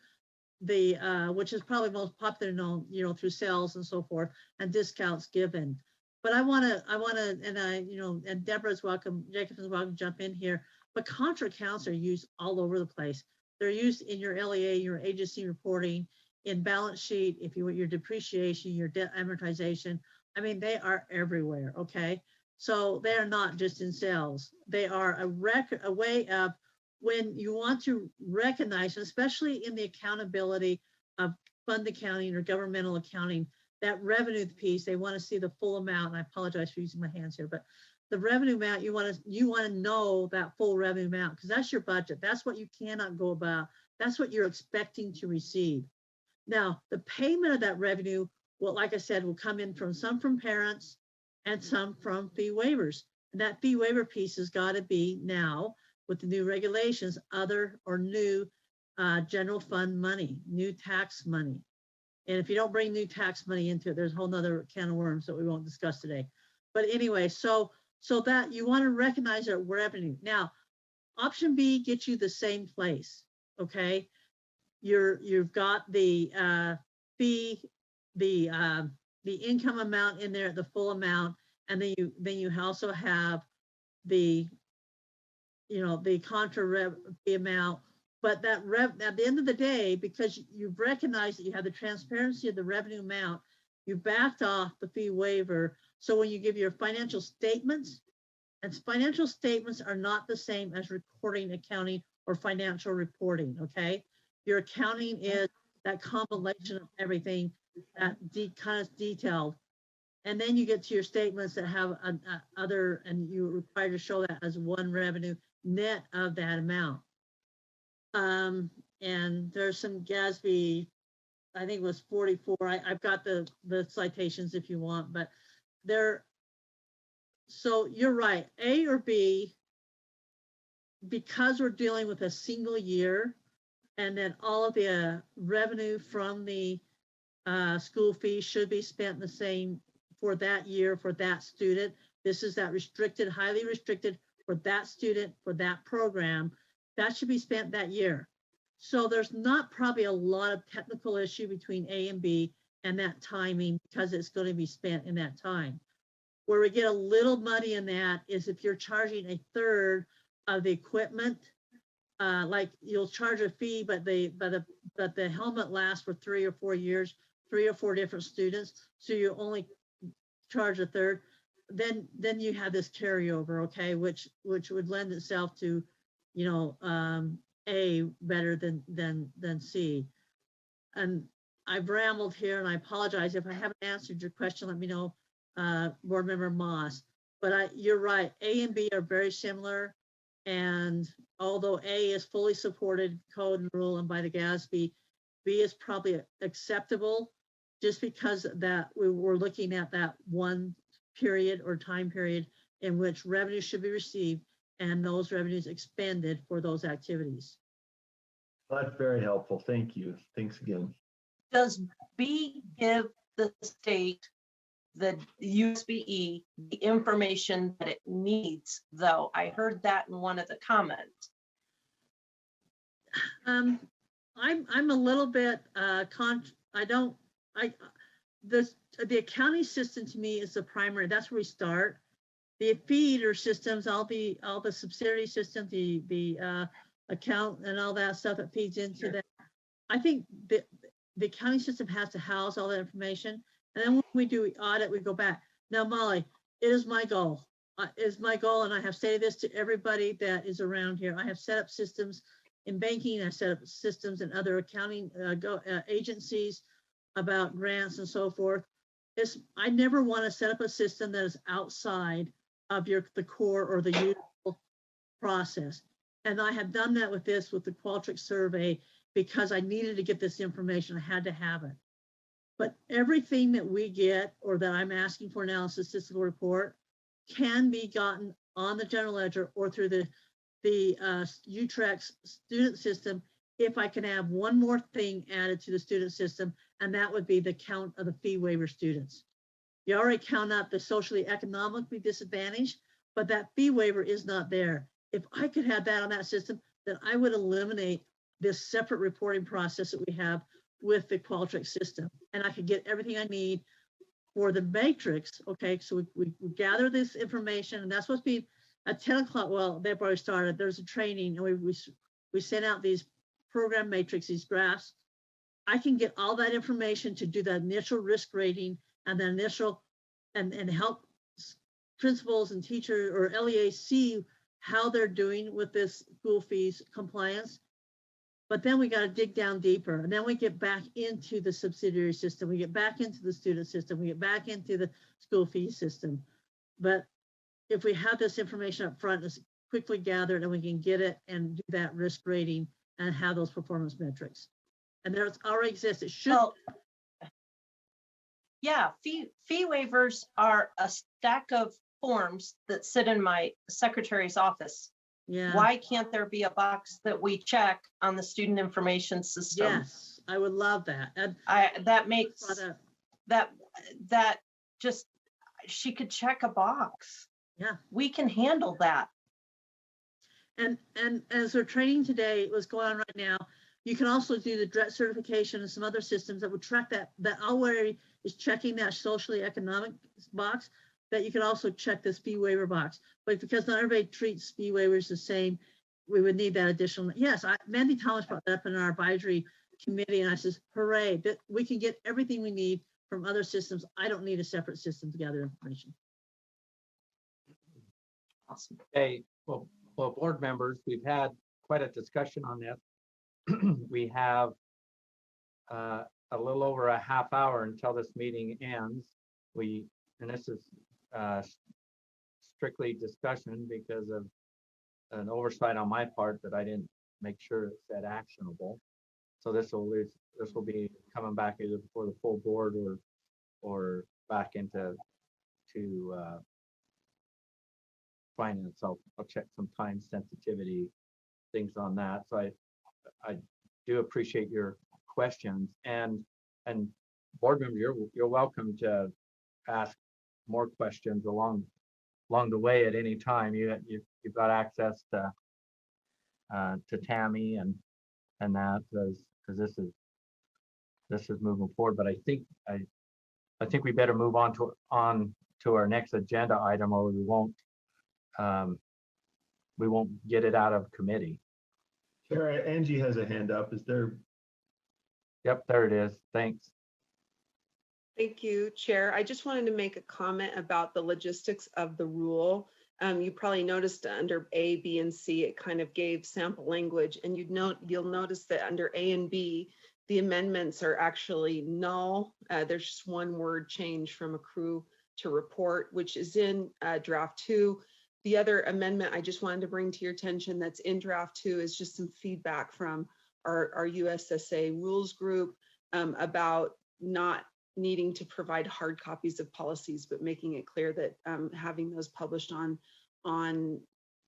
the which is probably most popular known, through sales and so forth, and discounts given. But I want to, and Deborah's welcome, Jacobson's welcome to jump in here. But contra accounts are used all over the place. They're used in your LEA, your agency reporting, in balance sheet, if you want your depreciation, your debt amortization. I mean, they are everywhere. Okay, so they are not just in sales. They are a way of, when you want to recognize, especially in the accountability of fund accounting or governmental accounting, that revenue piece, they want to see the full amount. And I apologize for using my hands here, but the revenue amount, you want to know that full revenue amount, because that's your budget. That's what you cannot go about. That's what you're expecting to receive. Now, the payment of that revenue, well, like I said, will come in from some from parents and some from fee waivers. And that fee waiver piece has got to be now, with the new regulations, other or new general fund money, new tax money. And if you don't bring new tax money into it, there's a whole nother can of worms that we won't discuss today. But anyway, so that you want to recognize that revenue. Now, option B gets you the same place, okay? You've got the fee, the income amount in there, the full amount, and then you also have the the contra fee amount. But that at the end of the day, because you've recognized that you have the transparency of the revenue amount, you backed off the fee waiver. So when you give your financial statements, and financial statements are not the same as recording, accounting, or financial reporting, okay? Your accounting is that compilation of everything, that kind of detailed. And then you get to your statements that have other, and you're required to show that as one revenue net of that amount. And there's some GASB, I think it was 44. I've got the citations if you want, but so you're right, A or B, because we're dealing with a single year, and then all of the revenue from the school fee should be spent the same for that year for that student. This is that restricted, highly restricted for that student, for that program. That should be spent that year. So there's not probably a lot of technical issue between A and B and that timing, because it's going to be spent in that time. Where we get a little muddy in that is if you're charging a third of the equipment, like you'll charge a fee, but the helmet lasts for 3 or 4 years, 3 or 4 different students, so you only charge a third. Then you have this carryover, okay, which would lend itself to, A better than C. And I've rambled here, and I apologize if I haven't answered your question. Let me know, Board Member Moss. But you're right, A and B are very similar. And although A is fully supported code and rule and by the GASB, B is probably acceptable, just because that we were looking at that one period or time period in which revenue should be received and those revenues expended for those activities. That's very helpful. Thank you. Thanks again. Does B give the state, the USBE, the information that it needs, though? I heard that in one of the comments. I'm a little bit the accounting system to me is the primary. That's where we start. The feeder systems, all the subsidiary systems, the account and all that stuff that feeds into that. I think the accounting system has to house all that information. And then when we do audit, we go back. Now, Molly, it is my goal. And I have stated this to everybody that is around here. I have set up systems in banking. I set up systems in other accounting agencies about grants and so forth. I never want to set up a system that is outside of the core or the usual process. And I have done that with the Qualtrics survey. because I needed to get this information. I had to have it. But everything that we get or that I'm asking for now, statistical report, can be gotten on the general ledger or through the UTREX student system if I can have one more thing added to the student system, and that would be the count of the fee waiver students. You already count up the socially economically disadvantaged, but that fee waiver is not there. If I could have that on that system, then I would eliminate this separate reporting process that we have with the Qualtrics system. And I could get everything I need for the matrix. Okay, so we gather this information, and that's supposed to be at 10 o'clock. Well, they've already started. There's a training, and we sent out these program matrix, these graphs. I can get all that information to do the initial risk rating and the initial and help principals and teachers or LEAs see how they're doing with this school fees compliance. But then we got to dig down deeper, and then we get back into the subsidiary system. We get back into the student system. We get back into the school fee system. But if we have this information up front, it's quickly gathered, and we can get it and do that risk rating and have those performance metrics. And there's already exists. It should. Well, yeah, fee waivers are a stack of forms that sit in my secretary's office. Yeah. Why can't there be a box that we check on the student information system? Yes, I would love that. And that makes that just, she could check a box. Yeah, we can handle that. And as we're training today, what's going on right now, you can also do the direct certification and some other systems that would track that already is checking that socially economic box, that you can also check this fee waiver box. But because not everybody treats fee waivers the same, we would need that additional. Yes, Mandy Thomas brought that up in our advisory committee, and I says, hooray, that we can get everything we need from other systems. I don't need a separate system to gather information. Awesome. Okay, well, board members, we've had quite a discussion on this. We have a little over a half hour until this meeting ends. And this is strictly discussion because of an oversight on my part that I didn't make sure it said actionable. So this will be coming back either before the full board or back into finance. I'll check some time sensitivity things on that. So I do appreciate your questions, and board members, you're welcome to ask more questions along the way at any time. You've got access to Tammy and that because this is moving forward. But I think we better move on to our next agenda item, or we won't get it out of committee. Sarah, Angie has a hand up. Is there? Yep, there it is. Thanks. Thank you, Chair. I just wanted to make a comment about the logistics of the rule. You probably noticed under A, B, and C, it kind of gave sample language, and you'll notice that under A and B, the amendments are actually null. There's just one word change from accrue to report, which is in draft 2. The other amendment I just wanted to bring to your attention that's in draft 2 is just some feedback from our USSA rules group about not needing to provide hard copies of policies, but making it clear that having those published on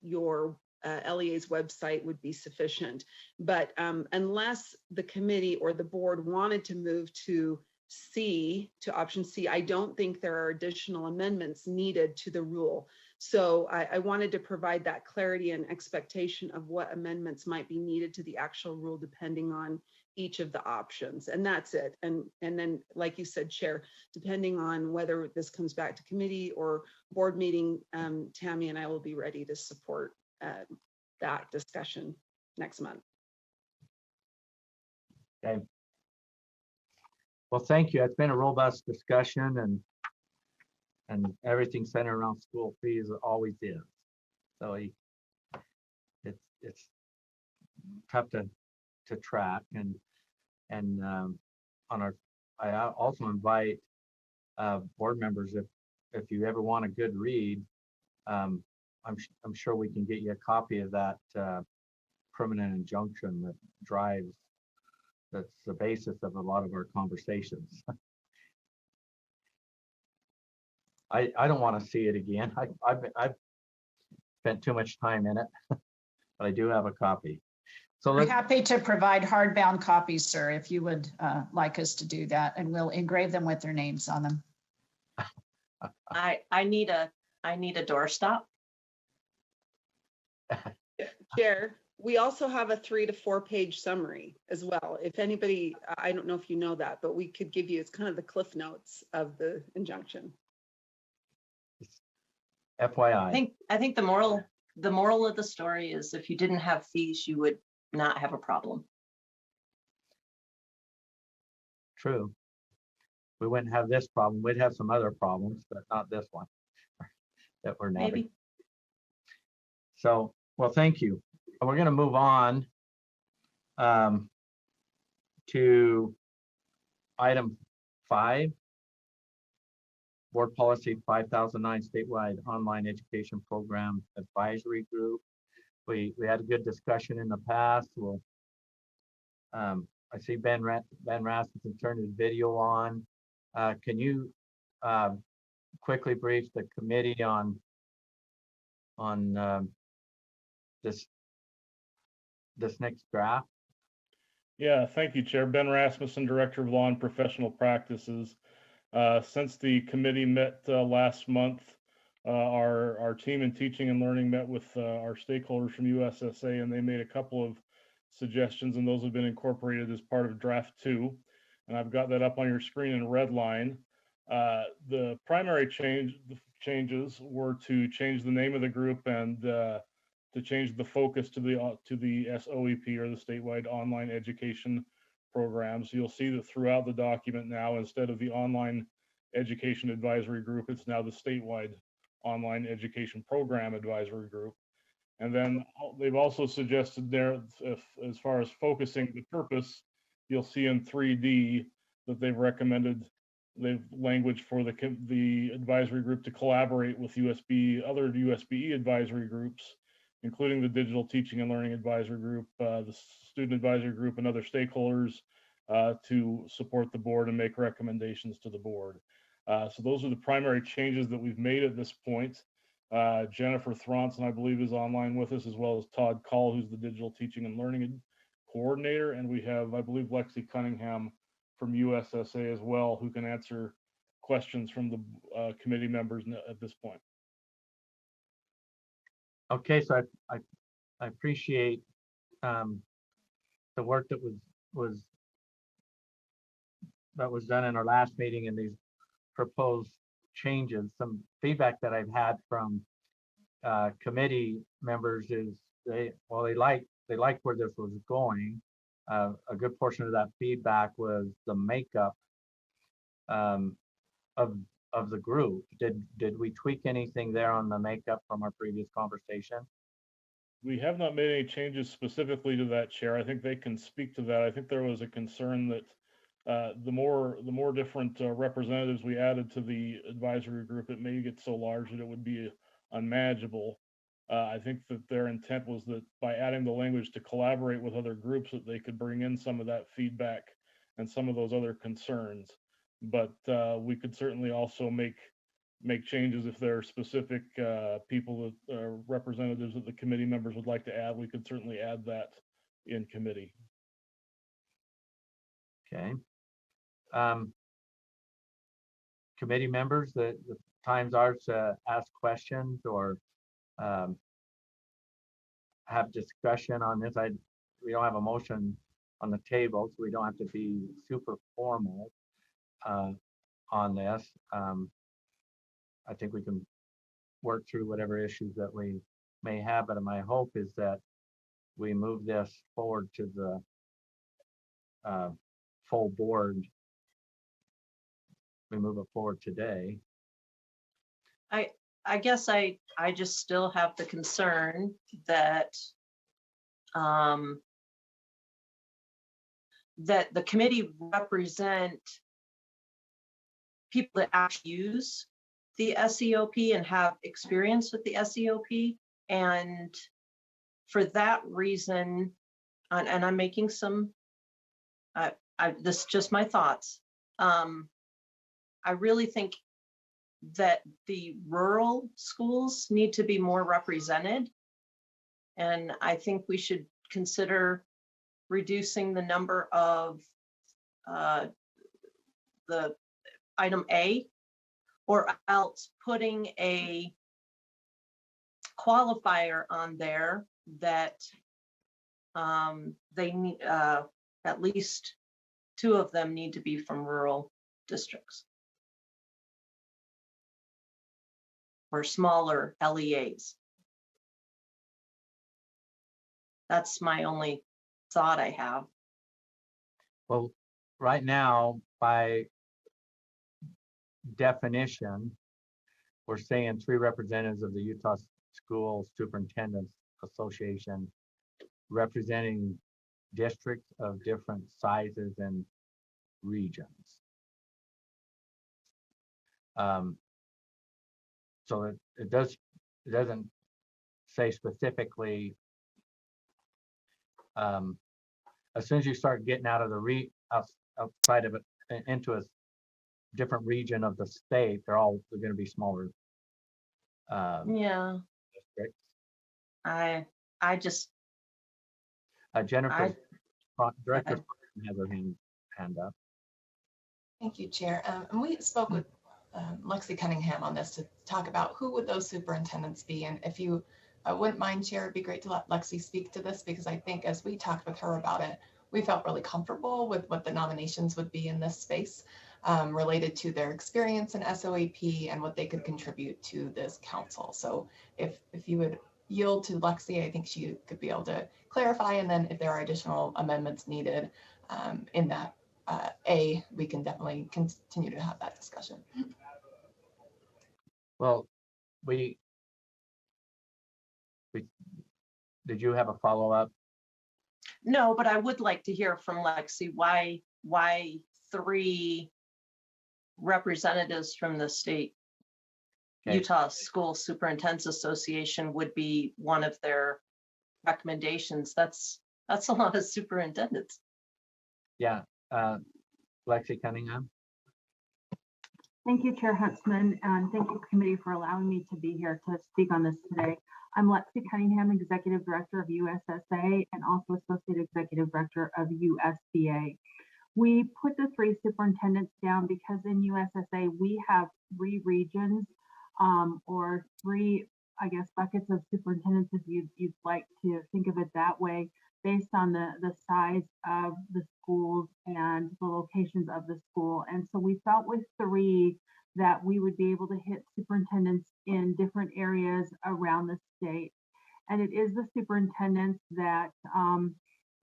your LEA's website would be sufficient. But unless the committee or the board wanted to move to option C, I don't think there are additional amendments needed to the rule. So I wanted to provide that clarity and expectation of what amendments might be needed to the actual rule depending on each of the options, and that's it. And then, like you said, Chair, depending on whether this comes back to committee or board meeting, Tammy and I will be ready to support that discussion next month. Okay. Well, thank you. It's been a robust discussion, and everything centered around school fees always is. So it's tough to track, and I also invite board members, if you ever want a good read, I'm sure we can get you a copy of that permanent injunction that drives that's the basis of a lot of our conversations. I don't want to see it again. I've spent too much time in it, but I do have a copy. So We're let's, happy to provide hardbound copies, sir, if you would like us to do that, and we'll engrave them with their names on them. I need a doorstop. Chair, we also have a 3 to 4 page summary as well. If anybody, I don't know if you know that, but we could give you, it's kind of the cliff notes of the injunction. FYI. I think the moral of the story is if you didn't have fees, you would not have a problem. True. We wouldn't have this problem. We'd have some other problems, but not this one that we're navigating. Maybe. So, well, thank you. We're going to move on to item 5, Board Policy 5009 Statewide Online Education Program Advisory Group. We had a good discussion in the past. Well, I see Ben Rasmussen turned his video on. Can you quickly brief the committee on this next draft? Yeah, thank you, Chair. Ben Rasmussen, Director of Law and Professional Practices. Since the committee met last month, our team in teaching and learning met with our stakeholders from USSA, and they made a couple of suggestions, and those have been incorporated as part of draft 2. And I've got that up on your screen in red line. The primary changes were to change the name of the group and to change the focus to the SOEP, or the Statewide Online Education Programs. You'll see that throughout the document now, instead of the Online Education Advisory Group, it's now the Statewide Online Education Program Advisory Group. And then they've also suggested there, as far as focusing the purpose, you'll see in 3D that they've recommended language for the advisory group to collaborate with other USBE advisory groups, including the Digital Teaching and Learning Advisory Group, the Student Advisory Group, and other stakeholders to support the board and make recommendations to the board. So those are the primary changes that we've made at this point. Jennifer Thronson, I believe, is online with us, as well as Todd Call, who's the Digital Teaching and Learning Coordinator. And we have, I believe, Lexi Cunningham from USSA as well, who can answer questions from the committee members at this point. Okay, so I appreciate the work that was done in our last meeting and these proposed changes. Some feedback that I've had from committee members is they like where this was going. A good portion of that feedback was the makeup of the group. Did we tweak anything there on the makeup from our previous conversation? We have not made any changes specifically to that, Chair. I think they can speak to that. I think there was a concern that the more different representatives we added to the advisory group, it may get so large that it would be unmanageable. I think that their intent was that by adding the language to collaborate with other groups, that they could bring in some of that feedback and some of those other concerns. But we could certainly also make changes if there are specific people that are representatives that the committee members would like to add. We could certainly add that in committee. Okay. Committee members, the times are to ask questions or have discussion on this. We don't have a motion on the table, so we don't have to be super formal on this. I think we can work through whatever issues that we may have, but my hope is that we move this forward to the full board. We move it forward today. I guess I just still have the concern that that the committee represent people that actually use the SEOP and have experience with the SEOP. And for that reason, and I'm making some this is just my thoughts. I really think that the rural schools need to be more represented. And I think we should consider reducing the number of the item A, or else putting a qualifier on there that they need, at least 2 of them need to be from rural districts or smaller LEAs. That's my only thought I have. Well, right now, by definition, we're saying 3 representatives of the Utah School Superintendents Association representing districts of different sizes and regions. So it doesn't say specifically, as soon as you start getting out of the outside of it into a different region of the state, they're going to be smaller. Yeah. Districts. I just. Jennifer, Director has her hand up. Thank you, Chair. And we spoke with Lexi Cunningham on this to talk about who would those superintendents be. And if you wouldn't mind, Chair, it'd be great to let Lexi speak to this, because I think as we talked with her about it, we felt really comfortable with what the nominations would be in this space related to their experience in SOAP and what they could contribute to this council. So if you would yield to Lexi, I think she could be able to clarify, and then if there are additional amendments needed in that we can definitely continue to have that discussion. Well, did you have a follow-up? No, but I would like to hear from Lexi why 3 representatives from the state Utah School Superintendents Association would be one of their recommendations. That's a lot of superintendents. Yeah, Lexi Cunningham. Thank you, Chair Huntsman, and thank you, committee, for allowing me to be here to speak on this today. I'm Lexi Cunningham, Executive Director of USSA and also Associate Executive Director of USBA. We put the 3 superintendents down because in USSA we have 3 regions or 3, I guess, buckets of superintendents, if you'd like to think of it that way, based on the size of the schools and the locations of the school. And so we felt with 3 that we would be able to hit superintendents in different areas around the state. And it is the superintendents that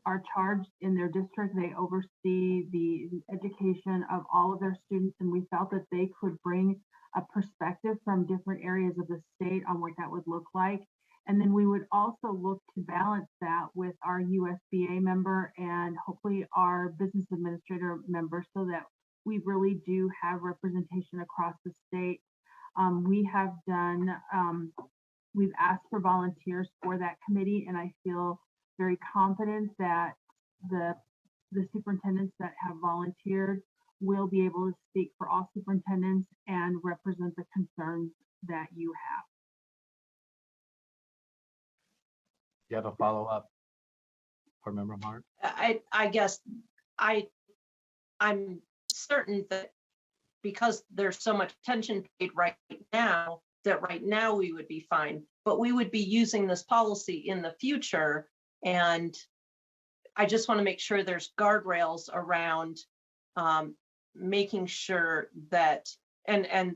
are charged in their district. They oversee the education of all of their students, and we felt that they could bring a perspective from different areas of the state on what that would look like. And then we would also look to balance that with our USBA member and hopefully our business administrator member, so that we really do have representation across the state. We have done, we've asked for volunteers for that committee, and I feel very confident that the superintendents that have volunteered will be able to speak for all superintendents and represent the concerns that you have. Do you have a follow-up for Member Hart? I guess I'm certain that because there's so much attention paid right now, that right now we would be fine, but we would be using this policy in the future. And I just want to make sure there's guardrails around making sure that, and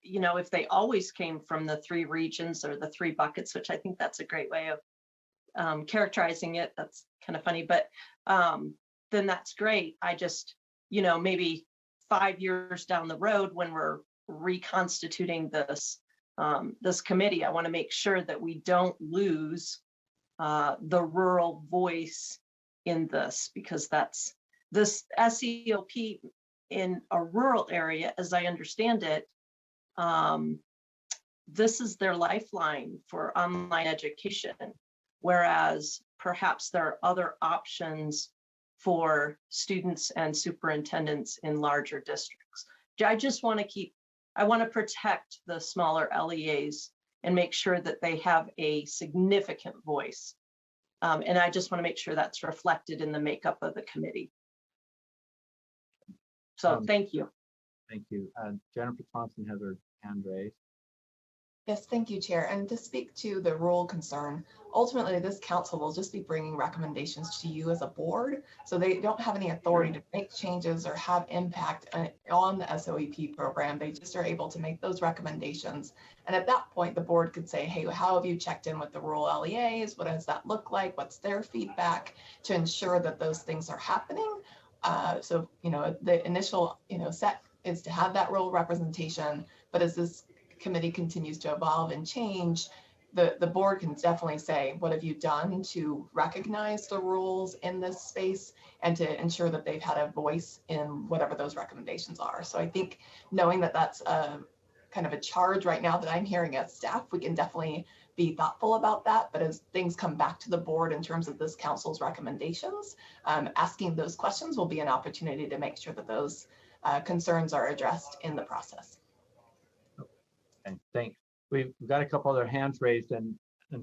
you know, if they always came from the 3 regions or the 3 buckets, which I think that's a great way of characterizing it. That's kind of funny, but then that's great. I just, you know, maybe 5 years down the road when we're reconstituting this this committee, I want to make sure that we don't lose the rural voice in this, because that's this SEOP in a rural area, as I understand it, this is their lifeline for online education, whereas perhaps there are other options for students and superintendents in larger districts. I just want to I want to protect the smaller LEAs and make sure that they have a significant voice. And I just want to make sure that's reflected in the makeup of the committee. So thank you. Thank you. Jennifer Thompson has her hand raised. Yes, thank you, Chair. And to speak to the rule concern, ultimately this council will just be bringing recommendations to you as a board. So they don't have any authority to make changes or have impact on the SOEP program. They just are able to make those recommendations. And at that point, the board could say, hey, how have you checked in with the rural LEAs? What does that look like? What's their feedback to ensure that those things are happening? So, the initial, set is to have that rural representation, but as this committee continues to evolve and change, the board can definitely say, what have you done to recognize the rules in this space and to ensure that they've had a voice in whatever those recommendations are. So I think knowing that that's a kind of a charge right now that I'm hearing as staff, we can definitely be thoughtful about that. But as things come back to the board in terms of this council's recommendations, asking those questions will be an opportunity to make sure that those concerns are addressed in the process. And thanks. We've got a couple other hands raised, and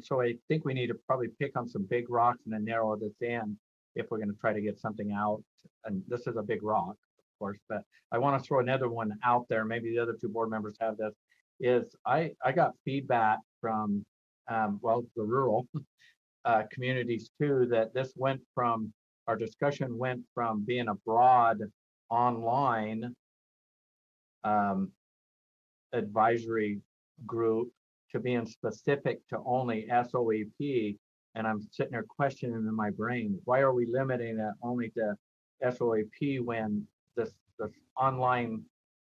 so I think we need to probably pick on some big rocks and then narrow this in if we're going to try to get something out. And this is a big rock, of course, but I want to throw another one out there. Maybe the other two board members have this. Is I got feedback from the rural communities too, that this went from, our discussion went from being a broad online advisory group to being specific to only SOEP. And I'm sitting there questioning in my brain, why are we limiting it only to SOEP when this online,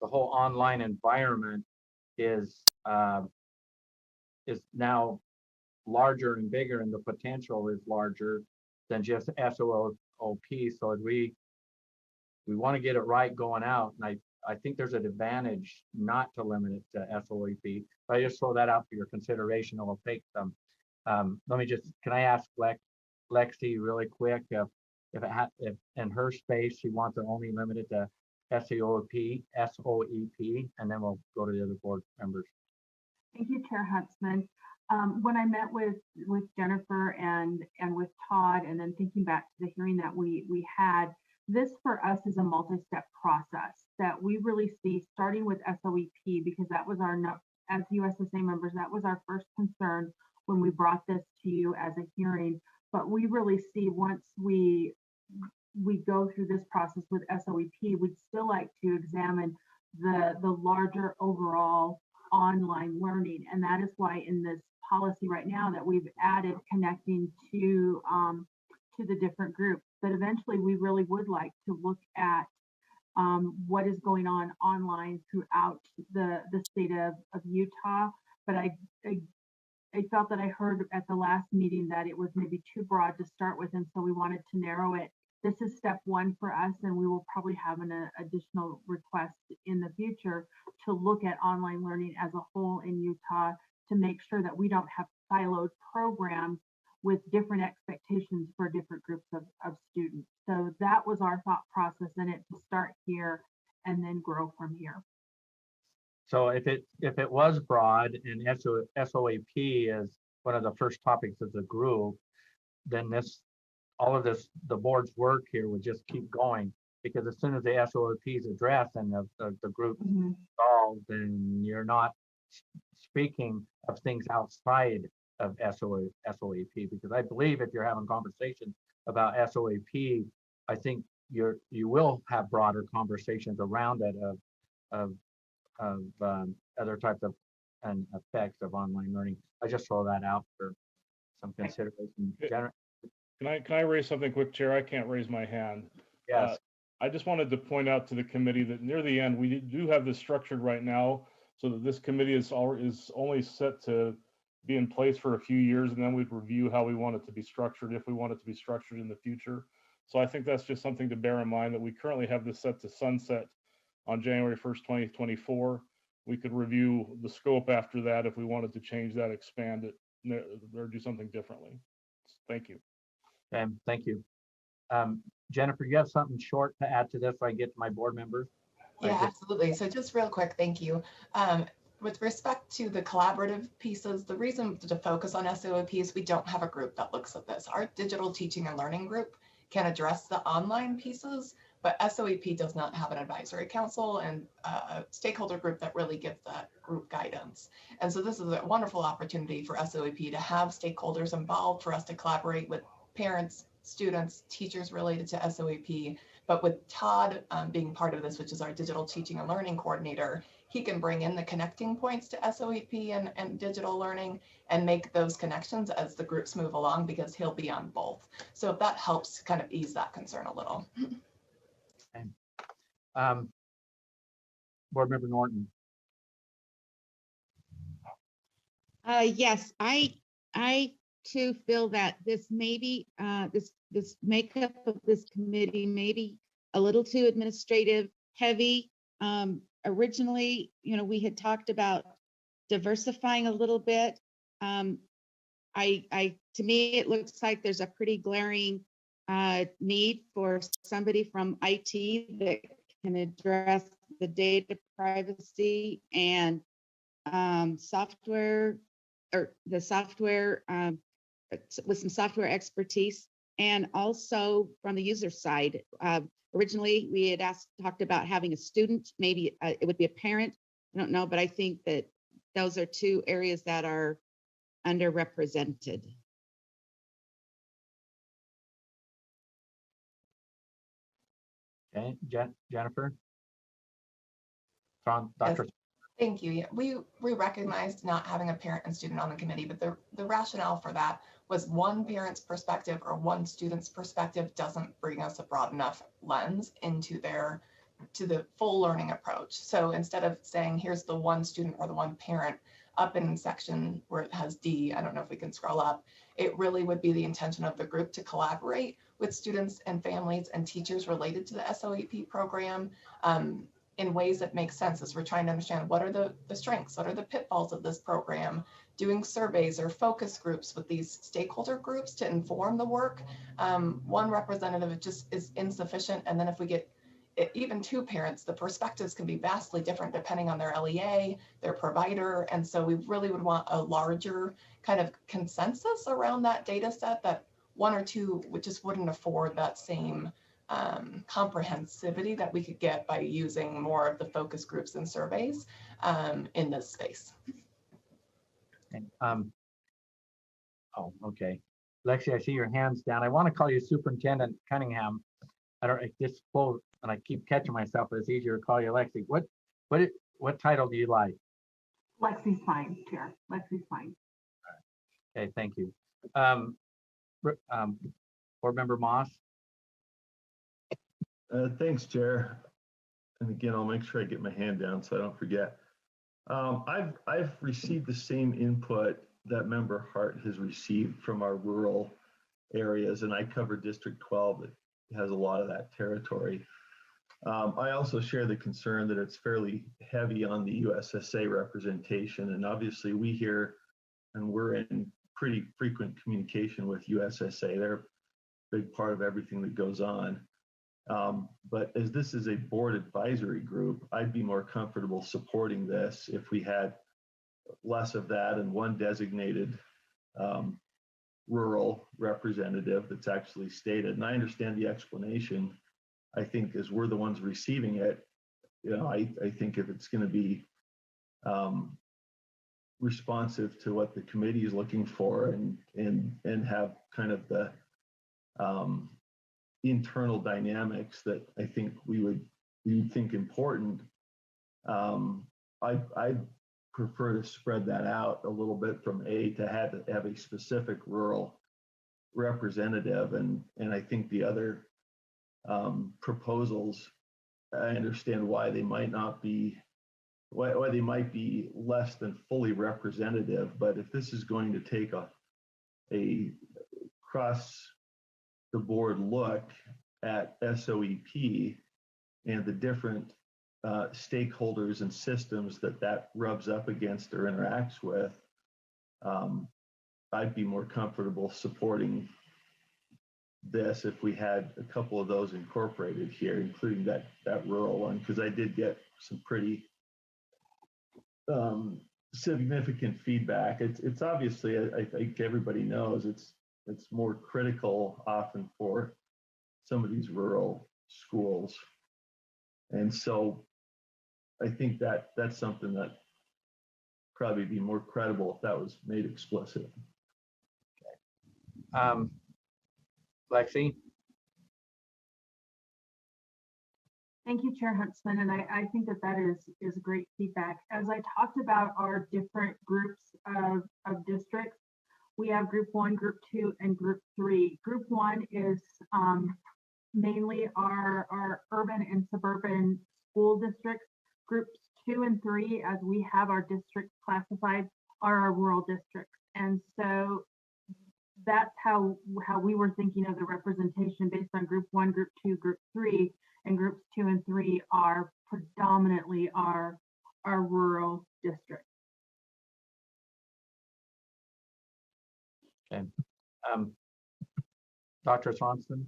the whole online environment is now larger and bigger, and the potential is larger than just SOOP. So we want to get it right going out, and I think there's an advantage not to limit it to SOEP. But I just throw that out for your consideration. It will take some. Can I ask Lexi really quick if in her space she wants to only limit it to SOEP, and then we'll go to the other board members. Thank you, Chair Huntsman. When I met with Jennifer and with Todd, and then thinking back to the hearing that we had, this for us is a multi-step process that we really see starting with SOEP, because that was as USSA members, that was our first concern when we brought this to you as a hearing. But we really see once we go through this process with SOEP, we'd still like to examine the larger overall online learning. And that is why in this policy right now that we've added connecting to the different groups. But eventually we really would like to look at what is going on online throughout the state of Utah. But I felt that I heard at the last meeting that it was maybe too broad to start with, and so we wanted to narrow it. This is step one for us, and we will probably have an additional request in the future to look at online learning as a whole in Utah to make sure that we don't have siloed programs with different expectations for different groups of students. So that was our thought process in it, to start here and then grow from here. So if it was broad and SOEP is one of the first topics of the group, then all of this, the board's work here would just keep going, because as soon as the SOEP is addressed and the group solved, then you're not speaking of things outside of SOEP, because I believe if you're having conversations about SOEP, I think you will have broader conversations around it of other types of and effects of online learning. I just throw that out for some consideration. Can I raise something quick, Chair? I can't raise my hand. Yes. I just wanted to point out to the committee that near the end, we do have this structured right now, so that this committee is only set to be in place for a few years, and then we'd review how we want it to be structured, if we want it to be structured in the future. So I think that's just something to bear in mind, that we currently have this set to sunset on January 1st, 2024. We could review the scope after that if we wanted to change that, expand it, or do something differently. Thank you. Thank you. Jennifer, you have something short to add to this so I get to my board members? Yeah, absolutely. So just real quick, thank you. With respect to the collaborative pieces, the reason to focus on SOAP is we don't have a group that looks at this. Our digital teaching and learning group can address the online pieces, but SOAP does not have an advisory council and a stakeholder group that really gives that group guidance. And so this is a wonderful opportunity for SOAP to have stakeholders involved, for us to collaborate with parents, students, teachers related to SOAP. But with Todd being part of this, which is our digital teaching and learning coordinator, he can bring in the connecting points to SOAP and digital learning and make those connections as the groups move along, because he'll be on both. So if that helps kind of ease that concern a little. Okay. Board Member Norton. Yes, I too feel that this maybe this makeup of this committee may be a little too administrative heavy. Originally, we had talked about diversifying a little bit. To me, it looks like there's a pretty glaring need for somebody from IT that can address the data privacy and software, or the software with some software expertise, and also from the user side. Originally, we had talked about having a student, maybe it would be a parent, I don't know, but I think that those are two areas that are underrepresented. Okay, Jennifer? Dr. Yes. Thank you. Yeah, we recognized not having a parent and student on the committee, but the rationale for that was one parent's perspective or one student's perspective doesn't bring us a broad enough lens into to the full learning approach. So instead of saying, here's the one student or the one parent up in section where it has D, I don't know if we can scroll up, it really would be the intention of the group to collaborate with students and families and teachers related to the SOAP program in ways that make sense, as we're trying to understand what are the strengths, what are the pitfalls of this program, doing surveys or focus groups with these stakeholder groups to inform the work. One representative just is insufficient. And then if we get even two parents, the perspectives can be vastly different depending on their LEA, their provider. And so we really would want a larger kind of consensus around that data set, that one or two just wouldn't afford that same comprehensivity that we could get by using more of the focus groups and surveys in this space. Okay. Oh, okay. Lexi, I see your hands down. I want to call you Superintendent Cunningham. I just pull and I keep catching myself, but it's easier to call you Lexi. What title do you like? Lexi's fine, Chair. Lexi's fine. Okay, thank you. Board Member Moss. Thanks, Chair. And again, I'll make sure I get my hand down so I don't forget. I've received the same input that Member Hart has received from our rural areas, and I cover District 12 that has a lot of that territory. I also share the concern that it's fairly heavy on the USSA representation, and obviously we hear and we're in pretty frequent communication with USSA. They're a big part of everything that goes on. But as this is a board advisory group, I'd be more comfortable supporting this if we had less of that and one designated rural representative that's actually stated. And I understand the explanation. I think as we're the ones receiving it, I think if it's going to be responsive to what the committee is looking for and have kind of the internal dynamics that I think we would think important, I prefer to spread that out a little bit from to have a specific rural representative, and I think the other proposals, I understand why they might not be, why they might be less than fully representative, but if this is going to take a cross the board look at SOEP and the different stakeholders and systems that rubs up against or interacts with, I'd be more comfortable supporting this if we had a couple of those incorporated here, including that rural one, because I did get some pretty significant feedback. It's obviously, I think everybody knows it's more critical often for some of these rural schools. And so I think that's something that probably be more credible if that was made explicit. Lexi? Thank you, Chair Huntsman, and I think that is great feedback. As I talked about our different groups of districts, we have Group 1, Group 2, and Group 3. Group 1 is mainly our urban and suburban school districts. Groups 2 and 3, as we have our districts classified, are our rural districts. And so that's how we were thinking of the representation based on Group 1, Group 2, Group 3, and Groups 2 and 3 are predominantly our rural districts. Okay. Dr. Swanson?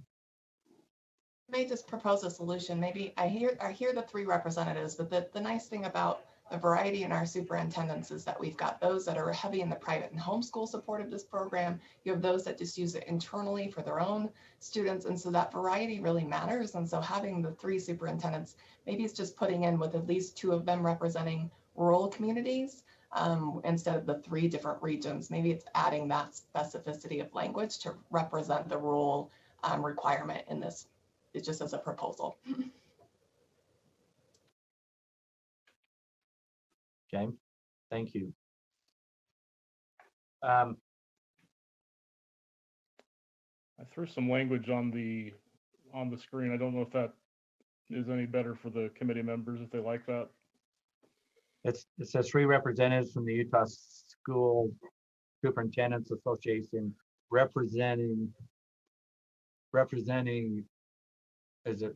May just propose a solution. Maybe I hear the three representatives, but the nice thing about the variety in our superintendents is that we've got those that are heavy in the private and homeschool support of this program. You have those that just use it internally for their own students. And so that variety really matters. And so having the three superintendents, maybe it's just putting in with at least two of them representing rural communities instead of the three different regions. Maybe it's adding that specificity of language to represent the rural requirement in this. It's just as a proposal. Okay, thank you. I threw some language on the screen. I don't know if that is any better for the committee members if they like that. It says three representatives from the Utah School Superintendents Association representing.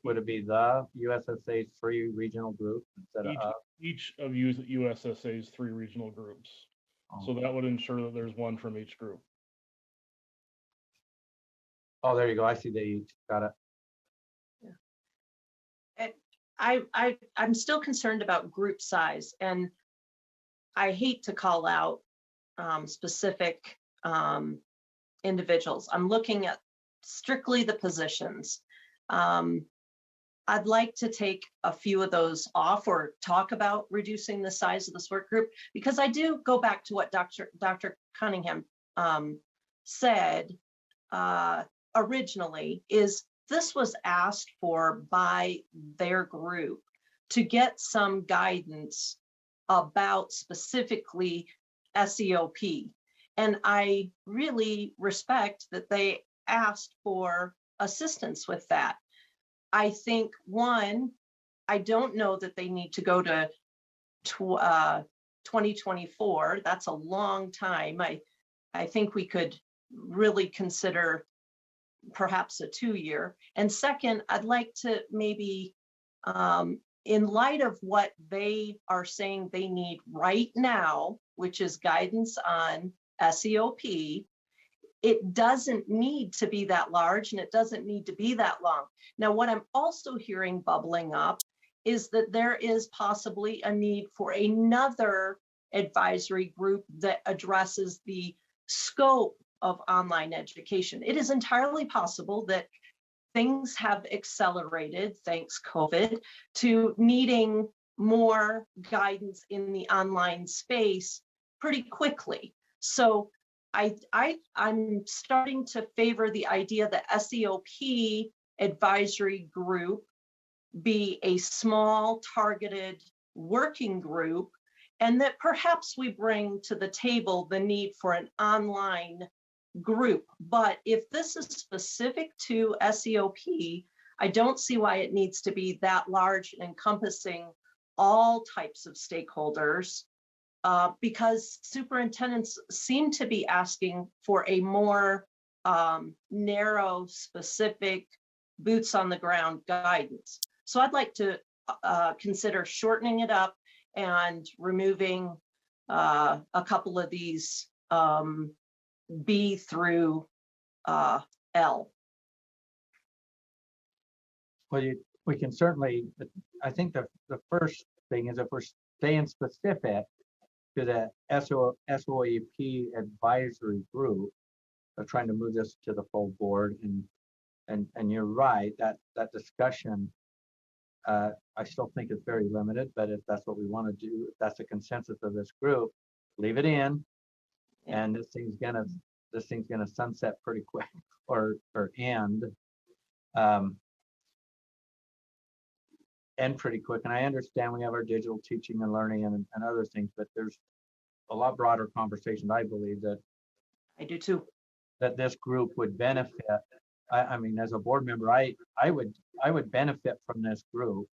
Would it be the USSA's three regional groups instead of each of USSA's three regional groups? Oh. So that would ensure that there's one from each group. Oh, there you go. I see they each got it. Yeah. I'm still concerned about group size, and I hate to call out specific individuals. I'm looking at strictly the positions. I'd like to take a few of those off or talk about reducing the size of this work group, because I do go back to what Dr. Cunningham said originally, is this was asked for by their group to get some guidance about specifically SEOP. And I really respect that they asked for assistance with that. I think, one, I don't know that they need to go to 2024. That's a long time. I think we could really consider perhaps a 2-year. And second, I'd like to maybe, in light of what they are saying they need right now, which is guidance on SEOP, it doesn't need to be that large and it doesn't need to be that long. Now, what I'm also hearing bubbling up is that there is possibly a need for another advisory group that addresses the scope of online education. It is entirely possible that things have accelerated, thanks COVID, to needing more guidance in the online space pretty quickly. So I'm starting to favor the idea that SEOP advisory group be a small targeted working group, and that perhaps we bring to the table the need for an online group. But if this is specific to SEOP, I don't see why it needs to be that large, encompassing all types of stakeholders. Because superintendents seem to be asking for a more narrow, specific, boots on the ground guidance. So I'd like to consider shortening it up and removing a couple of these B through L. Well, we can certainly, I think the first thing is if we're staying specific to the SOEP advisory group, of trying to move this to the full board, and you're right, that discussion, I still think is very limited, but if that's what we want to do, if that's the consensus of this group, leave it in, and this thing's gonna sunset pretty quick, or end. End pretty quick. And I understand we have our digital teaching and learning and other things, but there's a lot broader conversation, I believe, that I do too, that this group would benefit. I mean, as a board member, I would benefit from this group,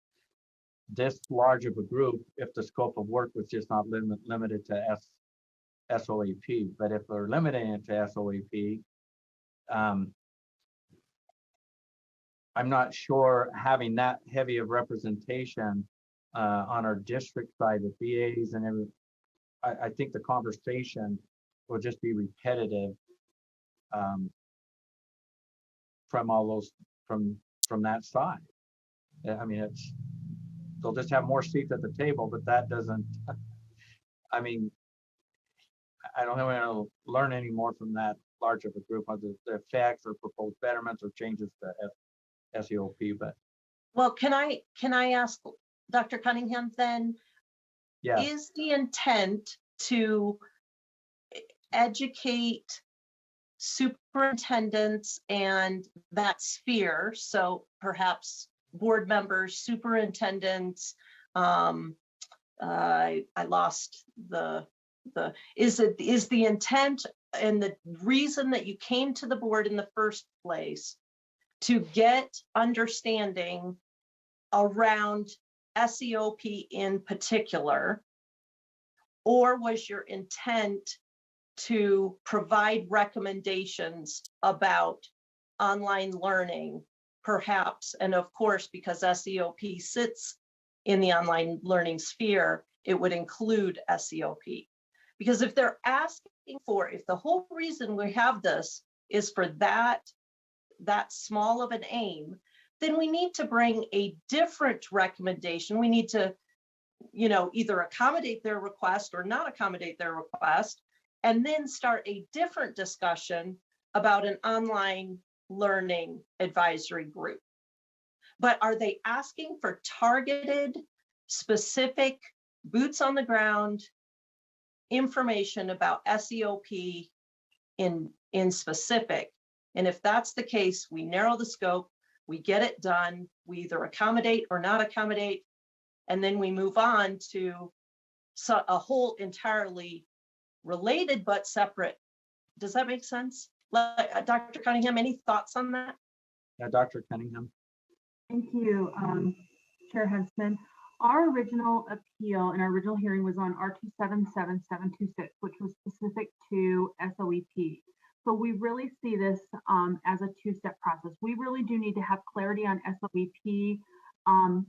this large of a group, if the scope of work was just not limited to SOEP. But if we're limiting it to SOEP, I'm not sure having that heavy of representation on our district side with BAs and everything. I think the conversation will just be repetitive from all those from that side. I mean, they'll just have more seats at the table, but that doesn't. I mean, I don't think we're going to learn any more from that large of a group of the effects or proposed betterments or changes to SEOP. But well, can I ask Dr. Cunningham then? Yeah. Is the intent to educate superintendents and that sphere, so perhaps board members, superintendents, I lost is the intent and the reason that you came to the board in the first place to get understanding around SEOP in particular, or was your intent to provide recommendations about online learning, perhaps? And of course, because SEOP sits in the online learning sphere, it would include SEOP. Because if they're asking for, if the whole reason we have this is for that small of an aim, then we need to bring a different recommendation. We need to, either accommodate their request or not accommodate their request, and then start a different discussion about an online learning advisory group. But are they asking for targeted, specific, boots on the ground information about SEOP in specific? And if that's the case, we narrow the scope, we get it done, we either accommodate or not accommodate, and then we move on to a whole entirely related but separate. Does that make sense? Dr. Cunningham, any thoughts on that? Yeah, Dr. Cunningham. Thank you, Chair Huntsman. Our original appeal and our original hearing was on R277726, which was specific to SOEP. So we really see this as a two-step process. We really do need to have clarity on SOEP,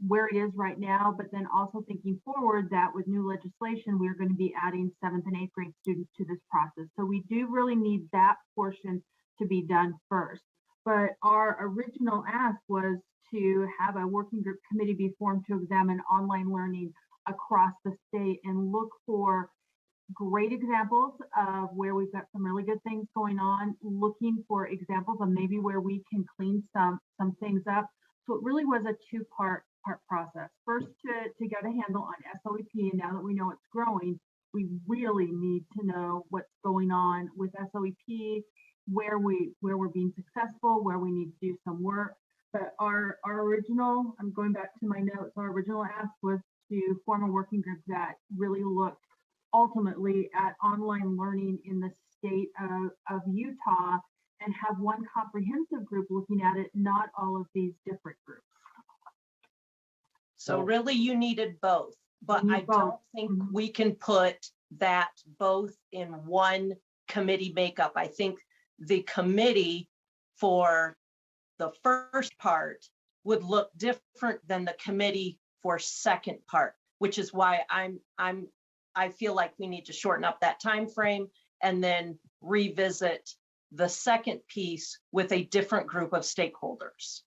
where it is right now, but then also thinking forward that with new legislation, we're going to be adding 7th and 8th grade students to this process. So we do really need that portion to be done first. But our original ask was to have a working group committee be formed to examine online learning across the state and look for great examples of where we've got some really good things going on, looking for examples of maybe where we can clean some things up. So it really was a two-part process. First, to get a handle on SOEP, and now that we know it's growing, we really need to know what's going on with SOEP, where we're being successful, where we need to do some work. But our original, I'm going back to my notes, our original ask was to form a working group that really looked ultimately at online learning in the state of Utah and have one comprehensive group looking at it, not all of these different groups. So really you needed both, but I don't think we can put that both in one committee makeup. I think the committee for the first part would look different than the committee for second part, which is why I feel like we need to shorten up that time frame and then revisit the second piece with a different group of stakeholders.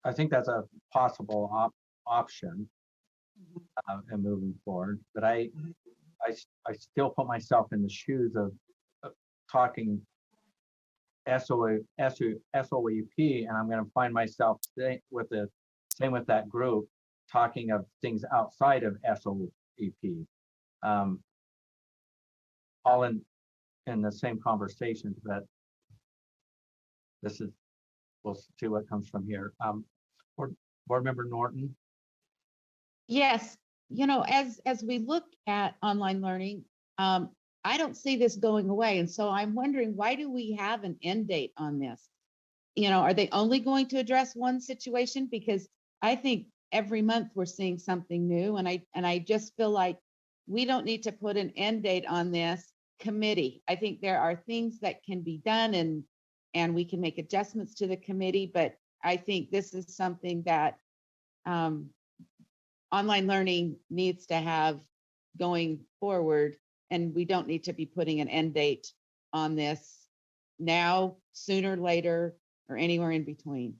I think that's a possible option in moving forward. But I still put myself in the shoes of talking SOEP, and I'm going to find myself same with that group talking of things outside of SOEP, all in the same conversation. But we'll see what comes from here. Board Member Norton. Yes, as we look at online learning, I don't see this going away. And so I'm wondering, why do we have an end date on this? Are they only going to address one situation? Because I think every month we're seeing something new. And I just feel like we don't need to put an end date on this committee. I think there are things that can be done and we can make adjustments to the committee. But I think this is something that online learning needs to have going forward. And we don't need to be putting an end date on this now, sooner, later, or anywhere in between.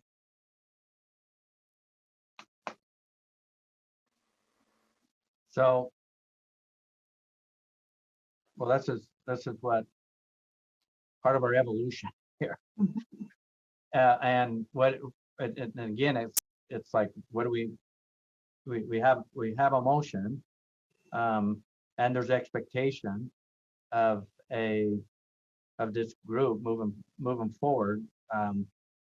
So, well, this is what part of our evolution here. And again, it's like, what do we have a motion, and there's expectation of this group moving forward.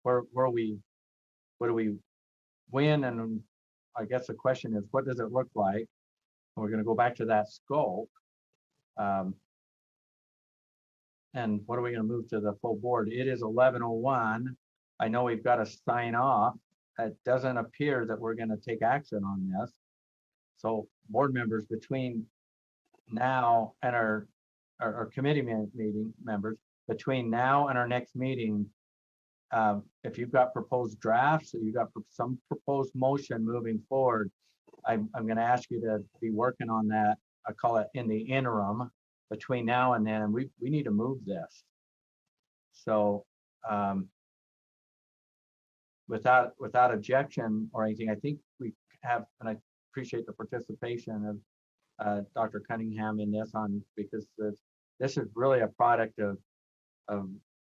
What do we win? And I guess the question is, what does it look like? And we're going to go back to that scope. And what are we going to move to the full board? It is 11:01. I know we've got to sign off. It doesn't appear that we're going to take action on this. So board members, between now and our committee meeting members, between now and our next meeting, if you've got proposed drafts or you've got some proposed motion moving forward, I'm going to ask you to be working on that. I call it in the interim between now and then. We need to move this. So without objection or anything, I think we have, and I appreciate the participation of Dr. Cunningham in this because this is really a product of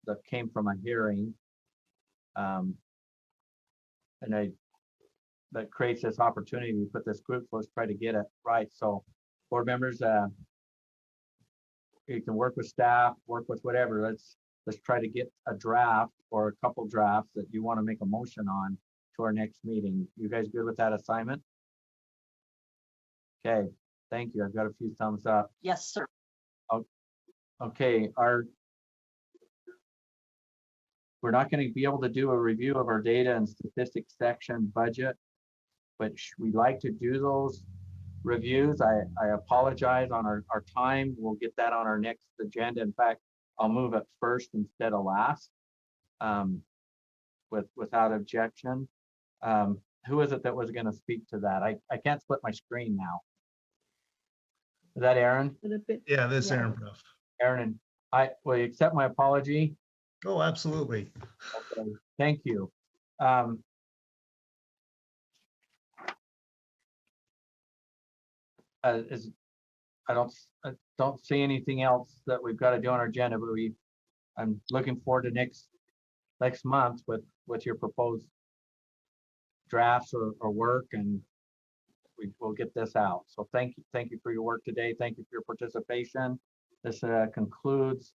that came from a hearing, and that creates this opportunity to put this group. Let's try to get it right. So, board members, you can work with staff, work with whatever. Let's try to get a draft or a couple drafts that you want to make a motion on to our next meeting. You guys good with that assignment? Okay, thank you. I've got a few thumbs up. Yes, sir. Okay, we're not going to be able to do a review of our data and statistics section budget, but we'd like to do those reviews. I apologize on our time. We'll get that on our next agenda. In fact, I'll move it first instead of last, without objection. Who is it that was going to speak to that? I can't split my screen now. Is that Aaron? Yeah, this is Aaron Prof. Aaron, and will you accept my apology? Oh, absolutely. Okay, thank you. I don't see anything else that we've got to do on our agenda, but I'm looking forward to next month with your proposed drafts or work, and we'll get this out. So thank you for your work today. Thank you for your participation. This concludes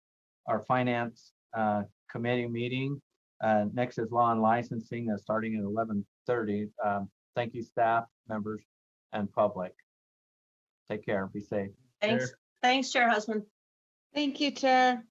our finance committee meeting. Next is law and licensing, starting at 11:30. Thank you, staff, members, and public. Take care. Be safe. Thanks, Chair Husband. Thank you, Chair.